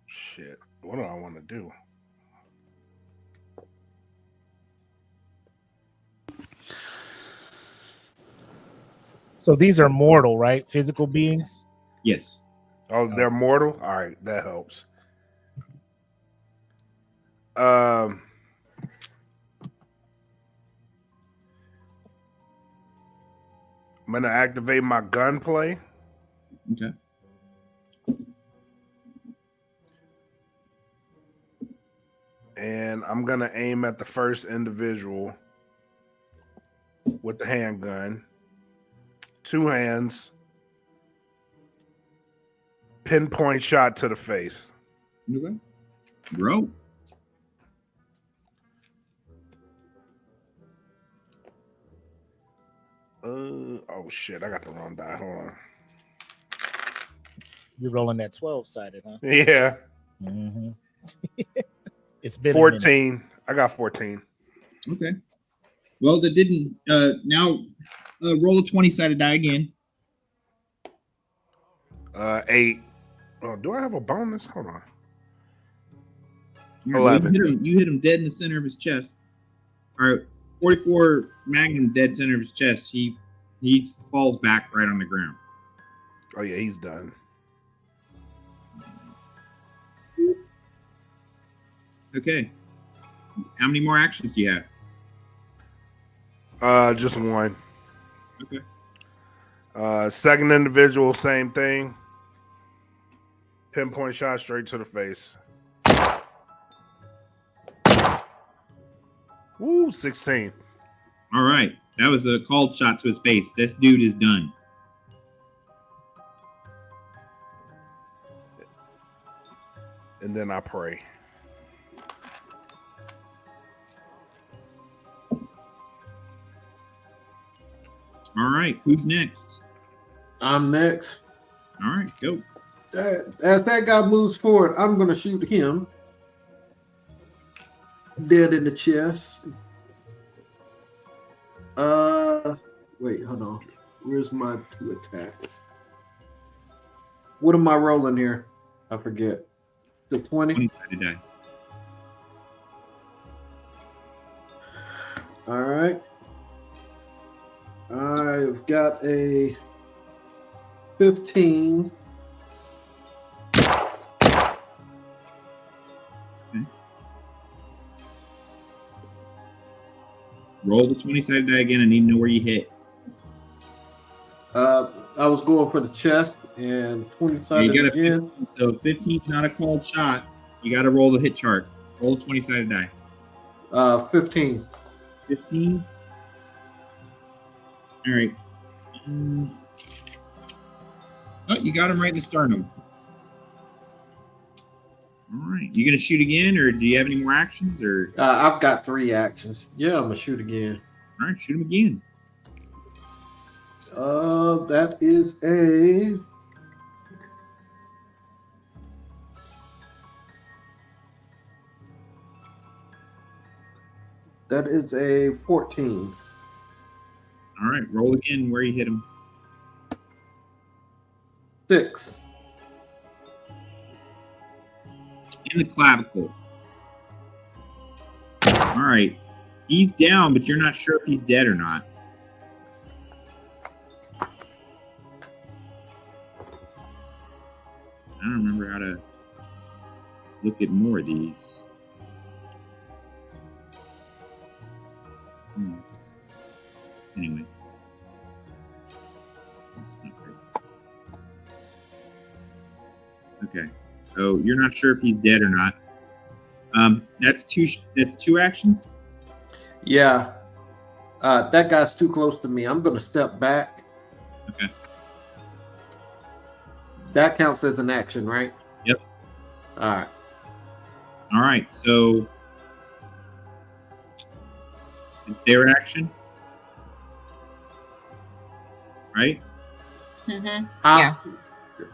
Shit. What do I want to do? So these are mortal, right? Physical beings. Yes. Oh, they're mortal? All right, that helps. I'm gonna activate my gunplay. Okay. And I'm gonna aim at the first individual with the handgun. 2 hands. Pinpoint shot to the face. Okay. Bro. Oh shit, I got the wrong die. Hold on. You're rolling that 12-sided, huh? Yeah. Mm-hmm. It's been 14. I got 14. Okay. Well, that didn't. Now, roll a 20-sided die again. 8. Oh, do I have a bonus? Hold on. All right, 11. well, you hit him dead in the center of his chest. All right, 44 Magnum dead center of his chest. He falls back right on the ground. Oh yeah, he's done. Okay. How many more actions do you have? Just one. Okay. Second individual, same thing. Pinpoint shot straight to the face. Woo, 16. All right. That was a called shot to his face. This dude is done. And then I pray. All right. Who's next? I'm next. All right. Go. As that guy moves forward, I'm going to shoot him. Dead in the chest. Wait, hold on. Where's my 2 attack? What am I rolling here? I forget. The 20? 20-sided die. All right. I've got a 15. Roll the 20-sided die again. I need to know where you hit. I was going for the chest and 20 Yeah, sided you got a again. 15, so 15 is not a called shot. You got to roll the hit chart. Roll the 20-sided die. 15. 15. All right. Oh, you got him right in the sternum. All right. You gonna shoot again, or do you have any more actions? Or I've got 3 actions. Yeah, I'm gonna shoot again. all right, shoot him again. That is a. That is a 14. All right, roll again. Where you hit him? 6. In the clavicle. All right. He's down, but you're not sure if he's dead or not. I don't remember how to look at more of these. Anyway. That's not great. Okay. So you're not sure if he's dead or not. That's two actions. Yeah. That guy's too close to me. I'm gonna step back. Okay. That counts as an action, right? Yep. All right. All right. So it's their action, right? Mm-hmm. How- Yeah. All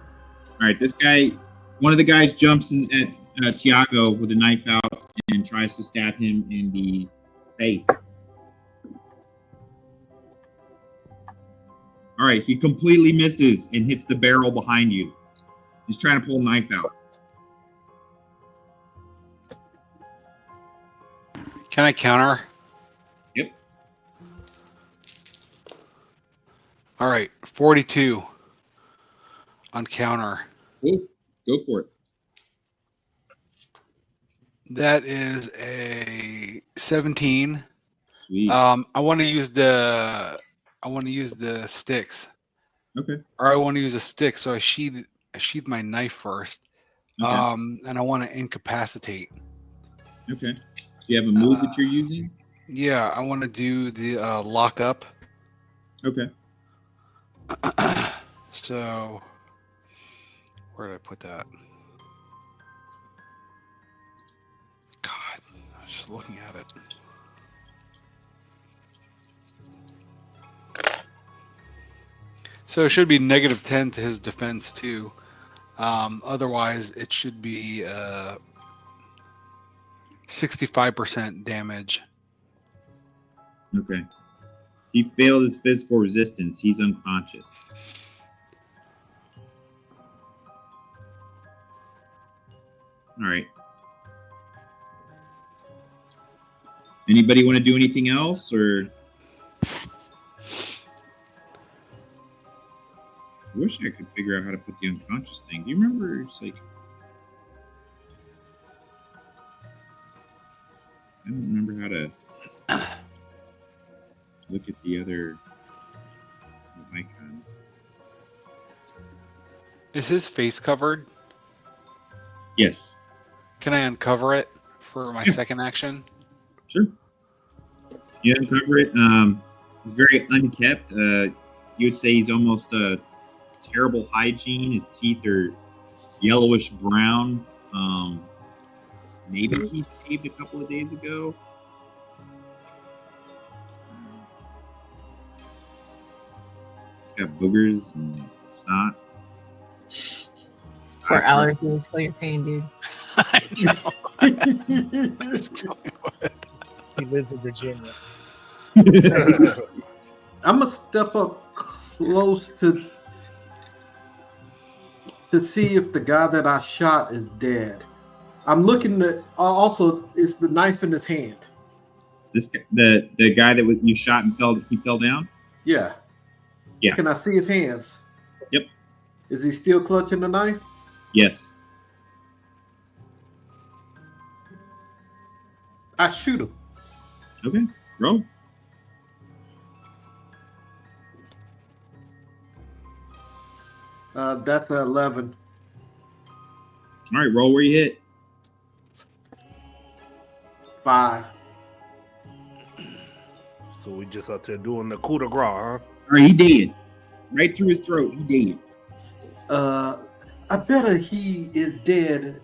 right. This guy, one of the guys, jumps in at Tiago with a knife out and tries to stab him in the face. All right. He completely misses and hits the barrel behind you. He's trying to pull a knife out. Can I counter? Yep. All right, 42 on counter. Cool. Go for it. That is a 17. Sweet. I want to use the sticks, Okay. or I want to use a stick. So I sheathe my knife first. Okay. And I want to incapacitate. Okay. Do you have a move that you're using? Yeah, I want to do the lock up. Okay. So where did I put that? God, I was just looking at it. So it should be -10 to his defense too. Otherwise, it should be 65% damage. Okay. He failed his physical resistance. He's unconscious. All right. Anybody want to do anything else, or? I wish I could figure out how to put the unconscious thing. Do you remember? It's like, I don't remember how to look at the other icons. Is his face covered? Yes. Can I uncover it for my Yeah. second action? Sure. You uncover it. He's very unkept. You would say he's almost terrible hygiene. His teeth are yellowish brown. Maybe he shaved a couple of days ago. He's got boogers and snot. For allergies, feel your pain, dude. I know. He lives in Virginia. I'm gonna step up close to see if the guy that I shot is dead. I'm looking at also is the knife in his hand. This the guy that you shot and fell down. Yeah. Yeah. Can I see his hands? Yep. Is he still clutching the knife? Yes. I shoot him. Okay. Roll. That's an 11. All right. Roll where you hit. 5. So we just out there doing the coup de grace, huh? All right. He dead. Right through his throat. He dead. I better he is dead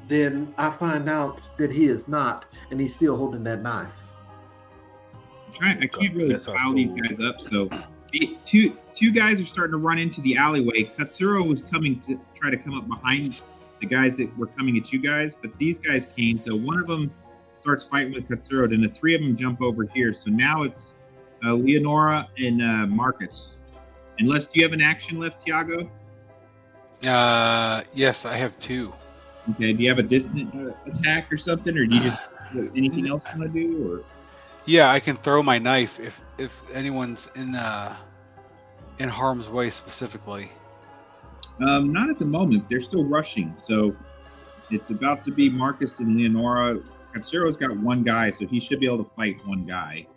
than I find out that he is not, and he's still holding that knife. I can't really That's our pile these tool. guys up. So two guys are starting to run into the alleyway. Katsuro was coming to try to come up behind the guys that were coming at you guys, but these guys came. So one of them starts fighting with Katsuro, and the three of them jump over here. So now it's Leonora and Marcus. Unless, do you have an action left, Tiago? Yes, I have 2. Okay. Do you have a distant attack or something, or do you just anything else you want to do? Or Yeah, I can throw my knife if anyone's in harm's way specifically. not at the moment. They're still rushing. So it's about to be Marcus and Leonora. Katsuro's got one guy, so he should be able to fight one guy.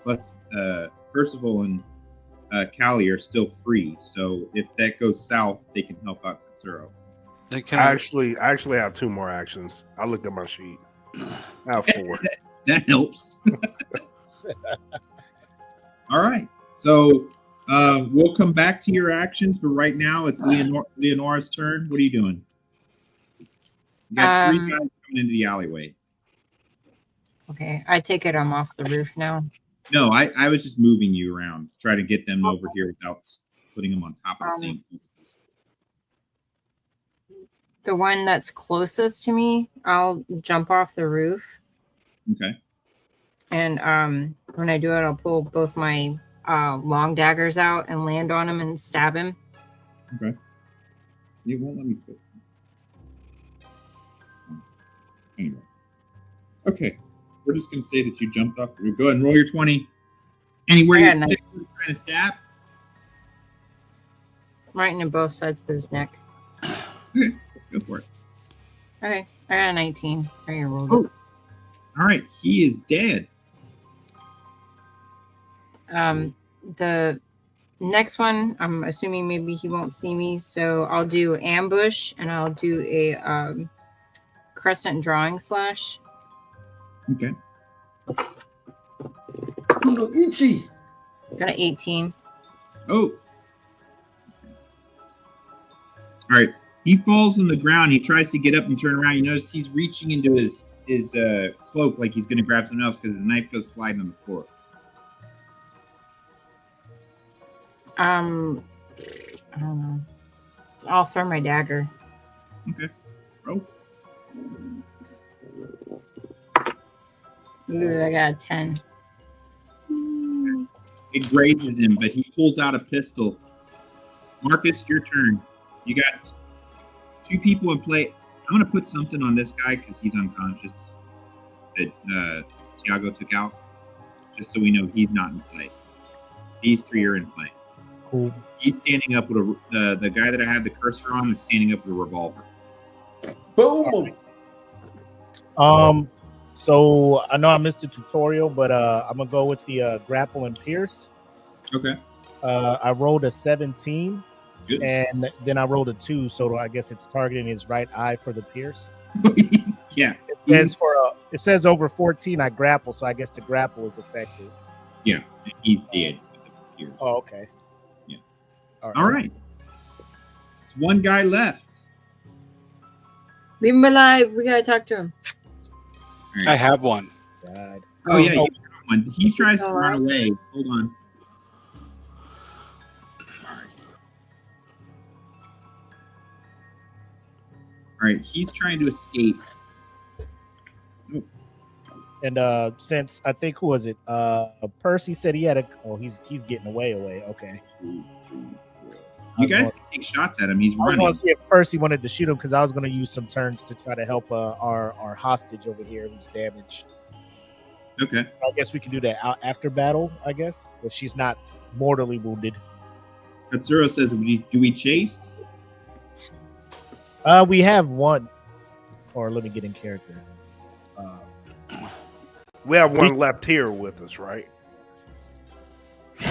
Plus, Percival and Callie are still free. So if that goes south, they can help out Katsuro. Then can I actually have 2 more actions. I looked at my sheet. I have 4. That helps. All right. So we'll come back to your actions, but right now it's Leonora's turn. What are you doing? You got 3 guys coming into the alleyway. Okay, I take it I'm off the roof now. No, I was just moving you around, trying to get them over here without putting them on top of the same pieces. The one that's closest to me, I'll jump off the roof. Okay. And when I do it, I'll pull both my long daggers out and land on him and stab him. Okay. It won't let me put. Anyway. Okay. We're just going to say that you jumped off the roof. Go ahead and roll your 20. Anywhere I you're got trying to stab? right into both sides of his neck. Okay, go for it. Okay, I got a 19. I already rolled Oh. All right, he is dead. it. The next one, I'm assuming maybe he won't see me, so I'll do ambush and I'll do a crescent drawing slash. Okay. Ichi. Got an 18. Oh. All right. He falls on the ground. He tries to get up and turn around. You notice he's reaching into his cloak like he's going to grab something else because his knife goes sliding on the floor. I don't know. I'll throw my dagger. Okay. Oh. Ooh, I got a 10. It grazes him, but he pulls out a pistol. Marcus, your turn. You got 2 people in play. I'm going to put something on this guy because he's unconscious that Tiago took out, just so we know he's not in play. These 3 are in play. Cool. He's standing up with the guy that I have the cursor on is standing up with a revolver. Boom. So I know I missed the tutorial, but I'm gonna go with the grapple and pierce. Okay. I rolled a 17. Good. And then I rolled a 2, so I guess it's targeting his right eye for the pierce. Yeah. It says over 14 I grapple, so I guess the grapple is effective. Yeah, he's dead with the pierce. Oh, okay. Yeah. All right. There's one guy left. Leave him alive. We gotta talk to him. Right. I have one. God. Oh yeah, you got one. He tries to run away. Hold on. All right, he's trying to escape. And since I think, who was it? Percy said he had he's getting away. Okay. You guys can take shots at him. He's I was running. going to see if Percy wanted to shoot him because I was going to use some turns to try to help our hostage over here who's damaged. Okay. I guess we can do that after battle, I guess, if she's not mortally wounded. Katsuro says, do we chase? We have one. Or let me get in character. We have one left here with us, right?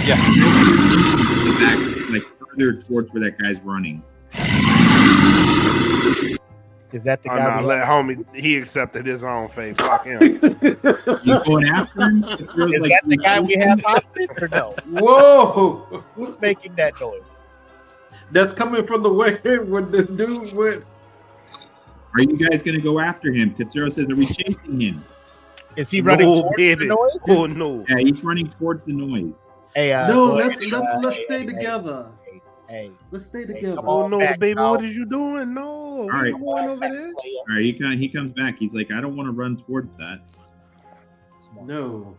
Yeah. Back, like further towards where that guy's running. Is that the Oh, guy? no, let homie. He accepted his own fate. Fuck him. You going after him? Is that the guy we have hostage or no? Whoa! Who's making that noise? That's coming from the way when the dude went. Are you guys going to go after him? Katsuro says, are we chasing him? Is he running towards the noise? Oh no! Yeah, he's running towards the noise. Hey, No, let's stay together. Hey, Let's stay together. come Oh on no, back, baby! pal. What is you doing? No, All right. going over there. All right, he comes back. He's like, I don't want to run towards that. No.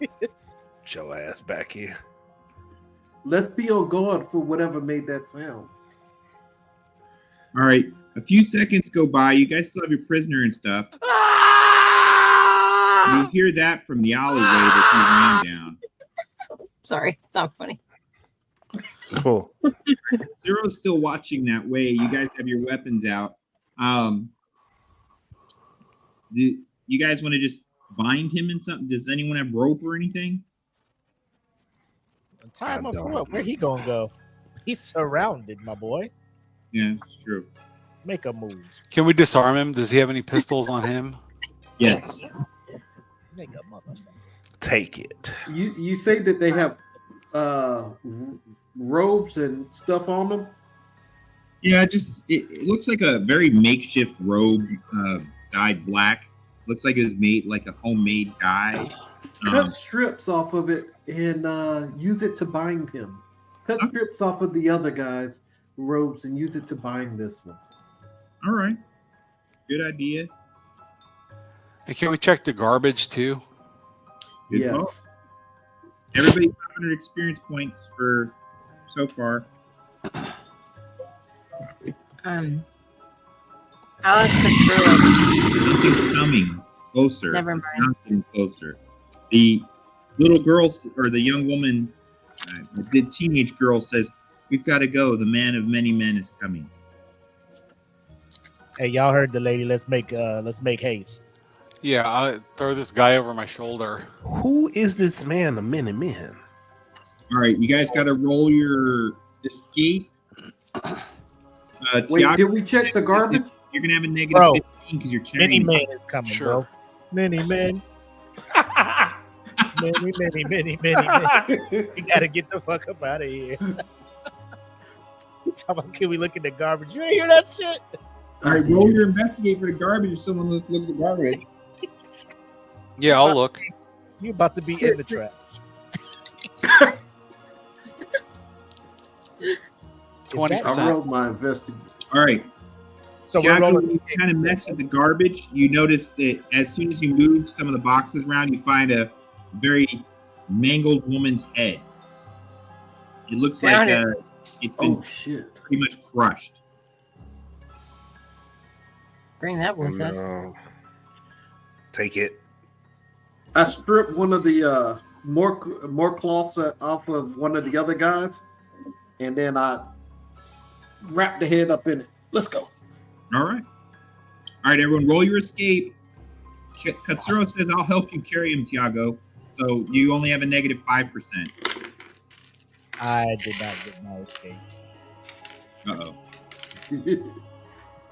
Get your ass back here. Let's be on guard for whatever made that sound. All right, a few seconds go by. You guys still have your prisoner and stuff. You hear that from the alleyway that he ran down. Sorry, it's not funny. Cool. Zero's still watching that way. You guys have your weapons out. Do you guys want to just bind him in something? Does anyone have rope or anything? Tie him up for what? Where he gonna go? He's surrounded, my boy. Yeah, it's true. Make a move. Can we disarm him? Does he have any pistols on him? Yes. Make a motherfucker. Take it. You say that they have robes and stuff on them? Yeah, it looks like a very makeshift robe, dyed black. Looks like it was made like a homemade dye. Cut strips off of it and use it to bind him. Cut strips off of the other guy's robes and use it to bind this one. All right. Good idea. And can we check the garbage too? Good Yes. call. Everybody 500 experience points for so far. Alice Katsuro. Something's coming closer. Never It's mind. not getting closer. The little girl or the young woman, the teenage girl says, We've got to go. The man of many men is coming. Hey, y'all heard the lady. Let's make haste. Yeah, I throw this guy over my shoulder. Who is this man, the many men? All right, you guys got to roll your escape. Wait, Tiago, did we check the garbage? you're gonna have a negative Bro, 15 because you're Mini carrying. man is coming, Sure. bro. Mini man. many. We gotta get the fuck up out of here. Talking about, can we look at the garbage? You ain't hear that shit? All right, roll your investigate for the garbage. If someone let's look at the garbage. Yeah, I'll look. You about to be in the trash. 20%. I rolled my investigation. All right, So we're Tiago, rolling. you kind of mess with the garbage. You notice that as soon as you move some of the boxes around, you find a very mangled woman's head. It looks like Found it's been Oh shit! pretty much crushed. Bring that with us. No. Take it. I stripped one of the more cloths off of one of the other guys, and then I wrapped the head up in it. Let's go. All right, everyone, roll your escape. Katsuro says, "I'll help you carry him, Tiago." So you only have a negative 5%. I did not get my escape. Uh-oh.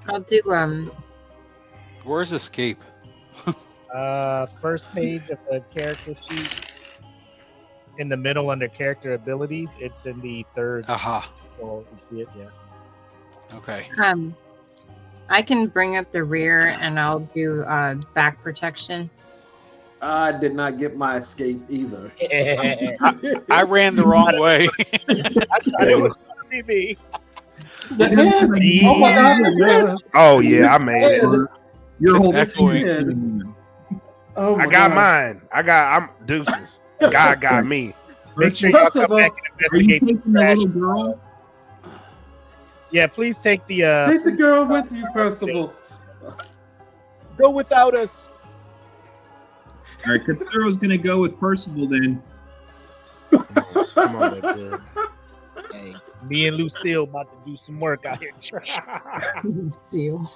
I'll do Where's escape? First page of the character sheet. In the middle under character abilities, it's in the third. Aha. Oh, you see it? Yeah. Okay. I can bring up the rear and I'll do back protection. I did not get my escape either. I ran the wrong way. I thought it was gonna be me. The head. Oh my god, his head. Oh yeah, I made it. You're holding Echoing. Oh my I got God. mine. I'm deuces. God got me. Make sure y'all come back and Are you investigate. taking the little girl? Yeah, please take the Take the girl with you, Percival. go without us. All right, Katsuro's gonna go with Percival then. Come on, man. Hey, me and Lucille about to do some work out here. Seal.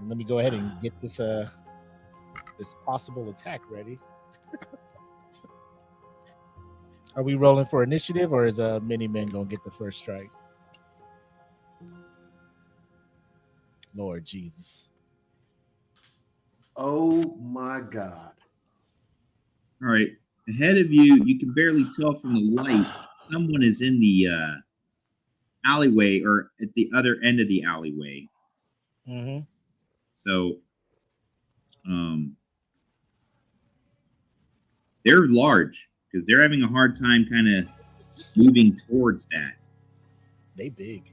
Let me go ahead and get this this possible attack ready. Are we rolling for initiative, or is Mini Man gonna get the first strike? Lord Jesus! Oh my God. All right, ahead of you, you can barely tell from the light. Someone is in the alleyway or at the other end of the alleyway. Mm-hmm. So, they're large because they're having a hard time kind of moving towards that. They big.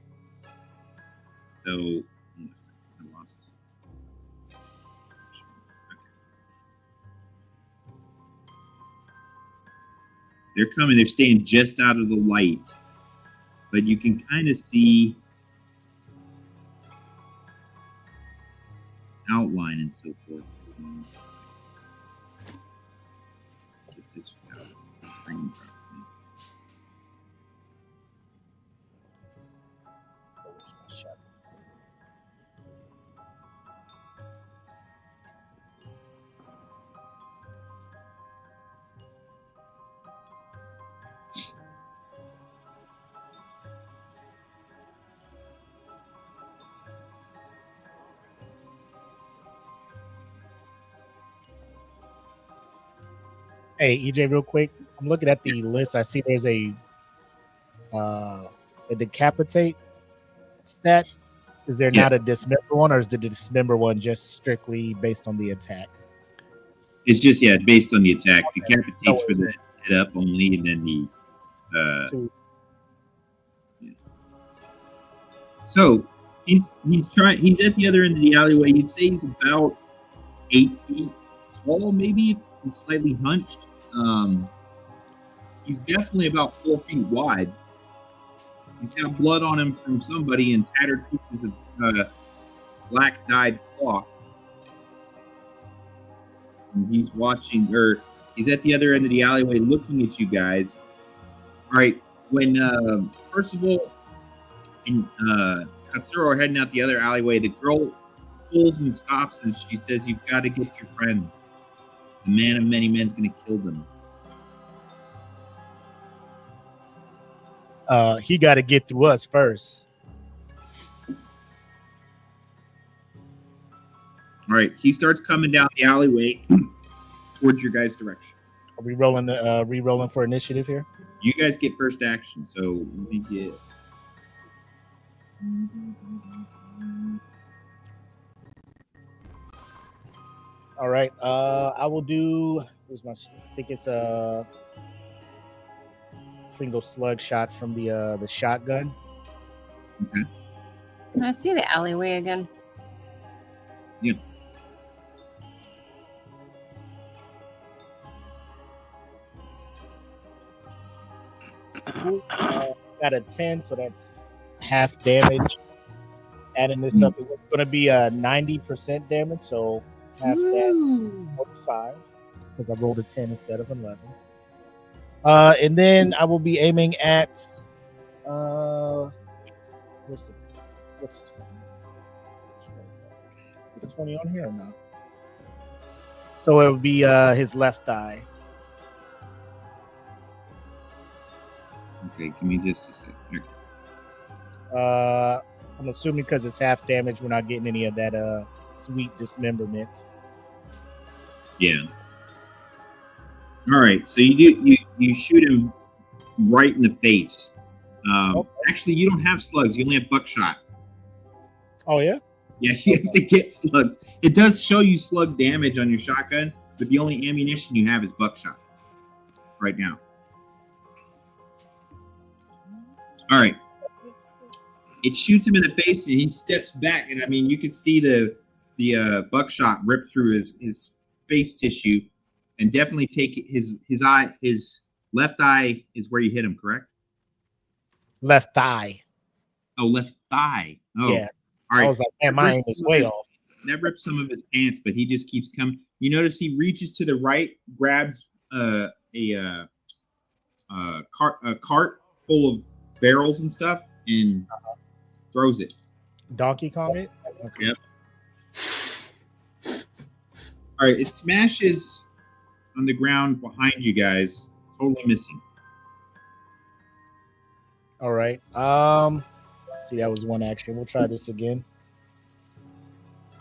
So, I lost. They're coming. They're staying just out of the light, but you can kind of see this outline and so forth. Get this without screen properly. Hey, EJ, real quick. I'm looking at the list. I see there's a decapitate stat. Is there not a dismember one, or is the dismember one just strictly based on the attack? It's just based on the attack. Decapitates for the head up only, and then the So he's at the other end of the alleyway. You'd say he's about 8 feet tall, maybe if he's slightly hunched. He's definitely about 4 feet wide. He's got blood on him from somebody and tattered pieces of black dyed cloth. And he's watching, or He's at the other end of the alleyway looking at you guys. All right, when Percival and Katsuro are heading out the other alleyway, the girl pulls and stops and she says, "You've got to get your friends. The man of many men's going to kill them." He got to get through us first. All right, he starts coming down the alleyway towards your guys' direction. Are we rolling re-rolling for initiative here? You guys get first action, so let me get. All right. I will do. Where's my? I think it's a single slug shot from the shotgun. Okay. Can I see the alleyway again? Yeah. Got a 10, so that's half damage. Adding this up, it's going to be a 90% damage, so half that, 45, because I rolled a 10 instead of 11. And then I will be aiming at what's 20? Is 20 on here or not? So it would be his left thigh. Okay, give me just a second. I'm assuming because it's half damage, we're not getting any of that sweet dismemberment. Yeah. All right, so you shoot him right in the face. Actually, you don't have slugs. You only have buckshot. Oh yeah. Yeah, you have to get slugs. It does show you slug damage on your shotgun, but the only ammunition you have is buckshot right now. All right. It shoots him in the face, and he steps back, and I mean, you can see the buckshot rip through his face tissue, and definitely take his left eye is where you hit him, correct? Left thigh. Oh, left thigh. Oh, yeah. All right. I was like, man, my aim is way off. That rips some of his pants, but he just keeps coming. You notice he reaches to the right, grabs a cart full of barrels and stuff, and throws it. Donkey Kong it? Okay. Yep. All right, it smashes on the ground behind you guys, totally missing. All right. See, that was one action. We'll try this again.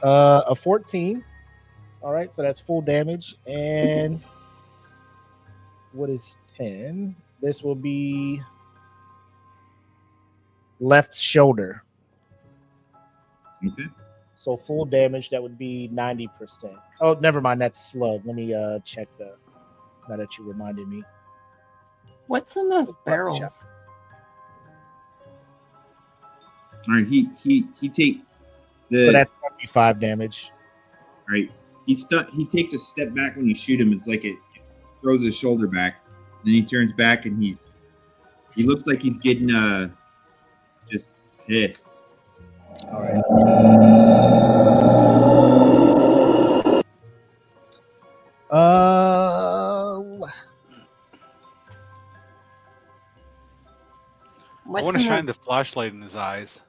A 14. All right, so that's full damage. And what is 10? This will be left shoulder. Okay. So full damage, that would be 90%. Oh, never mind. That's slug. Let me check now that you reminded me. What's in those barrels? All right, he take the. So that's 25 damage. All right, he takes a step back when you shoot him. It's like it throws his shoulder back. Then he turns back and he looks like he's getting just pissed. All right. I want to shine the flashlight in his eyes.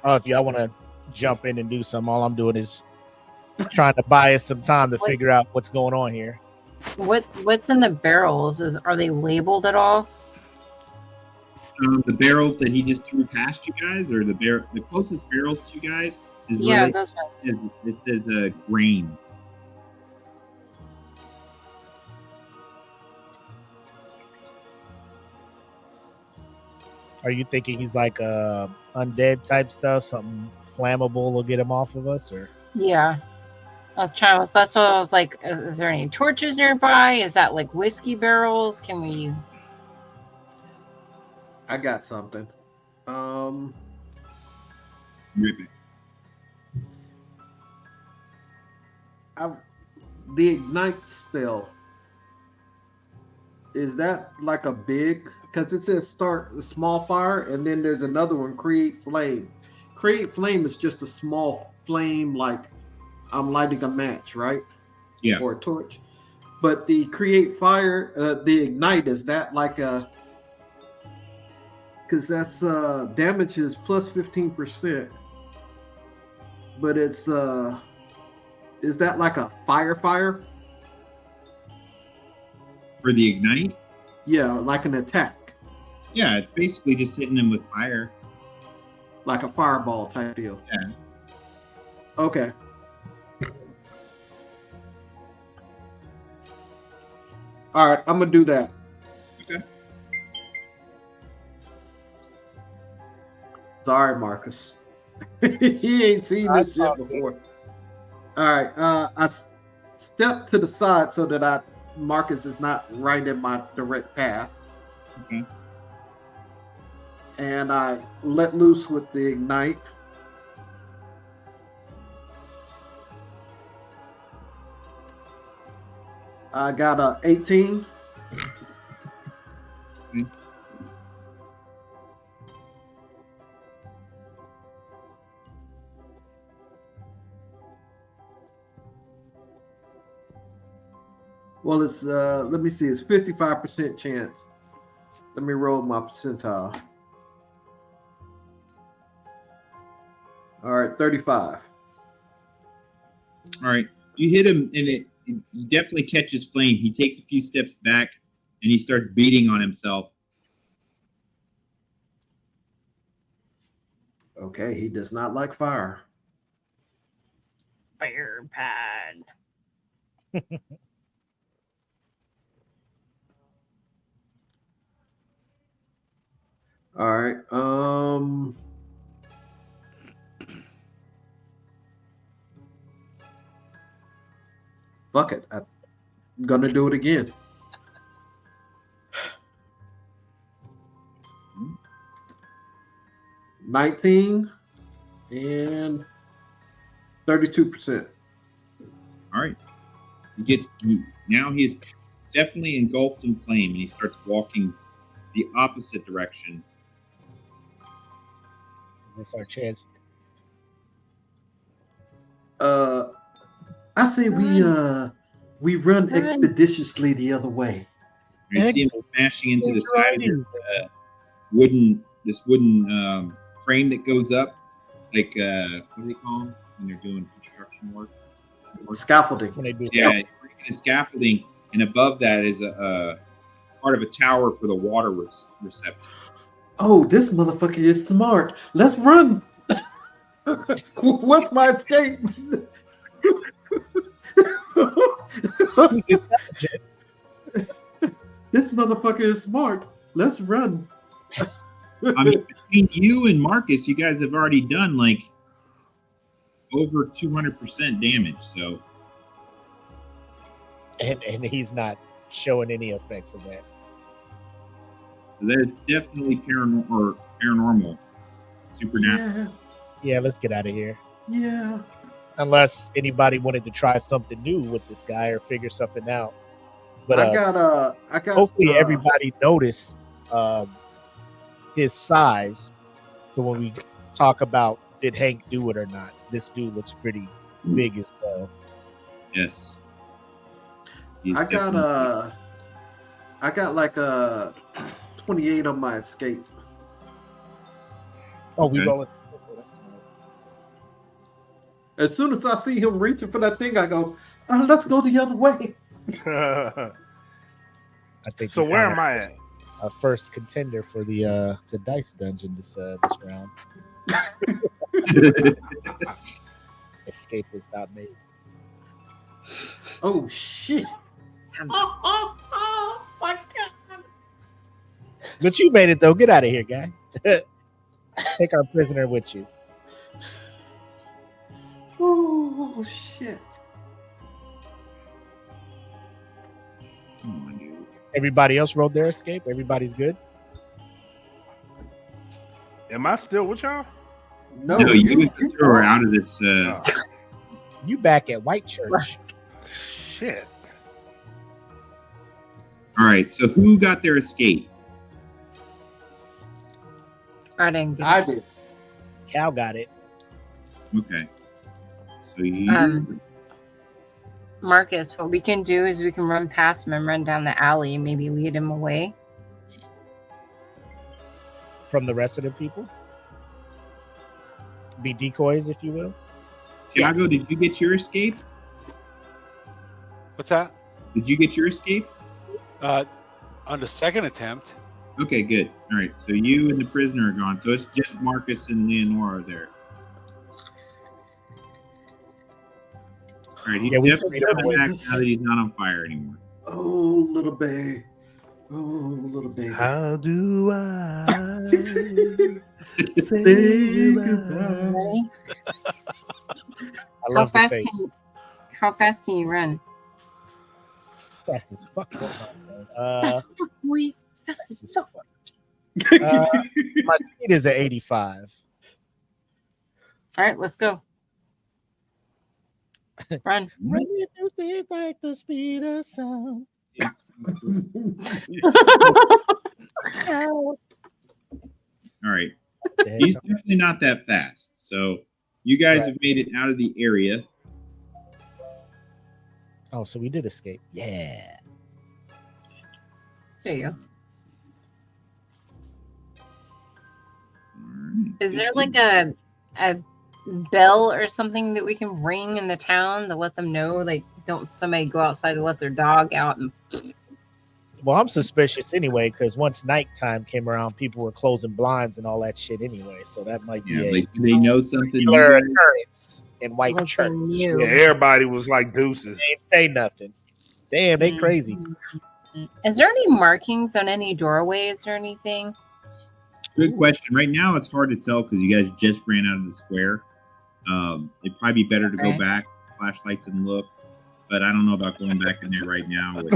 Oh, if y'all want to jump in and do something, all I'm doing is trying to buy us some time to figure out what's going on here. What's in the barrels? Are they labeled at all? The barrels that he just threw past you guys, or the closest barrels to you guys is those ones. It says grain. Are you thinking he's like undead type stuff, something flammable will get him off of us, or? Yeah, that's what I was like. Is there any torches nearby? Is that like whiskey barrels? Can we? I got something. Rip it. The ignite spell. Is that like a big? Because it says start a small fire, and then there's another one, create flame. Create flame is just a small flame, like I'm lighting a match, right? Yeah. or a torch. But the create fire, the ignite, is that like a? Because that's damage is plus 15%. But it's is that like a fire? For the ignite? Yeah, like an attack, Yeah, it's basically just hitting them with fire. like a fireball type deal. Yeah. Okay. All right, I'm gonna do that. Okay. Sorry, Marcus. He ain't seen this shit before. All right, I step to the side so that Marcus is not right in my direct path. Okay. And I let loose with the ignite. I got a 18. Okay. Well, it's let me see, it's 55% chance. Let me roll my percentile. All right, 35. All right. You hit him, and he definitely catches flame. He takes a few steps back, and he starts beating on himself. Okay, he does not like fire. Fire pad. All right. Fuck it. I'm gonna do it again. $19 and 32%. All right. Now he is definitely engulfed in flame, and he starts walking the opposite direction. That's our chance. I say we run expeditiously the other way. You see him smashing into the side of this wooden frame that goes up, like what do they call them when they're doing construction work? Scaffolding. When they do Yeah, it's breaking the scaffolding, and above that is a part of a tower for the water reception. Oh, this motherfucker is smart. Let's run. What's my escape? This motherfucker is smart. Let's run. I mean, between you and Marcus, you guys have already done like over 200% damage. So, and he's not showing any effects of that. So that is definitely paranormal, supernatural. Yeah, let's get out of here. Yeah. Unless anybody wanted to try something new with this guy or figure something out. But I got hopefully everybody noticed his size. So when we talk about did Hank do it or not, this dude looks pretty big as well. Yes. I got like a 28 on my escape. Oh, we Okay. rolling. As soon as I see him reaching for that thing, I go, let's go the other way. I think So we where found am I at? our first contender for the dice dungeon this round. Escape was not made. Oh shit. Oh my god. But you made it though. Get out of here, guy. Take our prisoner with you. Oh shit. Come on, dudes. Everybody else rolled their escape. Everybody's good. Am I still with y'all? No, No, you and Cthulhu are out of this. Oh, You back at White Church. shit. All right. So who got their escape? I didn't get I it. did. Cal got it. Okay. So you. Marcus, what we can do is we can run past him and run down the alley and maybe lead him away. From the rest of the people. Be decoys, if you will. Tiago, Yes. did you get your escape? What's that? Did you get your escape? On the second attempt. Okay, good. All right, so you and the prisoner are gone. So it's just Marcus and Leonora there. All right, he's Yeah, we definitely figured out coming back ways. now that he's not on fire anymore. Oh, little baby. Oh, little baby. How do I say Say goodbye? Ready? I love the face. How fast can you run? Fast as fuck. Fast as fuck, boy. Fast as fuck. My speed is at 85. All right, let's go. Run. Running through things like the speed of sound. All right, he's definitely not that fast. So you guys Right. have made it out of the area. Oh, so we did escape. Yeah. There you go. All right, Is good there deal. like a bell or something that we can ring in the town to let them know? Like, don't somebody go outside to let their dog out? And Well, I'm suspicious anyway, because once nighttime came around, people were closing blinds and all that shit anyway. So that might be Yeah, a like do they know something? You regular guys? occurrence in White let Church. them Yeah, know. everybody was like deuces. They ain't say nothing. Damn, they crazy. Is there any markings on any doorways or anything? Good question. Right now, it's hard to tell because you guys just ran out of the square. It'd probably be better to go Okay. back, flashlights, and look. But I don't know about going back in there right now with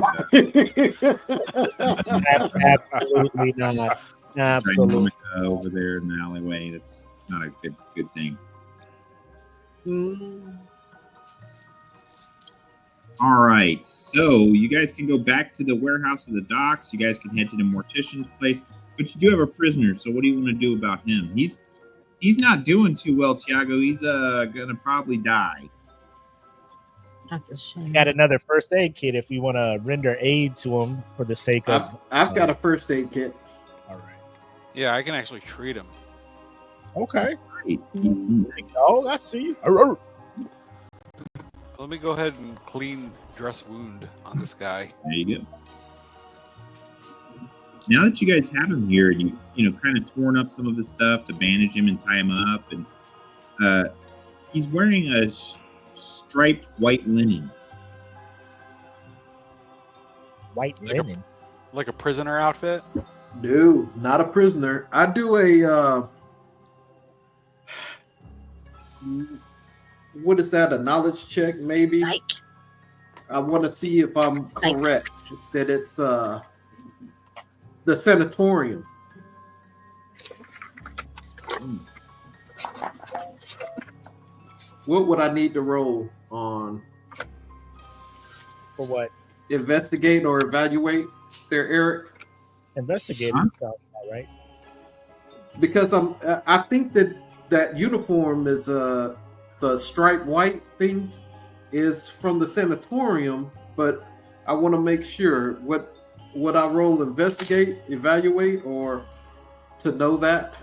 Absolutely not. Absolutely. over there in the alleyway. That's not a good thing. Mm. All right, so you guys can go back to the warehouse of the docks. You guys can head to the mortician's place, but you do have a prisoner. So what do you want to do about him? He's not doing too well, Tiago. He's gonna probably die. That's a shame. Got another first aid kit if we want to render aid to him for the sake of. I've got a first aid kit. All right. Yeah, I can actually treat him. Okay. Right. Oh, I see you. Arr. Let me go ahead and clean dress wound on this guy. There you go. Now that you guys have him here, and you know kind of torn up some of his stuff to bandage him and tie him up, and he's wearing a striped white linen. White Like a- linen. Like a prisoner outfit. No, not a prisoner. I do a what is that? A knowledge check, maybe? Psych. I want to see if I'm Psych. correct that it's the sanatorium. What would I need to roll on For what? investigate or evaluate there, Eric? Investigating Huh? stuff, all right? Because I think that uniform is the striped white thing is from the sanatorium, but I want to make sure what I roll investigate, evaluate, or to know that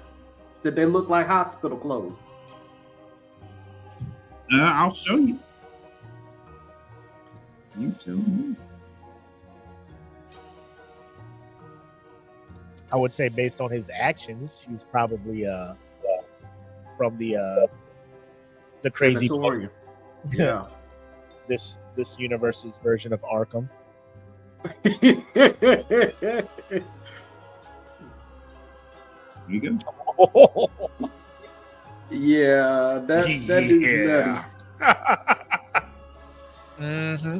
they look like hospital clothes. I'll show you. You tell me. I would say based on his actions, he's probably from the crazy Sanatorium. place. Yeah. This universe's version of Arkham. There you go. Yeah, that dude's nutty. Mm-hmm.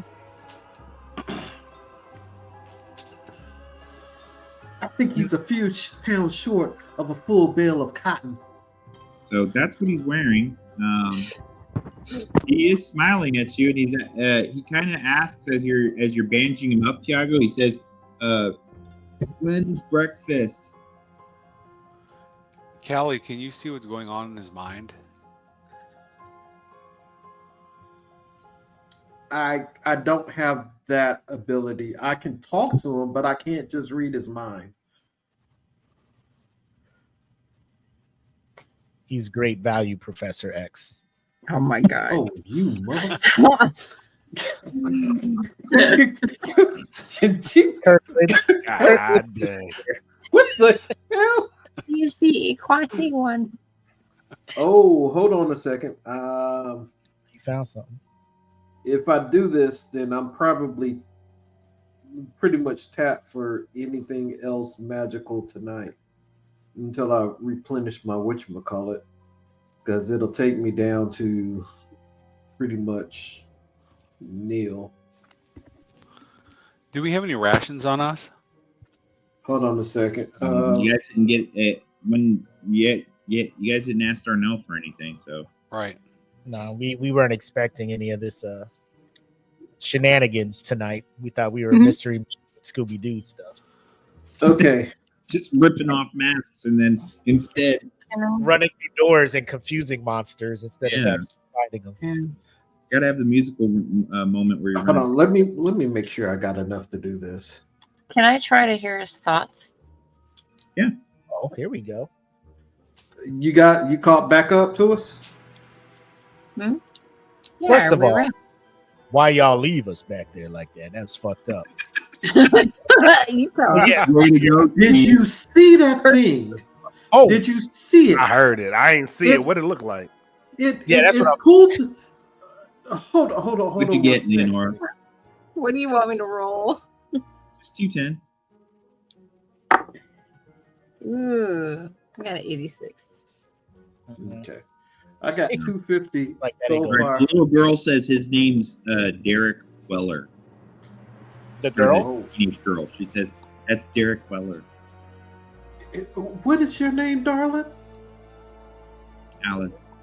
I think he's a few pounds short of a full bale of cotton. So that's what he's wearing. He is smiling at you, and he kind of asks as you're bandaging him up, Tiago. He says, "When's breakfast?" Callie, can you see what's going on in his mind? I don't have that ability. I can talk to him, but I can't just read his mind. He's great value, Professor X. Oh my god. Oh, you mother! Stop. God dang. What the hell? He's the aquatic one. Oh, hold on a second. He found something. If I do this, then I'm probably pretty much tapped for anything else magical tonight until I replenish my whatchamacallit, because it'll take me down to pretty much nil. Do we have any rations on us? Hold on a second. You guys didn't get it when yet. You guys didn't ask Darnell for anything, so Right. No, we weren't expecting any of this shenanigans tonight. We thought we were mystery Scooby Doo stuff. Okay. just ripping off masks and then instead Running through doors and confusing monsters instead of Yeah. actually fighting them. gotta have the musical moment where you're Hold running. on. Let me make sure I got enough to do this. Can I try to hear his thoughts? Oh, here we go. You caught back up to us? Yeah, First of we all, were- why y'all leave us back there like that? That's fucked up. you tell us. Yeah. Way to go. Did you see that thing? Oh, Did you see it? I heard it. I ain't see it. What it look like? Yeah, that's what I'm- pulled. Hold on. What'd you get, Leonora? What do you want me to roll? Just 210s. Ooh, I got an 86. Okay. I got 250 Like that so ain't All far. right, the little girl says his name's Derek Weller. the Or girl. the teenage girl. She says that's Derek Weller. What is your name, darling? Alice.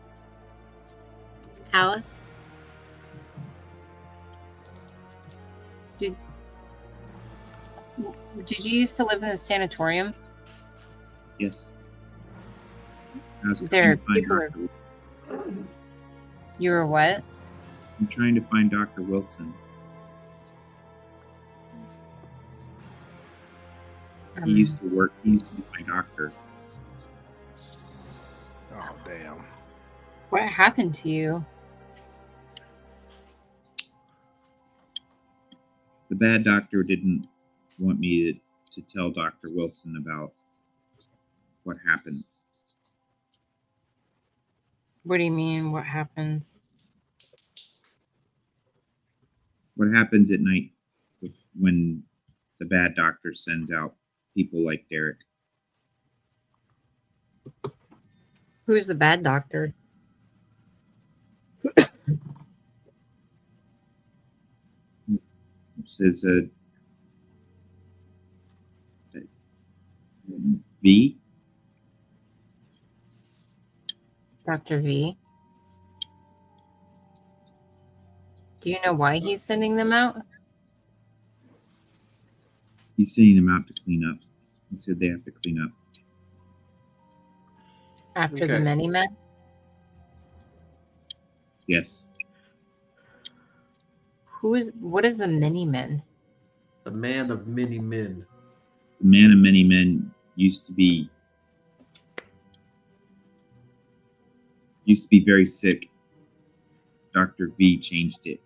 Alice? Did you used to live in the sanatorium? Yes. I was There trying are to find people- Dr. Wilson. You were what? I'm trying to find Dr. Wilson. He used to work. He used to be my doctor. Oh damn. What happened to you? The bad doctor didn't want me to tell Dr. Wilson about what happens. What do you mean? What happens? What happens at night when the bad doctor sends out people like Derek. Who's the bad doctor? Says V. Dr. V? Do you know why he's sending them out? He's sending them out to clean up. He said they have to clean up. After the Okay. many men? Yes. What is the many men? The man of many men. The man of many men used to be very sick. Dr. V changed it.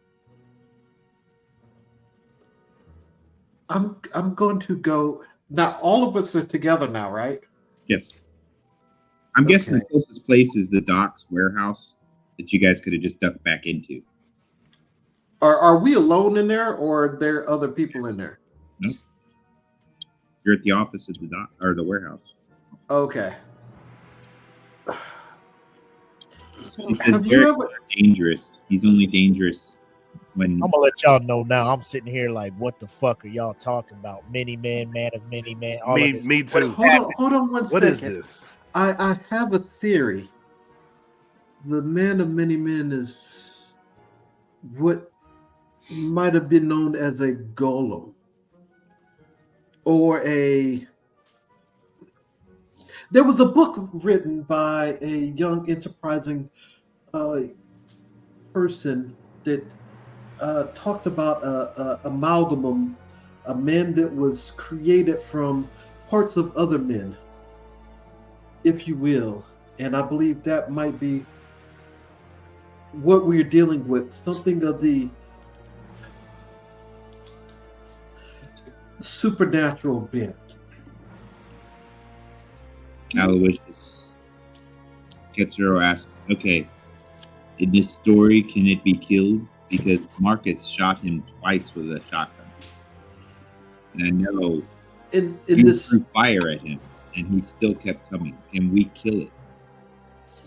I'm going to go now. All of us are together now, right? Yes. I'm guessing the Okay. closest place is the docks warehouse that you guys could have just ducked back into. Are we alone in there, or are there other people in there? You're at the office of the dock or the warehouse. Okay. He says Have you Derek's ever? not dangerous. He's only dangerous when I'm gonna let y'all know now. I'm sitting here like, what the fuck are y'all talking about? Many men, man of many men. All of this. Me Wait, too. hold on one What second. is this? I have a theory. The man of many men is what might have been known as a golem, or a. There was a book written by a young enterprising person that talked about amalgamum, a man that was created from parts of other men, if you will. And I believe that might be what we're dealing with, something of the supernatural bent. Aloysius Ketsuro asks, okay, in this story, can it be killed? Because Marcus shot him twice with a shotgun. And I know In you this, threw fire at him, and he still kept coming. Can we kill it?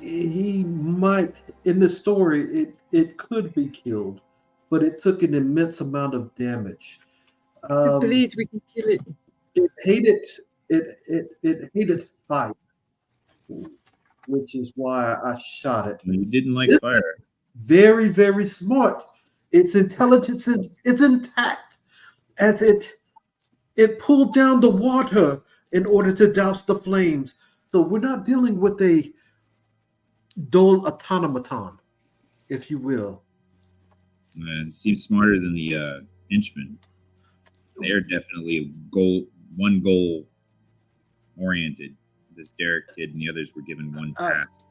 he might, in this story, it could be killed, but it took an immense amount of damage. Please, we can kill it. It hated it hated fire, which is why I shot it. He didn't like This fire. Very, very smart. Its intelligence is intact, as it pulled down the water in order to douse the flames. So we're not dealing with a dull automaton, if you will. It seems smarter than the henchmen. They're definitely one goal oriented. This Derek kid and the others were given one task.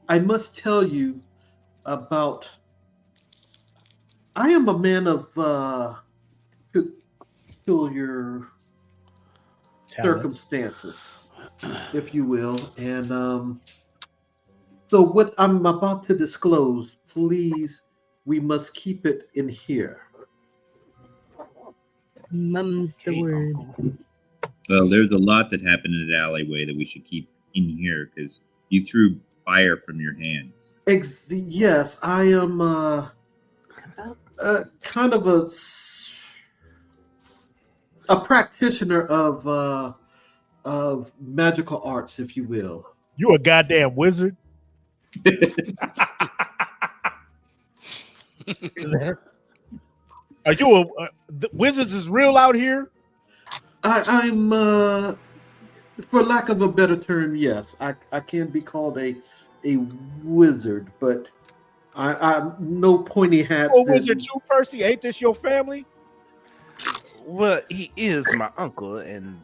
I must tell you about. I am a man of peculiar circumstances, if you will, and so what I'm about to disclose, please, we must keep it in here. Mum's the word. Well, there's a lot that happened in that alleyway that we should keep in here because you threw fire from your hands. Yes, I am kind of a practitioner of magical arts, if you will. You a goddamn wizard. Are you the wizards is real out here? I'm for lack of a better term, yes, I can be called a wizard, but I'm no pointy hats. Oh, wizard too, Percy. Ain't this your family? Well, he is my uncle, and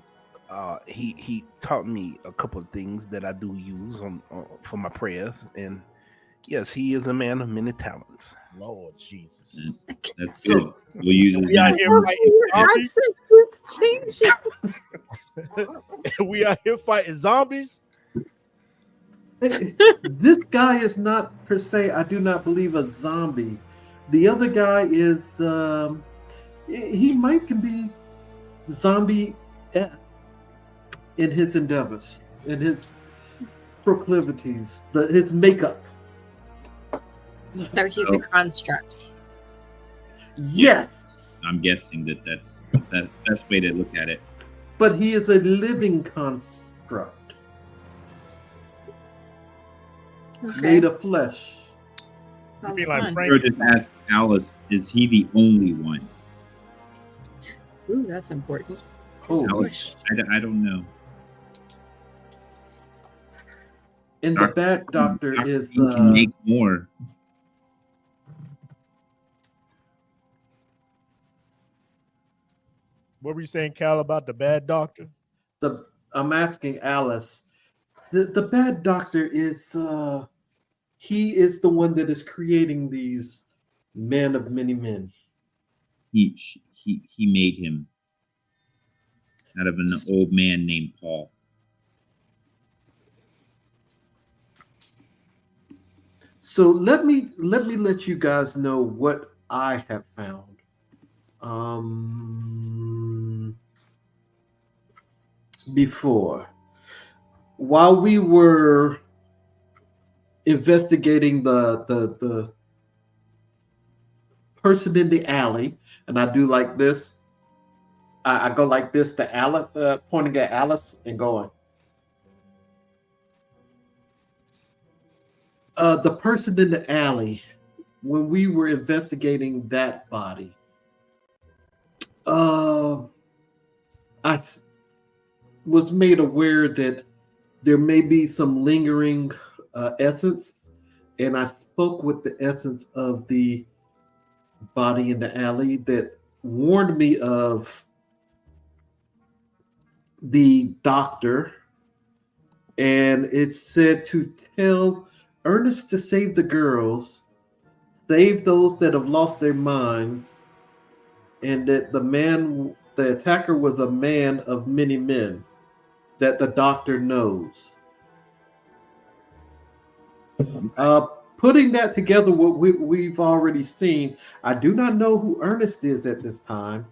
he taught me a couple of things that I do use for my prayers. And yes, he is a man of many talents. Lord Jesus, that's good. We'll use it. We out here fighting zombies. We out here fighting zombies. This guy is not per se, I do not believe, a zombie. The other guy is he might can be zombie in his endeavors, in his proclivities, his makeup. So he's a construct. Yes. I'm guessing that's the best way to look at it. But he is a living construct. Okay. Made of flesh. You mean like Sounds fun. Frank? Or just asks Alice, is he the only one? Ooh, that's important. Oh, Alice, I don't know. and the bad doctor is you can make more. What were you saying, Cal, about the bad doctor? I'm asking Alice. The bad doctor is he is the one that is creating these men of many men. He made him out of an old man named Paul. So let me let you guys know what I have found. Before, while we were investigating the person in the alley, and I do like this. I go like this to Alice, pointing at Alice and going. The person in the alley, when we were investigating that body, I was made aware that there may be some lingering essence, and I spoke with the essence of the body in the alley that warned me of the doctor, and it said to tell Ernest to save the girls, save those that have lost their minds, and that the attacker was a man of many men that the doctor knows. Putting that together, what we've already seen, I do not know who Ernest is at this time,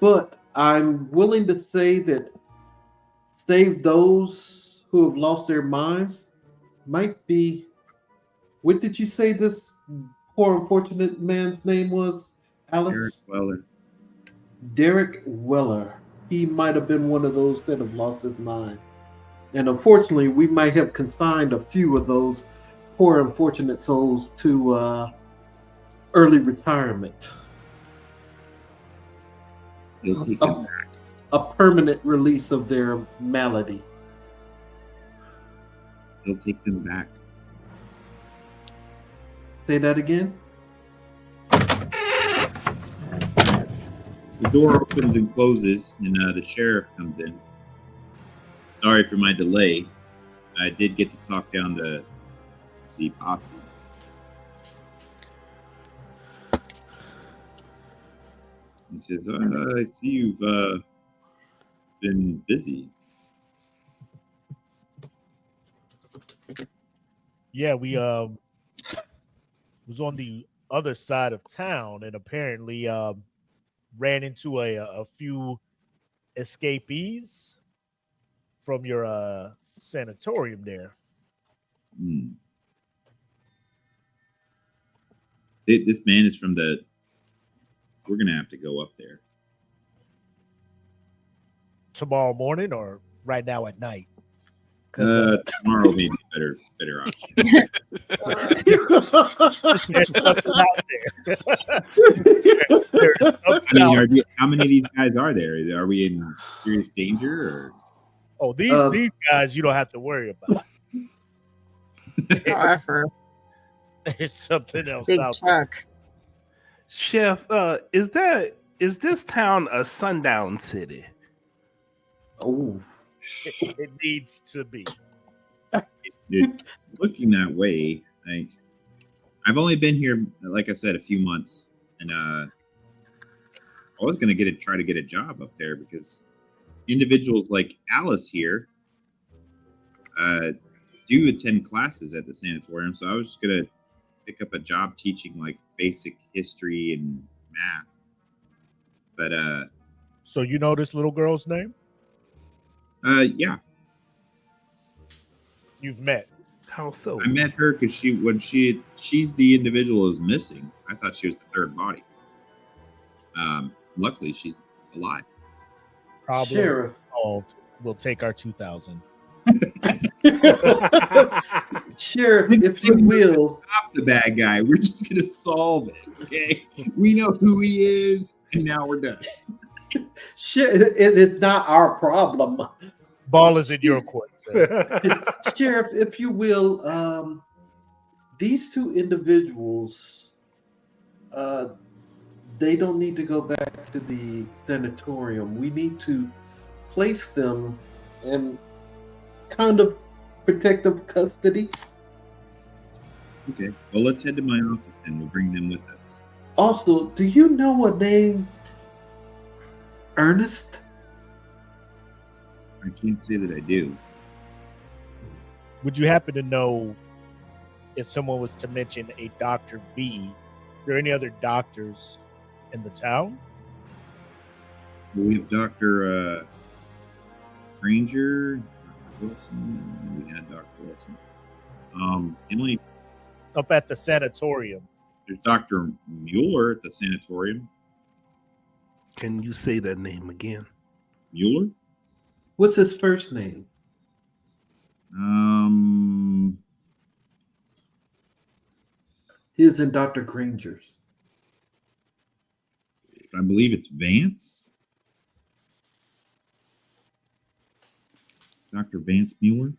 but I'm willing to say that save those who have lost their minds might be. What did you say this poor unfortunate man's name was, Derek Alice? Weller. Derek Weller. He might have been one of those that have lost his mind. And unfortunately, we might have consigned a few of those poor unfortunate souls to early retirement. He'll take them back. A permanent release of their malady. He'll take them back. Say that again? The door opens and closes, and the sheriff comes in. Sorry for my delay. I did get to talk down to the posse. He says, I see you've been busy. Yeah, we was on the other side of town and apparently ran into a few escapees from your sanatorium there. This man is from the... We're going to have to go up there. Tomorrow morning or right now at night? Tomorrow may be a better option. There's something out there. There's something out there. How many of these guys are there? Are we in serious danger? Or? Oh, these guys you don't have to worry about. However, There's something else big out there. truck. Chef, is this town a sundown city? Oh, It needs to be. It's looking that way. I've only been here, like I said, a few months, and I was going to try to get a job up there because individuals like Alice here do attend classes at the sanatorium. So I was just going to pick up a job teaching like basic history and math. But So you know this little girl's name? yeah, You've met. How so? I met her because she's the individual is missing. I thought she was the third body. Luckily, she's alive. Problem Sheriff. solved. We'll take our 2,000. Sheriff, if you will. Stop the bad guy. We're just gonna solve it. Okay, we know who he is, and now we're done. It is not our problem. Ball is in your court, sir. Sheriff, if you will, these two individuals, they don't need to go back to the sanatorium. We need to place them in kind of protective custody. Okay, well, let's head to my office then. We'll bring them with us. Also, do you know a name? Ernest? I can't say that I do. Would you happen to know if someone was to mention a Dr. V? Is there any other doctors in the town? Well, we have Dr. Granger, Dr. Wilson. We had Dr. Wilson. The only Up at the sanatorium. there's Dr. Mueller at the sanatorium. Can you say that name again? Mueller? What's his first name? His and Dr. Granger's. I believe it's Vance. Dr. Vance Mueller.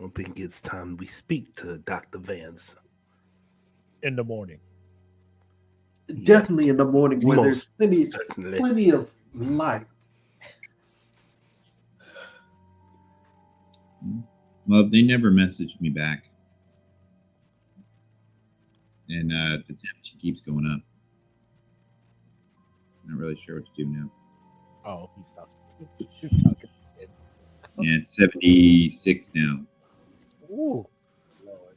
I think it's time we speak to Dr. Vance. In the morning. Definitely in the morning where there's Most certainly. plenty of light. Well, they never messaged me back. And the temperature keeps going up. Not really sure what to do now. Oh, he's talking. Yeah, it's 76 now. Ooh, Lord.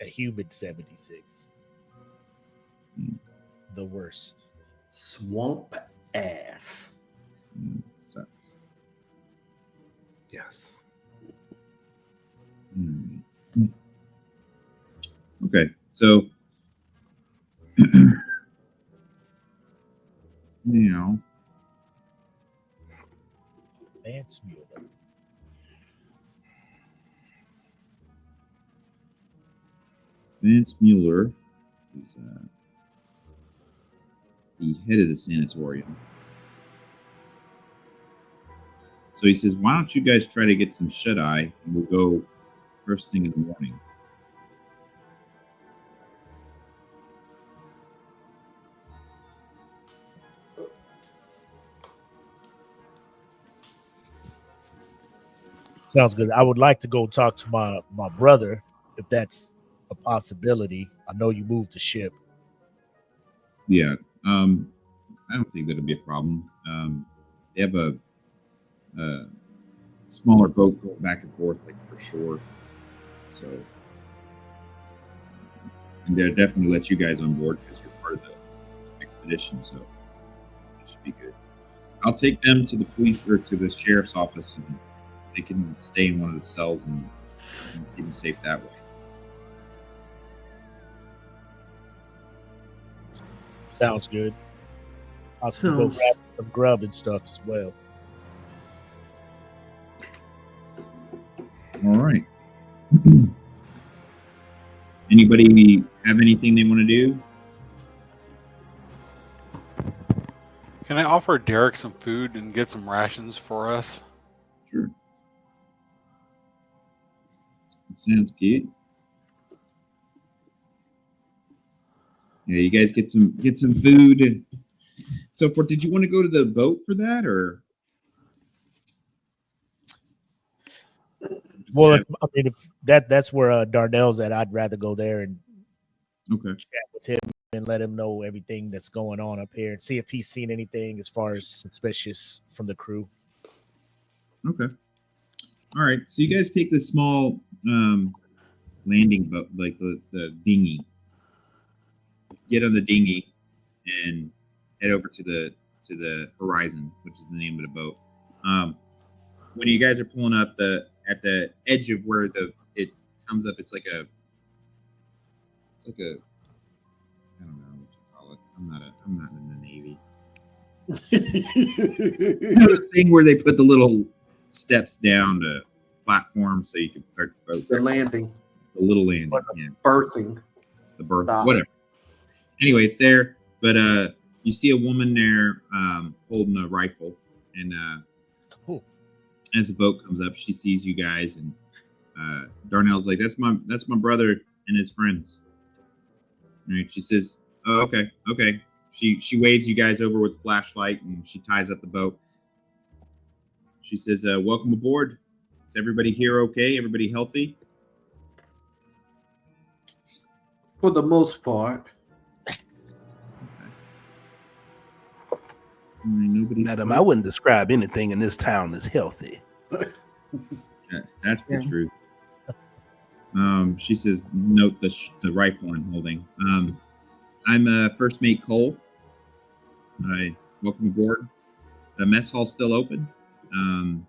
A humid 76. The worst. Swamp ass. Sucks. Yes. Okay, so now Vance Mueller. Vance Mueller is the head of the sanatorium. So he says, why don't you guys try to get some shut-eye and we'll go first thing in the morning. Sounds good. I would like to go talk to my brother if that's a possibility. I know you moved the ship. Yeah, I don't think that'll be a problem. They have a smaller boat going back and forth, like for shore. So, and they'll definitely let you guys on board because you're part of the expedition. So, it should be good. I'll take them to the police or to the sheriff's office, and they can stay in one of the cells and keep them safe that way. Sounds good. I'll still go grab some grub and stuff as well. All right. Anybody have anything they want to do? Can I offer Derek some food and get some rations for us? Sure. That sounds good. Yeah, you guys get some food and so forth. Did you want to go to the boat for that, or? Well, if that's where Darnell's at, I'd rather go there and Okay. chat with him and let him know everything that's going on up here and see if he's seen anything as far as suspicious from the crew. Okay. All right. So you guys take the small landing boat, like the dinghy. Get on the dinghy and head over to the Horizon, which is the name of the boat. When you guys are pulling up at the edge of where it comes up, it's like a I don't know what you call it. I'm not in the Navy. You know the thing where they put the little steps down to platform so you can park the boat. The landing. The little landing. Yeah. Berthing. The berth. Whatever. Anyway, it's there, but you see a woman there holding a rifle, and as the boat comes up, she sees you guys, and Darnell's like, "That's my brother and his friends." Right? She says, "Oh, okay." She waves you guys over with a flashlight, and she ties up the boat. She says, "Welcome aboard. Is everybody here okay? Everybody healthy?" For the most part. Madam, I wouldn't describe anything in this town as healthy. That's the truth. She says, "Note the rifle I'm holding. I'm First Mate Cole. Welcome aboard. The mess hall's still open, and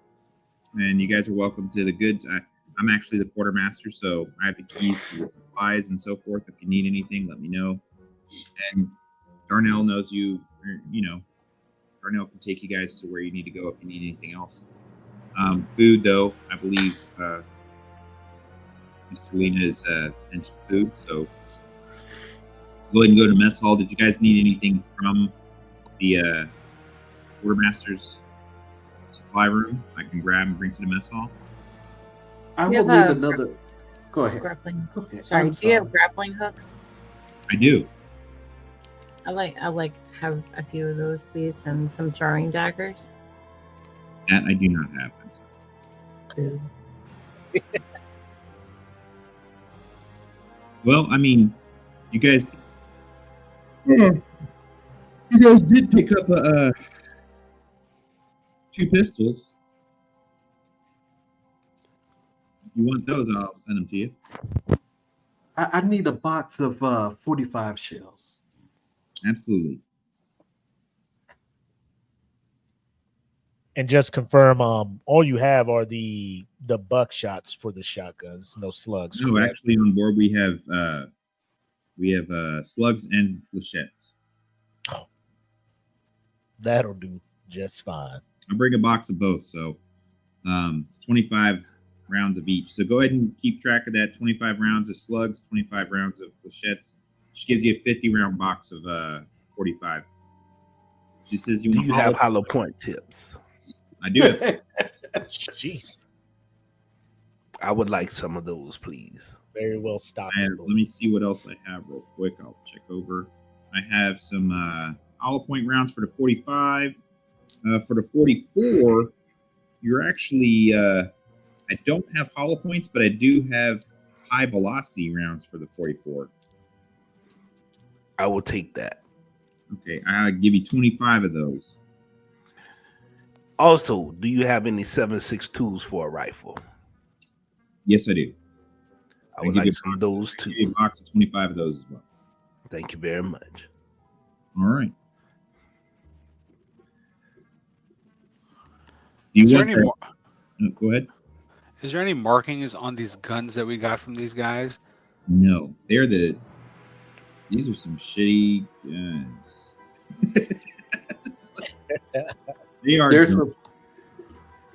you guys are welcome to the goods. I'm actually the quartermaster, so I have the keys to the supplies and so forth. If you need anything, let me know. And Darnell knows you. Darnell can take you guys to where you need to go if you need anything else. Food, though, I believe Mr. Lena has mentioned food, so go ahead and go to mess hall. Did you guys need anything from the quartermaster's supply room? I can grab and bring to the mess hall. I You will have need a another. Go ahead. grappling. Go ahead. Sorry, I'm do you have grappling hooks? I do. I like have a few of those, please, and some throwing daggers. That I do not have. I'm sorry. Ooh. Well, I mean, you guys. You guys did pick up two pistols. If you want those, I'll send them to you. I need a box of 45 shells. Absolutely. And just confirm, all you have are the buckshots for the shotguns, no slugs. No, correct? actually, on board we have slugs and flechettes. That'll do just fine. I'll bring a box of both, so it's 25 rounds of each. So go ahead and keep track of that. 25 rounds of slugs, 25 rounds of flechettes, which gives you a 50-round box of 45. She says Do you have hollow point tips? I do have. Jeez, I would like some of those, please. very well stocked. Let me see what else I have real quick. I'll check over. I have some hollow point rounds for the 45. For the 44, you're actually I don't have hollow points, but I do have high velocity rounds for the 44. I will take that. Okay, I'll give you 25 of those. Also, do you have any 7.62s for a rifle? Yes, I do. I would like some of those too. Give you a box of 25 of those as well. Thank you very much. All right. Do you Is there want any more? No, go ahead. Is there any markings on these guns that we got from these guys? No, these are some shitty guns. They are There's guns,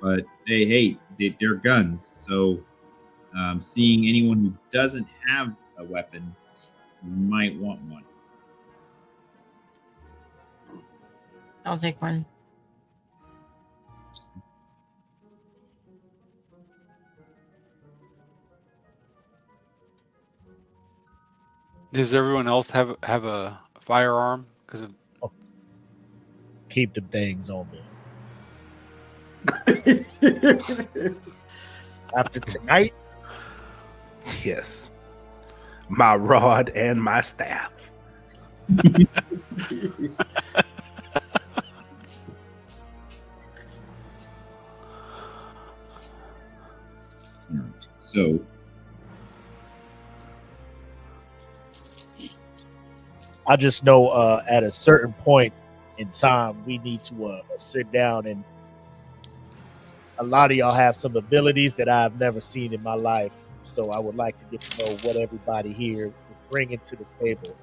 but they're guns. So seeing anyone who doesn't have a weapon might want one. I'll take one. Does everyone else have a firearm? Because Keep the things on me. After tonight, Yes. My rod and my staff. All right. So I just know at a certain point in time we need to sit down, and a lot of y'all have some abilities that I've never seen in my life. So I would like to get to know what everybody here is bringing to the table.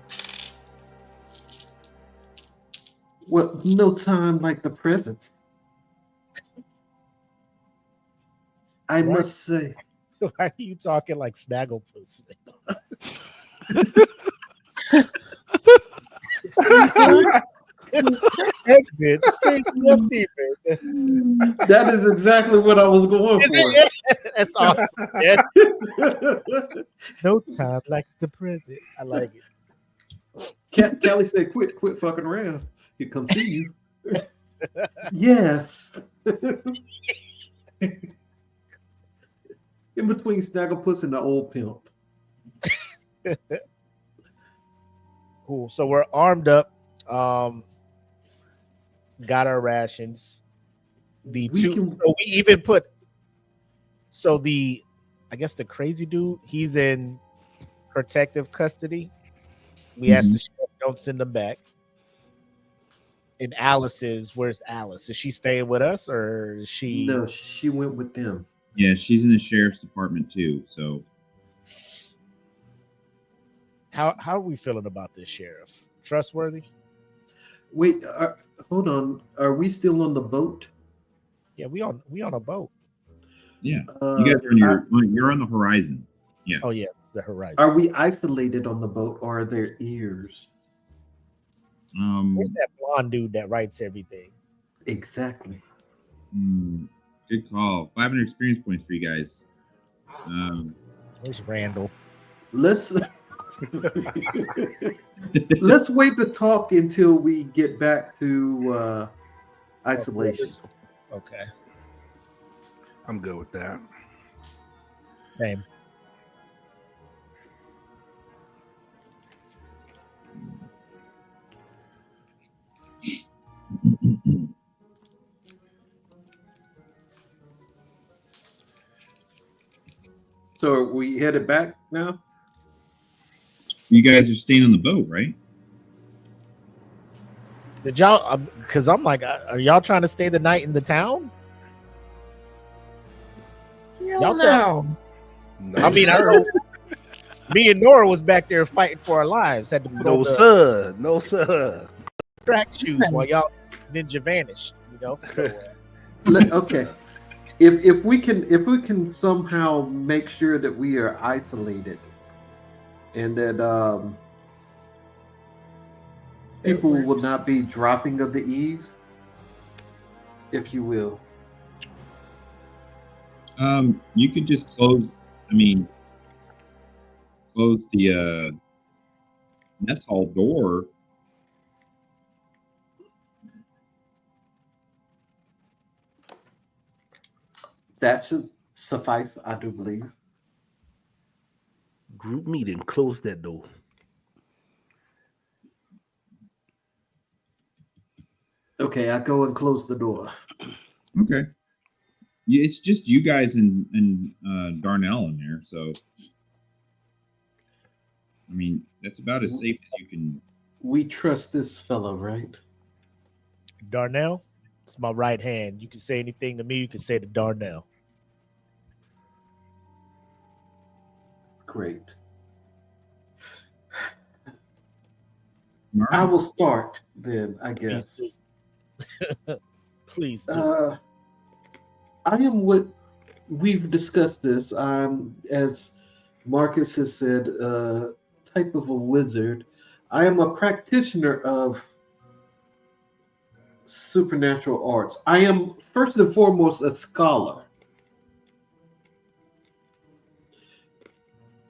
Well, no time like the present. I Right. must say. Why are you talking like Snagglepuss? Exit. Stay left defense. That is exactly what I was going for. That's awesome. Yeah. No time like the present. I like it. Callie said, quit fucking around. He come see you. Yes. In between Snagglepuss and the old pimp. Cool. So we're armed up. Got our rations. So we even put. So I guess the crazy dude, he's in protective custody. We asked the sheriff, don't send him back. And where's Alice? Is she staying with us, or is she? No, she went with them. yeah, she's in the sheriff's department too. So How are we feeling about this sheriff? Trustworthy? Wait, hold on. Are we still on the boat? Yeah, we on a boat. yeah, you guys are you're on the horizon. Yeah. Oh yeah, it's the horizon. Are we isolated on the boat, or are there ears? Where's that blonde dude that writes everything? Exactly. Good call. 500 experience points for you guys. Where's Randall? Let's let's wait to talk until we get back to isolation. Okay. I'm good with that. Same. So are we headed back now? You guys are staying on the boat, right? Did y'all? Because I'm like, are y'all trying to stay the night in the town? Y'all know. No, I mean, I sir. know. Me and Nora was back there fighting for our lives. Had to put No, on the sir. No, sir. track shoes while y'all ninja vanished. You know. So, Okay. If we can somehow make sure that we are isolated and that people will not be dropping of the eaves, if you will. You could just close. I mean, close the mess hall door. That should suffice, I do believe. Group meeting. Close that door. Okay, I go and close the door. Okay. Yeah, it's just you guys and Darnell in there, so I mean that's about as safe as you can. We trust this fellow, right? Darnell, it's my right hand. You can say anything to me. You can say to Darnell. Great. All I right. will start then, I guess. Please do. I am what we've discussed this. As Marcus has said, type of a wizard. I am a practitioner of supernatural arts. I am first and foremost a scholar.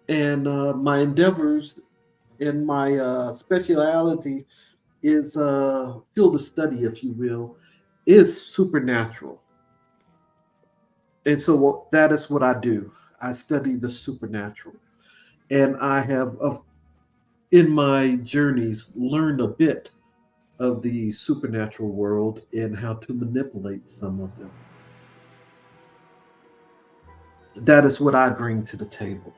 And my endeavors and my speciality is field of study, if you will, is supernatural. And so that is what I do. I study the supernatural. And I have, in my journeys, learned a bit of the supernatural world and how to manipulate some of them. That is what I bring to the table.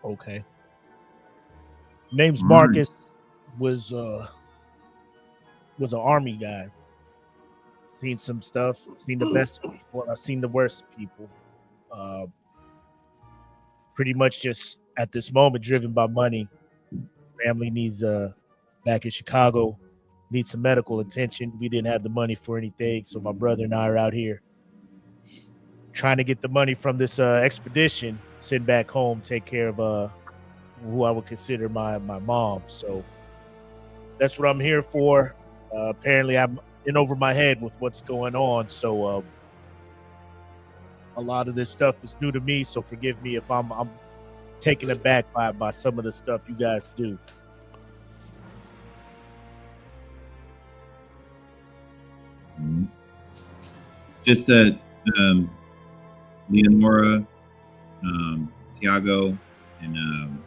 Okay. Name's All Marcus. Was an army guy. Seen some stuff. Seen the best people. I've seen the worst people. Pretty much just at this moment driven by money. Family needs back in Chicago needs some medical attention. We didn't have the money for anything, so my brother and I are out here trying to get the money from this expedition, send back home, take care of who I would consider my mom. So that's what I'm here for. Apparently, I'm in over my head with what's going on. So a lot of this stuff is new to me. So forgive me if I'm taken aback by some of the stuff you guys do. Just that Leonora, Tiago, and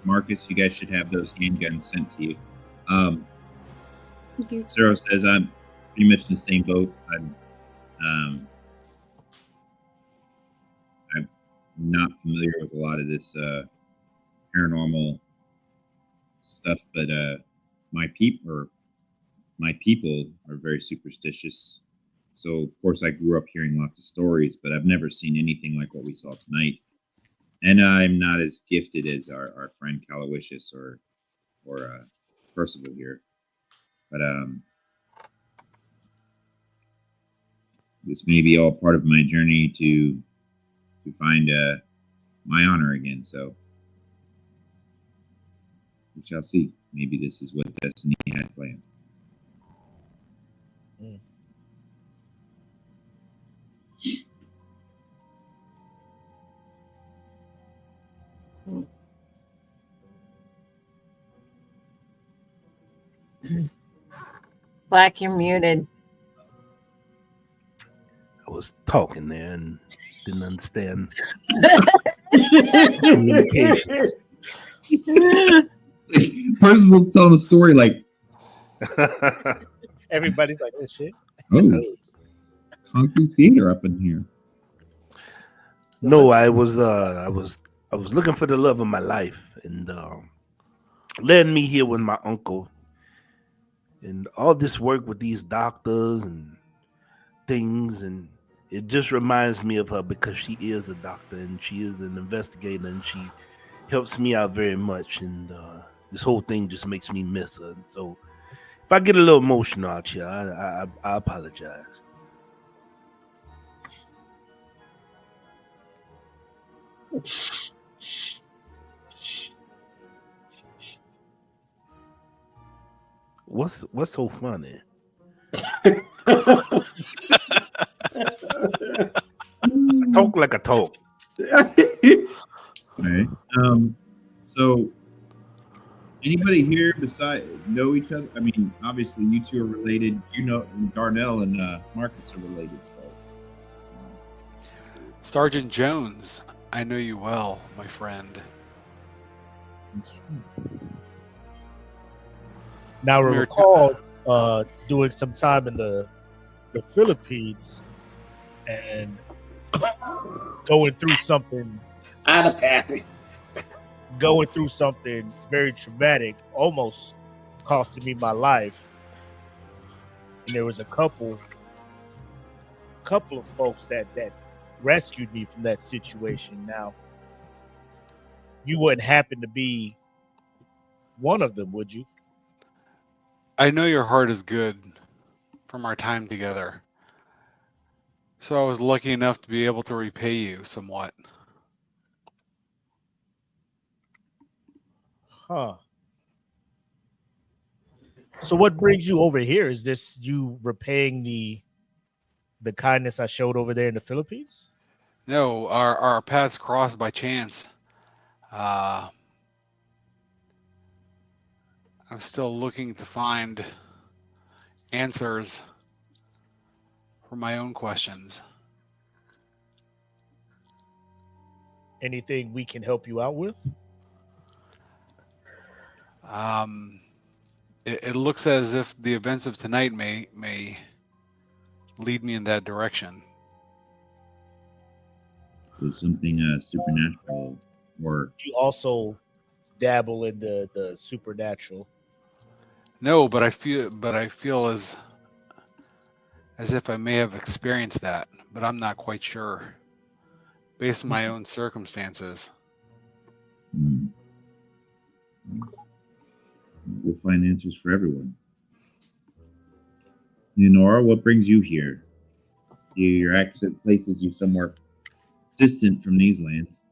Marcus, you guys should have those handguns sent to you. Cero says I'm pretty much in the same boat. I'm not familiar with a lot of this paranormal stuff, but my people are very superstitious. So of course I grew up hearing lots of stories, but I've never seen anything like what we saw tonight. And I'm not as gifted as our friend Caloysius or Percival here. But this may be all part of my journey to find my honor again. So we shall see. Maybe this is what destiny had planned. Black, you're muted. I was talking there and didn't understand communications. Percival's telling a story like, Everybody's like, oh shit. oh, Kung Fu theater up in here. No, I was looking for the love of my life, and led me here with my uncle, and all this work with these doctors and things, and it just reminds me of her because she is a doctor and she is an investigator, and she helps me out very much, and this whole thing just makes me miss her. And so if I get a little emotional out here, I apologize. What's so funny? Talk like a talk. All right. So anybody here know each other? I mean, obviously you two are related. You know, Darnell and Marcus are related. So Sergeant Jones, I know you well, my friend. that's true. Now America- recall doing some time in the Philippines and going through something very traumatic, almost costing me my life. And there was a couple of folks that rescued me from that situation. Now, you wouldn't happen to be one of them, would you? I know your heart is good from our time together. So I was lucky enough to be able to repay you somewhat. Huh. So what brings you over here? Is this you repaying the kindness I showed over there in the Philippines? No, our paths crossed by chance. I'm still looking to find answers for my own questions. Anything we can help you out with? It looks as if the events of tonight may lead me in that direction. So something supernatural, or You also dabble in the supernatural. No, but I feel as if I may have experienced that, but I'm not quite sure, based on my own circumstances. we'll find answers for everyone. Nora, what brings you here? Your accent places you somewhere distant from these lands.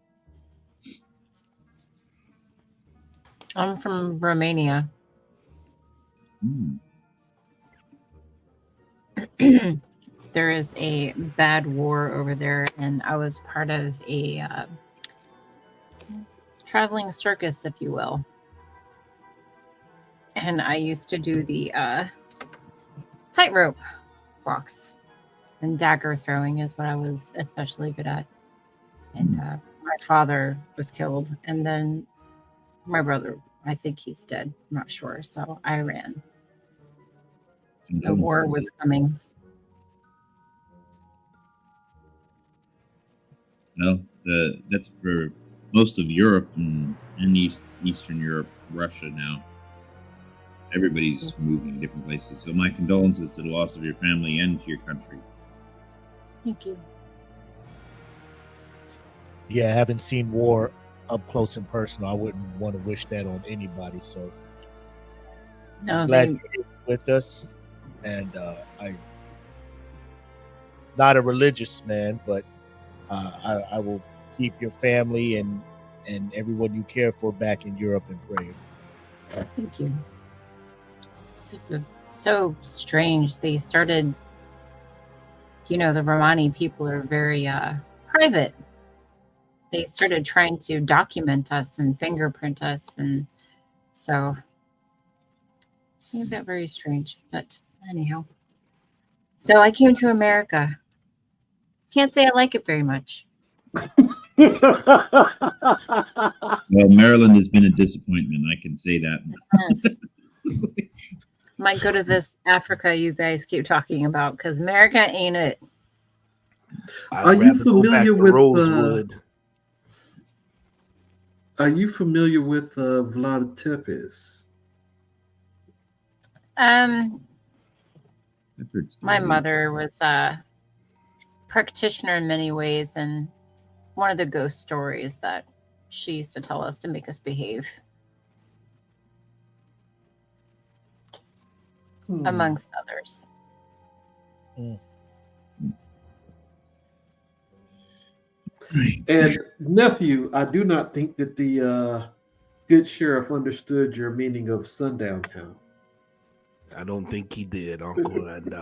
I'm from Romania. There is a bad war over there, and I was part of a traveling circus, if you will. And I used to do the tightrope walks, and dagger throwing is what I was especially good at. And my father was killed, and then my brother, I think he's dead. I'm not sure. So I ran. The war was coming. Well, that's for most of Europe and Eastern Europe, Russia now. Everybody's moving to different places. So my condolences to the loss of your family and to your country. Thank you. Yeah, I haven't seen war up close and personal. I wouldn't want to wish that on anybody. So No, glad you're here with us. And I'm not a religious man, but I will keep your family and everyone you care for back in Europe in prayer. Thank you. It's so strange. They started, the Romani people are very private. they started trying to document us and fingerprint us, and so things got very strange. But anyhow, so I came to America. Can't say I like it very much. Well, Maryland has been a disappointment. I can say that. Yes. Might go to this Africa you guys keep talking about, because America ain't it. Are you familiar with Rosewood? Are you familiar with Vlad Tepes? I've heard My stories. mother was a practitioner in many ways, and one of the ghost stories that she used to tell us to make us behave, amongst others. And nephew, I do not think that the good sheriff understood your meaning of sundown town. I don't think he did, Uncle. And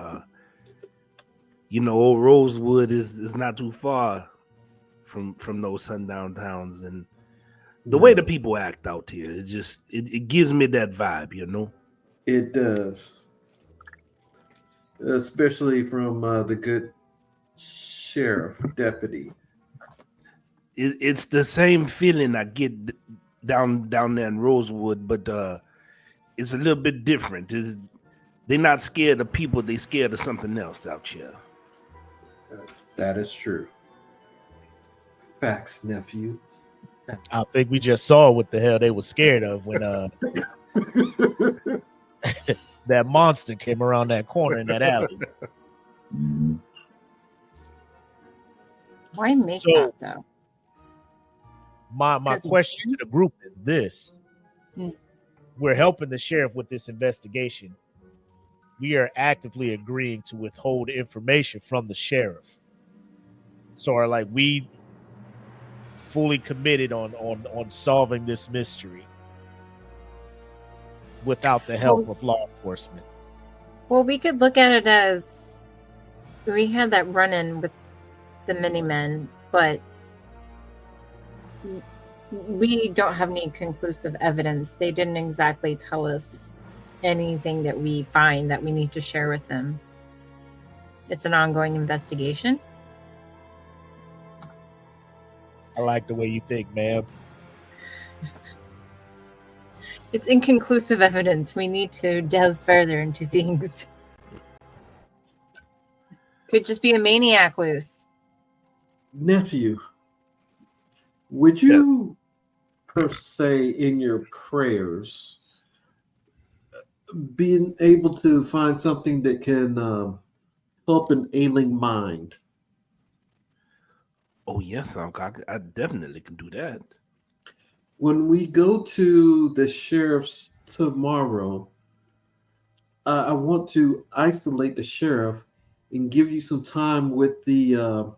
old Rosewood is not too far from those sundown towns, and the way the people act out here, it gives me that vibe, It does, especially from the good sheriff deputy. It's the same feeling I get down there in Rosewood, but it's a little bit different. They're not scared of people; they scared of something else out here. That is true. Facts, nephew. I think we just saw what the hell they were scared of when that monster came around that corner in that alley. Mhm. Why make So- that though? My Because of question Jenn? to the group is this. We're helping the sheriff with this investigation. We are actively agreeing to withhold information from the sheriff. So are like we fully committed on solving this mystery without the help of law enforcement. Well, we could look at it as we had that run-in with the Minimen, but we don't have any conclusive evidence. They didn't exactly tell us anything that we find that we need to share with them. It's an ongoing investigation. I like the way you think, ma'am. It's inconclusive evidence. We need to delve further into things. Could just be a maniac loose. Nephew, would you, per se, in your prayers, being able to find something that can help an ailing mind? Oh yes, Uncle. I definitely can do that. When we go to the sheriff's tomorrow, I want to isolate the sheriff and give you some time with the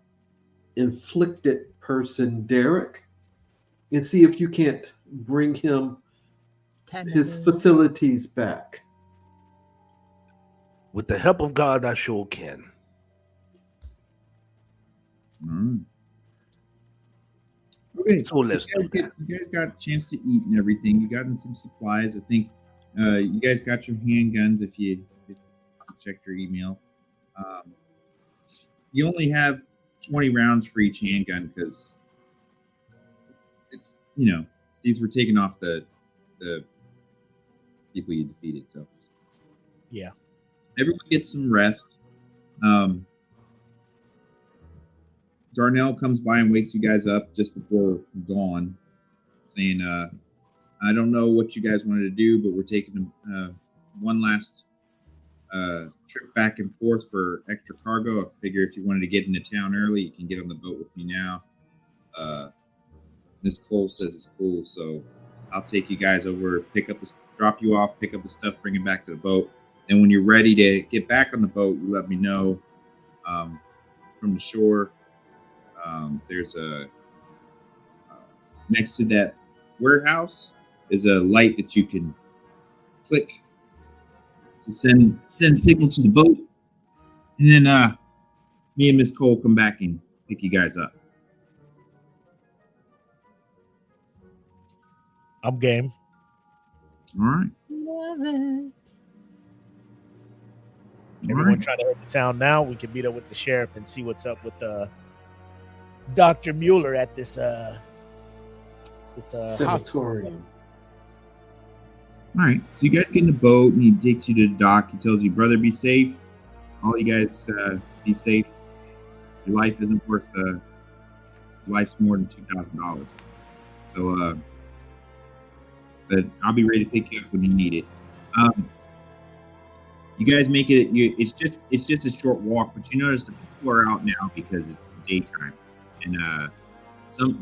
inflicted person, Derek, and see if you can't bring him 10 his minutes. facilities back. With the help of God, I sure can. Mm. Okay, So let's do that. you guys got a chance to eat and everything. You gotten some supplies. I think you guys got your handguns if you checked your email. You only have 20 rounds for each handgun because it's these were taken off the people you defeated. So Yeah. everyone gets some rest. Darnell comes by and wakes you guys up just before dawn, saying, I don't know what you guys wanted to do, but we're taking one last trip back and forth for extra cargo. I figure if you wanted to get into town early, you can get on the boat with me now. Miss Cole says it's cool, so I'll take you guys over, drop you off, pick up the stuff, bring it back to the boat. And when you're ready to get back on the boat, you let me know. From the shore, there's a next to that warehouse is a light that you can click to send signal to the boat, and then me and Miss Cole come back and pick you guys up. I'm game. All right. Love it. Everyone trying to head to town now. We can meet up with the sheriff and see what's up with Dr. Mueller at this hospital. Sanatorium. All right. So you guys get in the boat, and he takes you to the dock. He tells you, "Brother, be safe. All you guys, be safe. Your life isn't worth life's more than $2,000. So, but I'll be ready to pick you up when you need it." You guys make it. It's just a short walk, but you notice the people are out now because it's daytime, and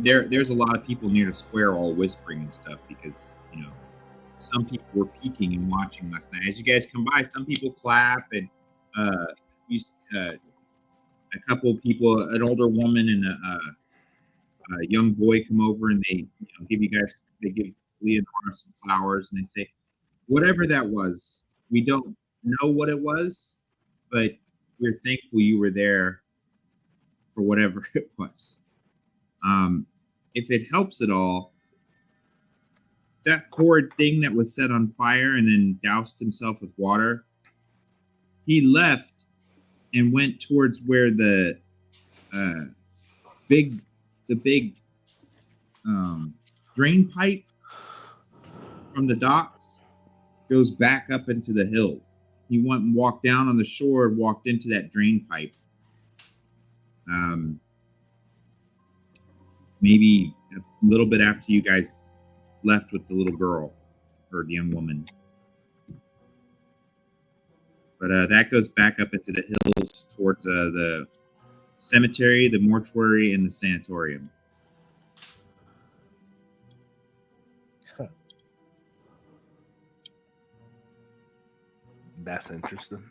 there's a lot of people near the square all whispering and stuff because some people were peeking and watching last night. As you guys come by, some people clap, and a couple of people, an older woman and a young boy, come over and they give Leonora some flowers, and they say, "Whatever that was, we don't know what it was, but we're thankful you were there for whatever it was. If it helps at all, that horrid thing that was set on fire and then doused himself with water, he left and went towards where the big drain pipe from the docks goes back up into the hills. He went and walked down on the shore and walked into that drain pipe. Maybe a little bit after you guys left with the little girl or the young woman. But that goes back up into the hills towards the cemetery, the mortuary, and the sanatorium. That's interesting.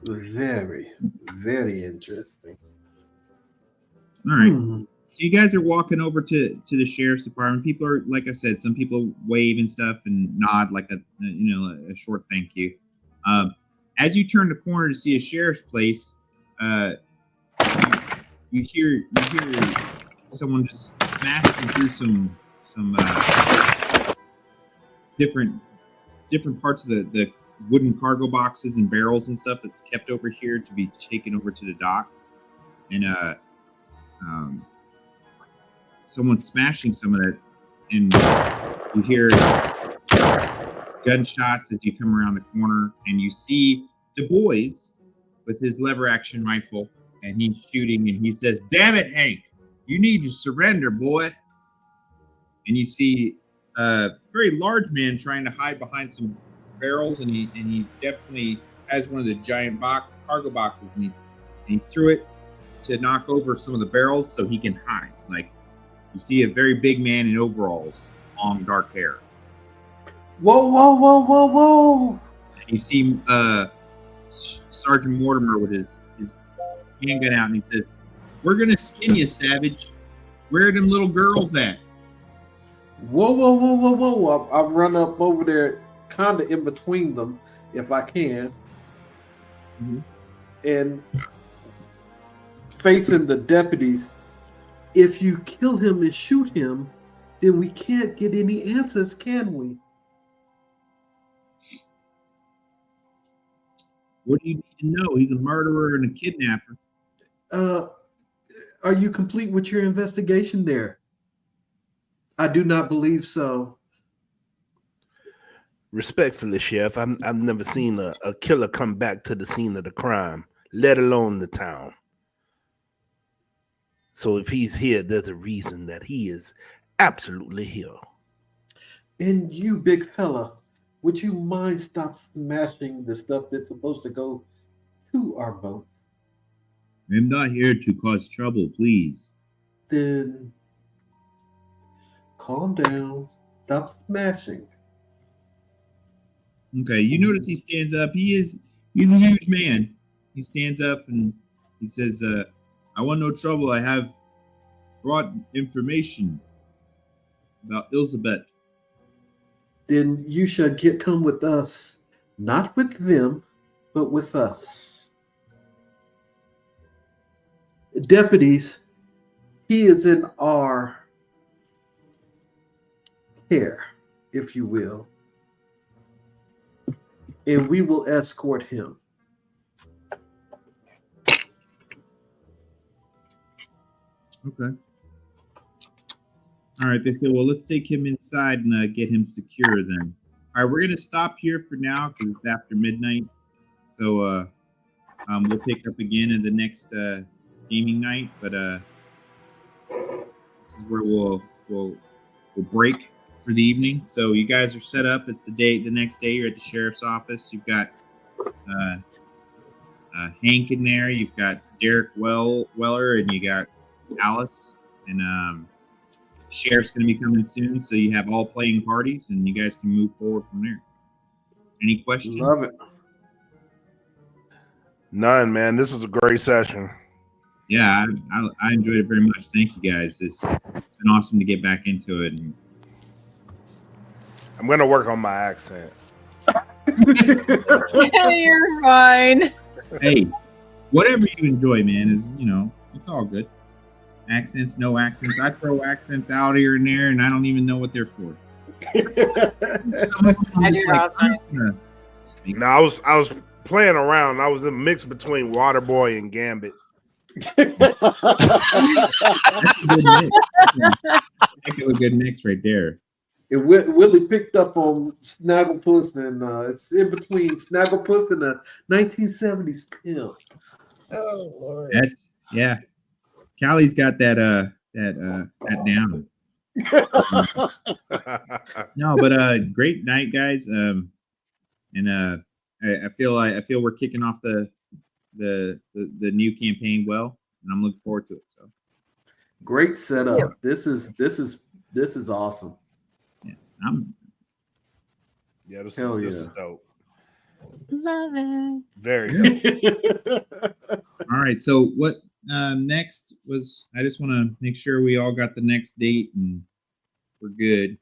Very, very interesting. All right. So you guys are walking over to the sheriff's department. People are, like I said, some people wave and stuff and nod like a short thank you. As you turn the corner to see a sheriff's place, you hear someone just smashing through some different parts of the wooden cargo boxes and barrels and stuff that's kept over here to be taken over to the docks, and someone's smashing some of that, and you hear gunshots as you come around the corner, and you see Du Bois with his lever action rifle, and he's shooting, and he says, "Damn it, Hank, you need to surrender, boy." And you see a very large man trying to hide behind some barrels, and he definitely has one of the giant cargo boxes, and he threw it to knock over some of the barrels so he can hide. Like, you see a very big man in overalls, long dark hair. Whoa. And you see Sergeant Mortimer with his handgun out, and he says, "We're gonna skin you, savage. Where are them little girls at?" Whoa. I've run up over there kind of in between them, if I can. Mm-hmm. And facing the deputies, if you kill him and shoot him, then we can't get any answers, can we? What do you need to know? He's a murderer and a kidnapper. Are you complete with your investigation there? I do not believe so. Respectfully, Sheriff, I've never seen a killer come back to the scene of the crime, let alone the town. So if he's here, there's a reason that he is absolutely here. And you, big fella, would you mind stop smashing the stuff that's supposed to go to our boat? I'm not here to cause trouble, please. Then calm down. Stop smashing. Okay, you notice he stands up. He's a huge man. He stands up and he says, "I want no trouble. I have brought information about Elizabeth." Then you shall come with us. Not with them, but with us. Deputies, he is in our here, if you will, and we will escort him. Okay. All right. They said, well, let's take him inside and get him secure then. All right. We're going to stop here for now because it's after midnight. So we'll pick up again in the next gaming night. But this is where we'll break for the evening. So you guys are set up. It's the next day. You're at the sheriff's office. You've got Hank in there. You've got Derek Weller, and you got Alice. And sheriff's going to be coming soon. So you have all playing parties, and you guys can move forward from there. Any questions? Love it. None, man. This is a great session. Yeah, I enjoyed it very much. Thank you, guys. It's been awesome to get back into it. And I'm going to work on my accent. You're fine. hey, whatever you enjoy, man, is, it's all good. Accents, no accents. I throw accents out here and there, and I don't even know what they're for. I do that all the time. No, I was playing around. I was a mix between Waterboy and Gambit. That's a good mix right there. And Willie picked up on Snagglepuss, and it's in between Snagglepuss and a 1970s pimp. Oh Lord. Yeah. Callie's got that down. No, but great night, guys. And I feel we're kicking off the new campaign well, and I'm looking forward to it. So great setup. Yeah. This is awesome. Yeah, this is dope. Love it. Very dope. All right, so what next was? I just want to make sure we all got the next date and we're good.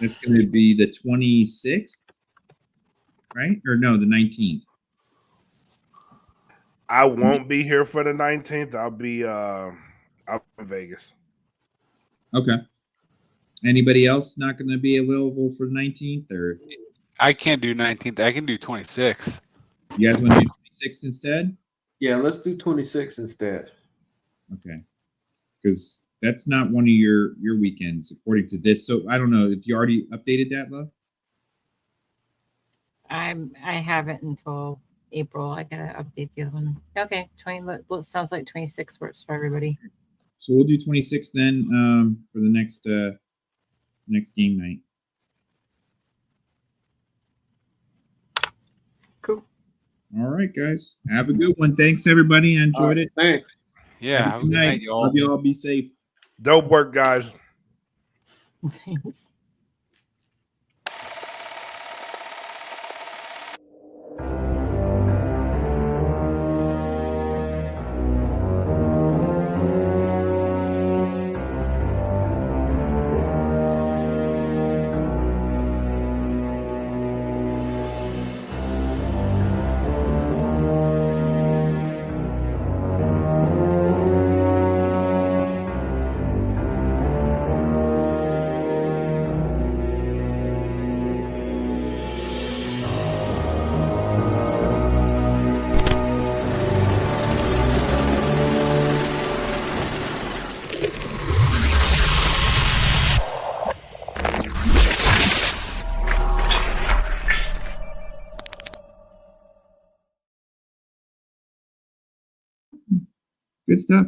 That's going to be the 26th, right? Or no, the 19th. I won't be here for the 19th. I'll be out in Vegas. Okay. Anybody else not going to be available for the 19th? Or I can't do 19th. I can do 26th. You guys want to do 26th instead? Yeah, let's do 26 instead. Okay. Because that's not one of your weekends according to this. So I don't know if you already updated that, love. I haven't until April. I gotta update the other one. Okay, 20. Well, sounds like 26 works for everybody. So we'll do 26 then for the next game night. Cool. All right, guys. Have a good one. Thanks, everybody. I enjoyed it. Thanks. Yeah. Have a good night, y'all. Love y'all. Be safe. Dope work, guys. Thanks. Good stuff.